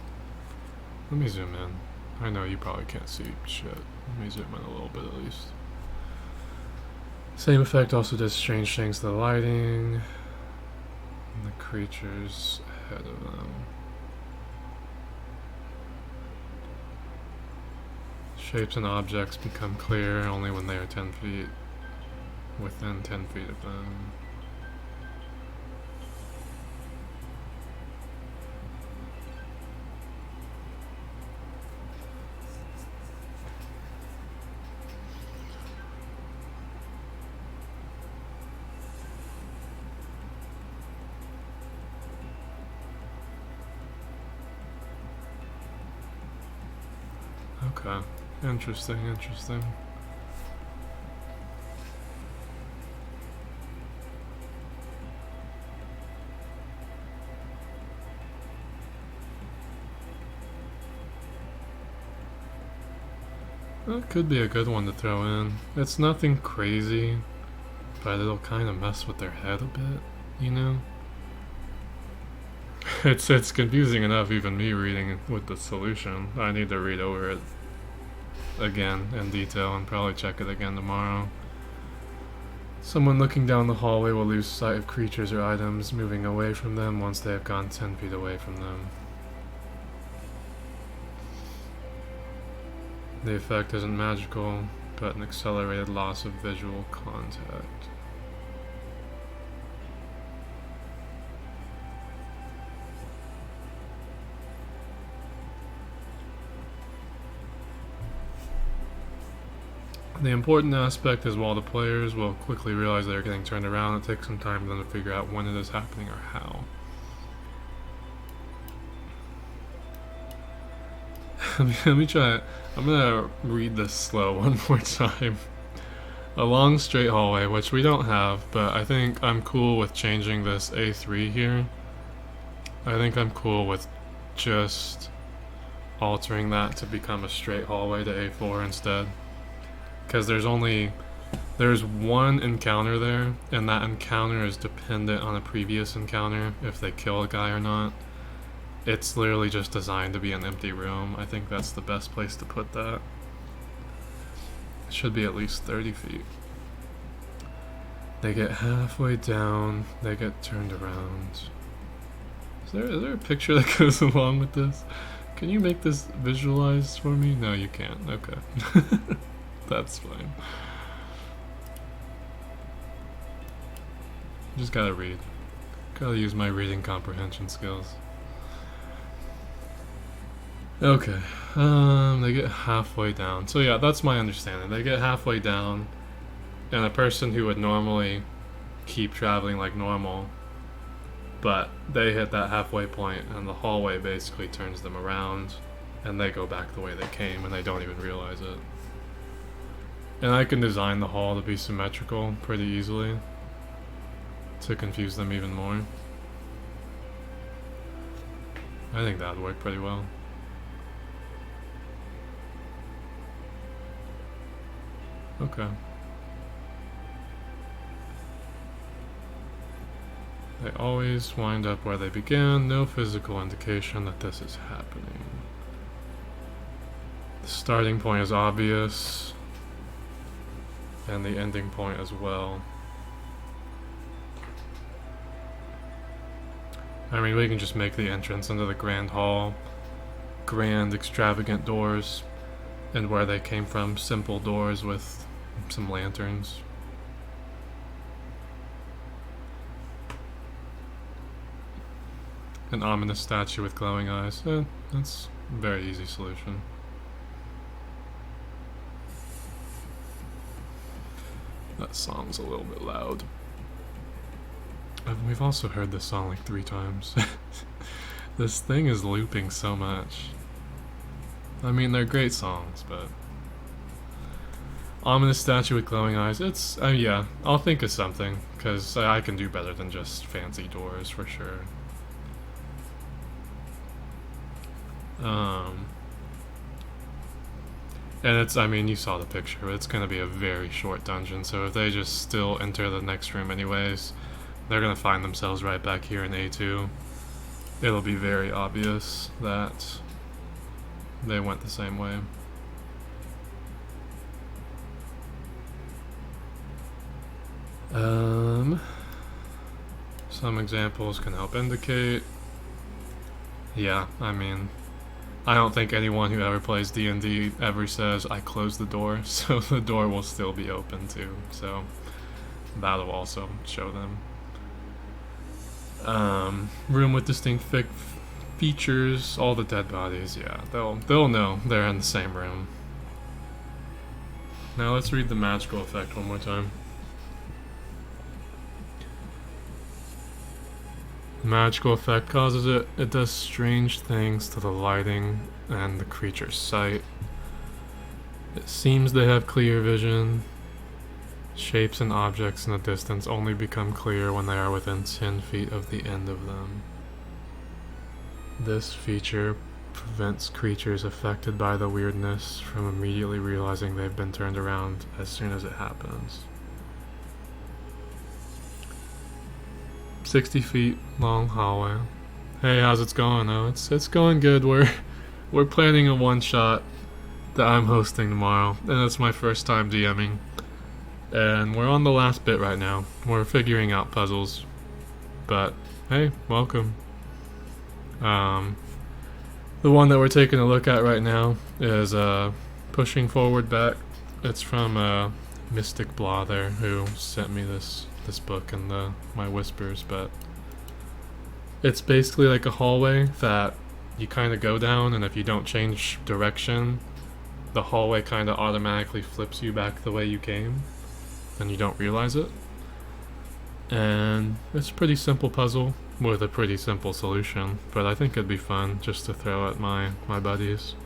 Speaker 1: Let me zoom in. I know you probably can't see shit. Let me zoom in a little bit at least. Same effect also does strange things to the lighting and the creatures ahead of them. Shapes and objects become clear only when they are 10 feet within 10 feet of them. Okay, interesting. That could be a good one to throw in. It's nothing crazy, but it'll kind of mess with their head a bit, you know? It's confusing enough, even me reading with the solution. I need to read over it again in detail and probably check it again tomorrow. Someone looking down the hallway will lose sight of creatures or items moving away from them once they have gone 10 feet away from them. The effect isn't magical, but an accelerated loss of visual contact. The important aspect is while the players will quickly realize they're getting turned around, it takes some time for them to figure out when it is happening or how. Let me try it. I'm gonna read this slow one more time. A long straight hallway, which we don't have, but I think I'm cool with changing this A3 here. I think I'm cool with just altering that to become a straight hallway to A4 instead. Because there's one encounter there, and that encounter is dependent on a previous encounter, if they kill a guy or not. It's literally just designed to be an empty room. I think that's the best place to put that. It should be at least 30 feet. They get halfway down, they get turned around. Is there a picture that goes along with this? Can you make this visualized for me? No, you can't. Okay. That's fine. Just gotta read. Gotta use my reading comprehension skills. Okay, they get halfway down. So yeah, that's my understanding. They get halfway down, and a person who would normally keep traveling like normal, but they hit that halfway point, and the hallway basically turns them around, and they go back the way they came, and they don't even realize it. And I can design the hall to be symmetrical pretty easily to confuse them even more. I think that would work pretty well. Okay. They always wind up where they began, no physical indication that this is happening. The starting point is obvious, and the ending point as well. I mean, we can just make the entrance into the Grand Hall grand, extravagant doors, and where they came from, simple doors with some lanterns. An ominous statue with glowing eyes. That's a very easy solution. That song's a little bit loud. We've also heard this song like 3 times. This thing is looping so much. I mean, they're great songs, but... Ominous statue with glowing eyes, it's... yeah, I'll think of something, because I can do better than just fancy doors, for sure. And it's, I mean, you saw the picture, but it's gonna be a very short dungeon, so if they just still enter the next room anyways, they're gonna find themselves right back here in A2. It'll be very obvious that they went the same way. Some examples can help indicate. Yeah, I mean, I don't think anyone who ever plays D&D ever says, I closed the door, so the door will still be open too, so that'll also show them. Room with distinct features, all the dead bodies, yeah, they'll know they're in the same room. Now let's read the magical effect one more time. The magical effect causes it does strange things to the lighting and the creature's sight. It seems they have clear vision. Shapes and objects in the distance only become clear when they are within 10 feet of the end of them. This feature prevents creatures affected by the weirdness from immediately realizing they've been turned around as soon as it happens. 60 feet long hallway. Hey, how's it going? Oh, it's going good. We're planning a one-shot that I'm hosting tomorrow, and it's my first time DMing. And we're on the last bit right now. We're figuring out puzzles. But hey, welcome. The one that we're taking a look at right now is Pushing Forward Back. It's from Mystic Blah there, who sent me this book and my whispers, but it's basically like a hallway that you kind of go down, and if you don't change direction, the hallway kind of automatically flips you back the way you came, and you don't realize it. And it's a pretty simple puzzle with a pretty simple solution, but I think it'd be fun just to throw at my buddies.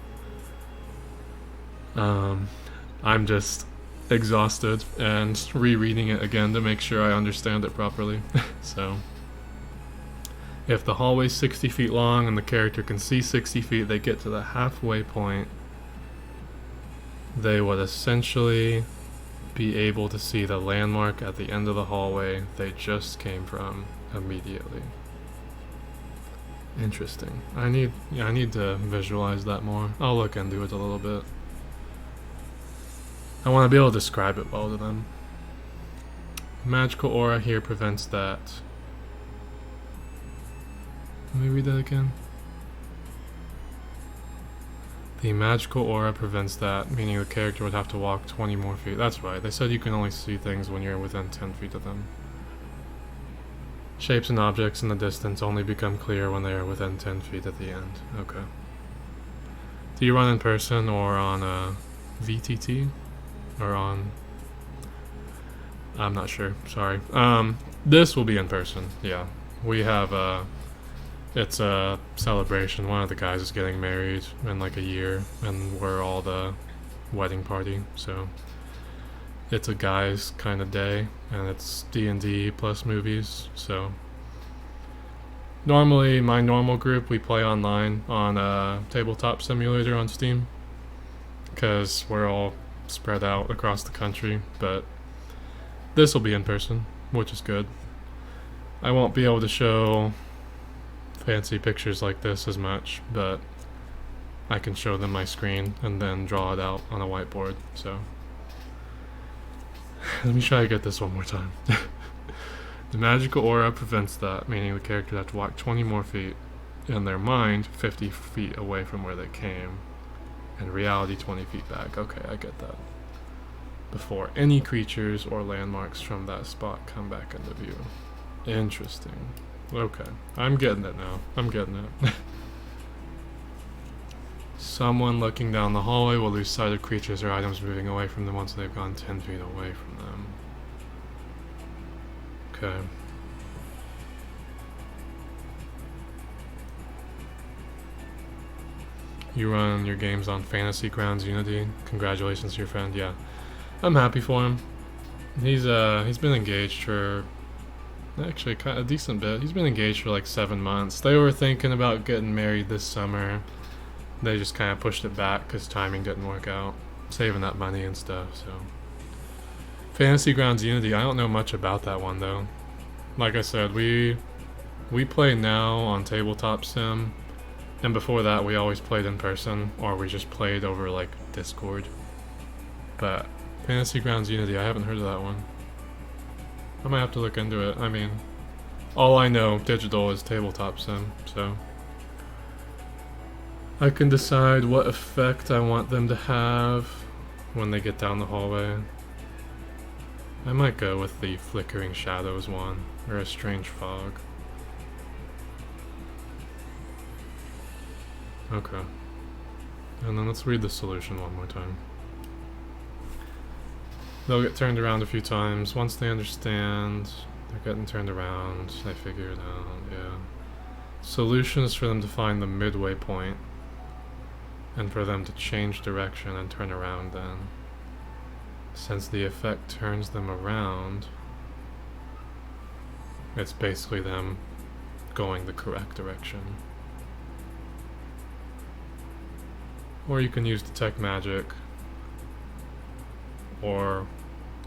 Speaker 1: I'm just exhausted and rereading it again to make sure I understand it properly. So if the hallway's 60 feet long and the character can see 60 feet, they get to the halfway point, they would essentially be able to see the landmark at the end of the hallway they just came from immediately. Interesting. I need to visualize that more. I'll look into it a little bit. I want to be able to describe it well to them. Magical aura here prevents that. Let me read that again. The magical aura prevents that, meaning the character would have to walk 20 more feet. That's right, they said you can only see things when you're within 10 feet of them. Shapes and objects in the distance only become clear when they are within 10 feet at the end. Okay. Do you run in person or on VTT? Or on... I'm not sure. Sorry. This will be in person. Yeah. We have it's a celebration. One of the guys is getting married in like a year, and we're all the wedding party. So it's a guys kind of day, and it's D&D plus movies. So normally, my normal group, we play online on Tabletop Simulator on Steam, because we're all spread out across the country. But this will be in person, which is good. I won't be able to show fancy pictures like this as much, but I can show them my screen and then draw it out on a whiteboard. So let me try to get this one more time. The magical aura prevents that, meaning the character has to walk 20 more feet, in their mind 50 feet away from where they came, and reality 20 feet back. Okay, I get that. Before any creatures or landmarks from that spot come back into view. Interesting. Okay, I'm getting it now. I'm getting it. Someone looking down the hallway will lose sight of creatures or items moving away from them once they've gone 10 feet away from them. Okay. You run your games on Fantasy Grounds Unity. Congratulations to your friend. Yeah, I'm happy for him. He's been engaged for actually kind of a decent bit. He's been engaged for like 7 months. They were thinking about getting married this summer. They just kind of pushed it back because timing didn't work out, saving that money and stuff. So Fantasy Grounds Unity, I don't know much about that one though. Like I said, we play now on Tabletop Sim, and before that we always played in person, or we just played over like Discord. But Fantasy Grounds Unity, I haven't heard of that one. I might have to look into it. I mean, all I know digital is Tabletop Sim, so I can decide what effect I want them to have when they get down the hallway. I might go with the Flickering Shadows one, or a Strange Fog. Okay. And then let's read the solution one more time. They'll get turned around a few times. Once they understand they're getting turned around, they figure it out, yeah. Solution is for them to find the midway point, and for them to change direction and turn around then. Since the effect turns them around, it's basically them going the correct direction. Or you can use Detect Magic, or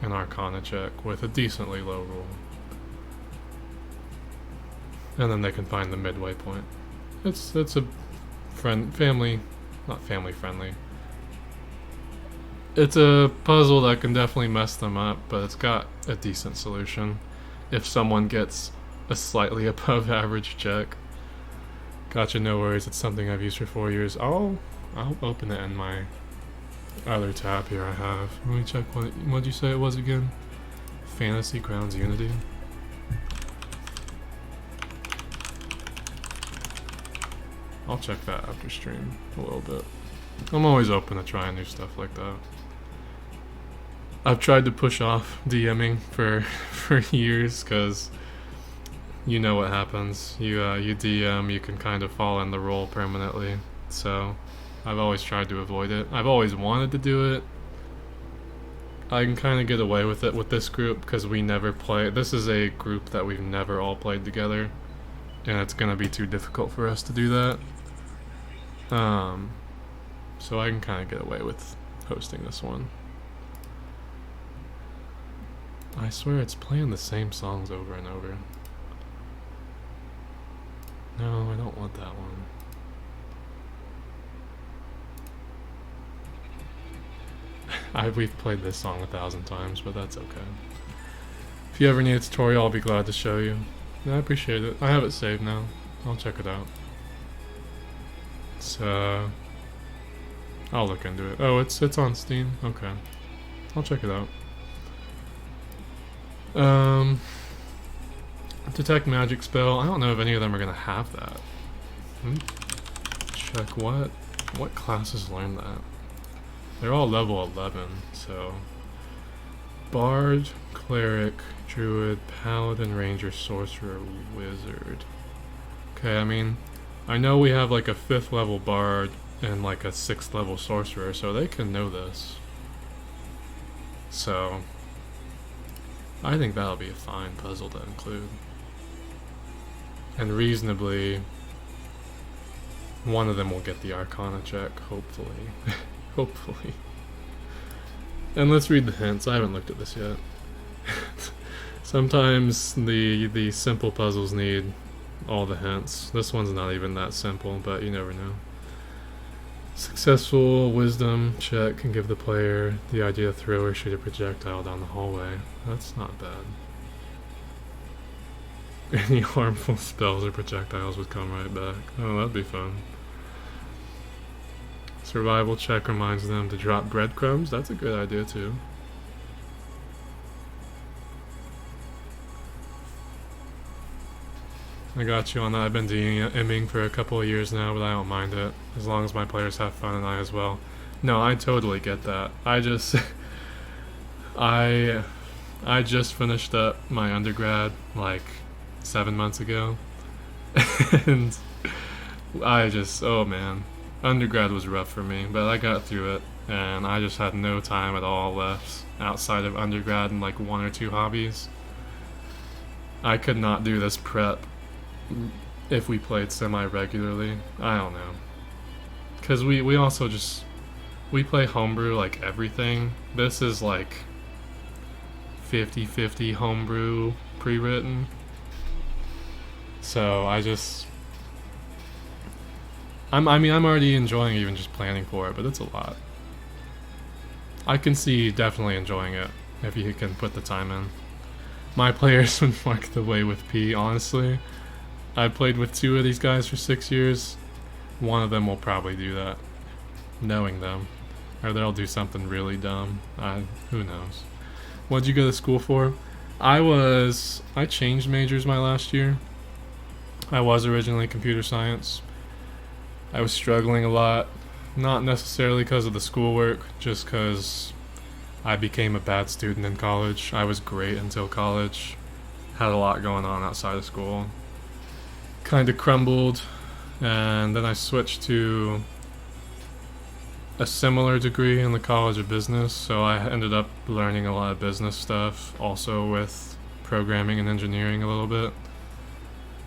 Speaker 1: an Arcana check with a decently low roll. And then they can find the midway point. It's a family, not family friendly. It's a puzzle that can definitely mess them up, but it's got a decent solution if someone gets a slightly above average check. Gotcha, no worries. It's something I've used for 4 years. I'll open it in my other tab here I have. Let me check what'd you say it was again? Fantasy Grounds Unity. I'll check that after stream a little bit. I'm always open to trying new stuff like that. I've tried to push off DMing for years because you know what happens. You DM, you can kind of fall in the role permanently. So I've always tried to avoid it. I've always wanted to do it. I can kind of get away with it with this group because we never play. This is a group that we've never all played together, and it's gonna be too difficult for us to do that. So I can kind of get away with hosting this one. I swear it's playing the same songs over and over. No, I don't want that one. We've played this song 1,000 times, but that's okay. If you ever need a tutorial, I'll be glad to show you. I appreciate it. I have it saved now. I'll check it out. It's I'll look into it. Oh, it's on Steam. Okay, I'll check it out. Detect magic spell. I don't know if any of them are gonna have that. Let me check what classes learn that. They're all level 11, so Bard, Cleric, Druid, Paladin, Ranger, Sorcerer, Wizard. Okay, I mean, I know we have like a 5th level Bard and like a 6th level Sorcerer, so they can know this. So, I think that'll be a fine puzzle to include. And reasonably, one of them will get the Arcana check, hopefully. Hopefully. And let's read the hints. I haven't looked at this yet. Sometimes the simple puzzles need all the hints. This one's not even that simple, but you never know. Successful wisdom check can give the player the idea to throw or shoot a projectile down the hallway. That's not bad. Any harmful spells or projectiles would come right back. Oh, that'd be fun. Survival check reminds them to drop breadcrumbs. That's a good idea too. I got you on that. I've been DMing for a couple of years now, but I don't mind it. As long as my players have fun and I as well. No, I totally get that. I just... I just finished up my undergrad, like, 7 months ago. And I just... oh man. Undergrad was rough for me, but I got through it. And I just had no time at all left outside of undergrad and like 1 or 2 hobbies. I could not do this prep if we played semi-regularly. I don't know. Because we also just... we play homebrew like everything. This is like 50-50 homebrew pre-written. So I just... I'm already enjoying even just planning for it, but it's a lot. I can see definitely enjoying it if you can put the time in. My players would mark the way with P, honestly. I played with 2 of these guys for 6 years. One of them will probably do that, knowing them. Or they'll do something really dumb. Who knows. What'd you go to school for? I changed majors my last year. I was originally computer science. I was struggling a lot. Not necessarily because of the schoolwork, just because I became a bad student in college. I was great until college. Had a lot going on outside of school. Kind of crumbled, and then I switched to a similar degree in the College of Business, so I ended up learning a lot of business stuff, also with programming and engineering a little bit.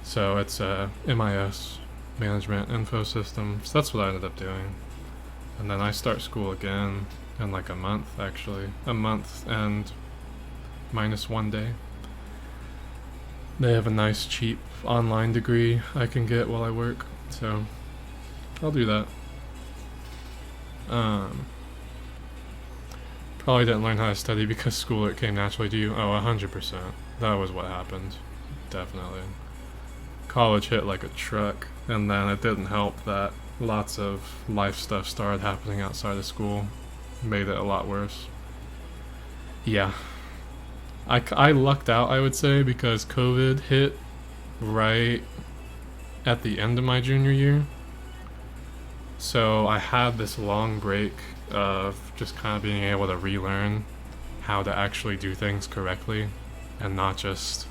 Speaker 1: So it's MIS, Management Info Systems. That's what I ended up doing. And then I start school again in like a month, actually. A month and minus 1 day. They have a nice cheap online degree I can get while I work, so I'll do that. Probably didn't learn how to study because schoolwork came naturally to you. Oh, 100%. That was what happened. Definitely. College hit like a truck, and then it didn't help that lots of life stuff started happening outside of school. Made it a lot worse. Yeah. I lucked out, I would say, because COVID hit right at the end of my junior year. So I had this long break of just kind of being able to relearn how to actually do things correctly and not just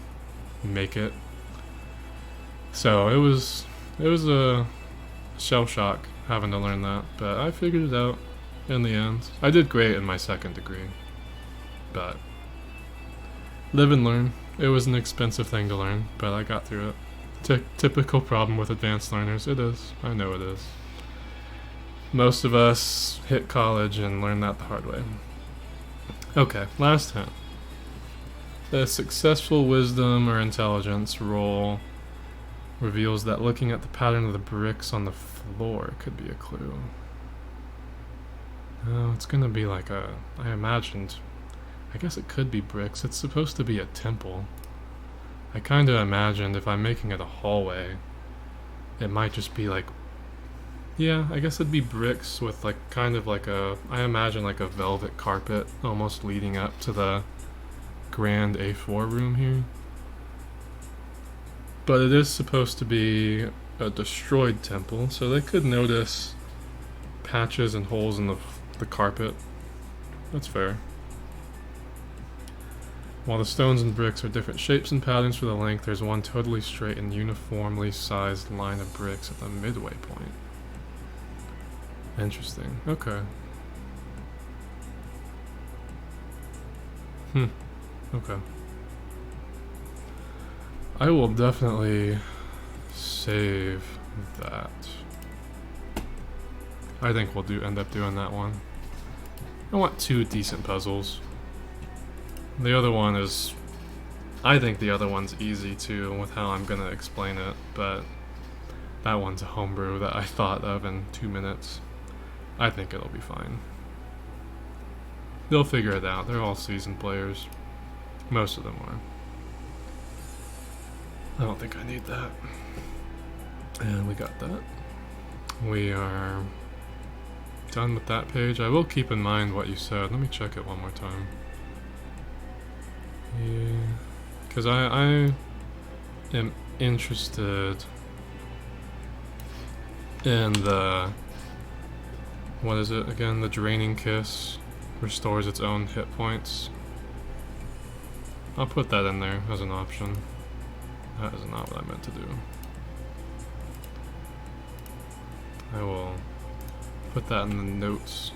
Speaker 1: make it. So it was a shell shock having to learn that, but I figured it out in the end. I did great in my second degree, but live and learn. It was an expensive thing to learn, but I got through it. Typical problem with advanced learners. It is. I know it is. Most of us hit college and learn that the hard way. Okay, last hint. The successful wisdom or intelligence roll reveals that looking at the pattern of the bricks on the floor could be a clue. No, it's gonna be like I guess it could be bricks. It's supposed to be a temple. I kinda imagined if I'm making it a hallway, it might just be like... yeah, I guess it'd be bricks with like kind of like I imagine like a velvet carpet almost leading up to the grand A4 room here. But it is supposed to be a destroyed temple, so they could notice patches and holes in the carpet. That's fair. While the stones and bricks are different shapes and patterns for the length, there's one totally straight and uniformly sized line of bricks at the midway point. Interesting. Okay. Okay. I will definitely save that. I think we'll end up doing that one. I want 2 decent puzzles. The other one is... I think the other one's easy too, with how I'm gonna explain it, but that one's a homebrew that I thought of in 2 minutes. I think it'll be fine. They'll figure it out. They're all seasoned players. Most of them are. I don't think I need that. And we got that. We are done with that page. I will keep in mind what you said. Let me check it one more time. Yeah, because I am interested in the... What is it again? The Draining Kiss restores its own hit points. I'll put that in there as an option. That is not what I meant to do. I will put that in the notes,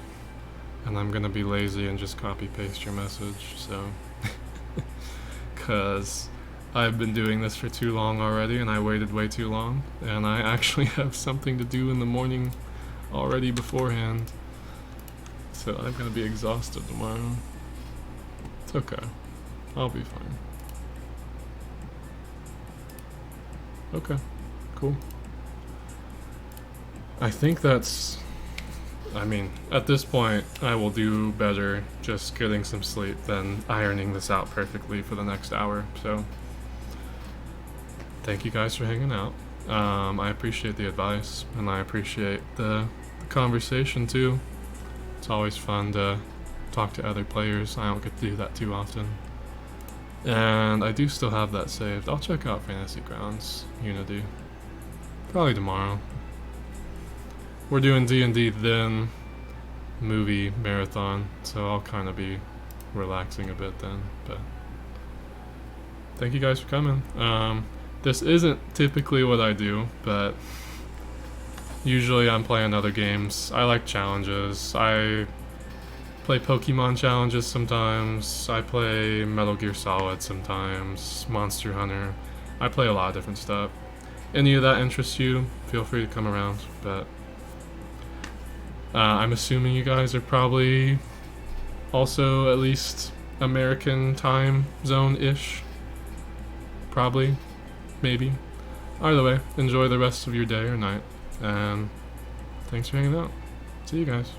Speaker 1: and I'm gonna be lazy and just copy paste your message, so because I've been doing this for too long already and I waited way too long, and I actually have something to do in the morning already beforehand, so I'm gonna be exhausted tomorrow. It's okay, I'll be fine. Okay, cool. I think that's... I mean, at this point, I will do better just getting some sleep than ironing this out perfectly for the next hour, so... Thank you guys for hanging out. I appreciate the advice, and I appreciate the conversation too. It's always fun to talk to other players. I don't get to do that too often. And I do still have that saved. I'll check out Fantasy Grounds Unity. Probably tomorrow. We're doing D&D then movie marathon, so I'll kind of be relaxing a bit then. But thank you guys for coming. This isn't typically what I do, but usually I'm playing other games. I like challenges. I play Pokemon challenges sometimes. I play Metal Gear Solid sometimes. Monster Hunter. I play a lot of different stuff. Any of that interests you, feel free to come around. But I'm assuming you guys are probably also at least American time zone-ish. Probably. Maybe. Either way, enjoy the rest of your day or night. And thanks for hanging out. See you guys.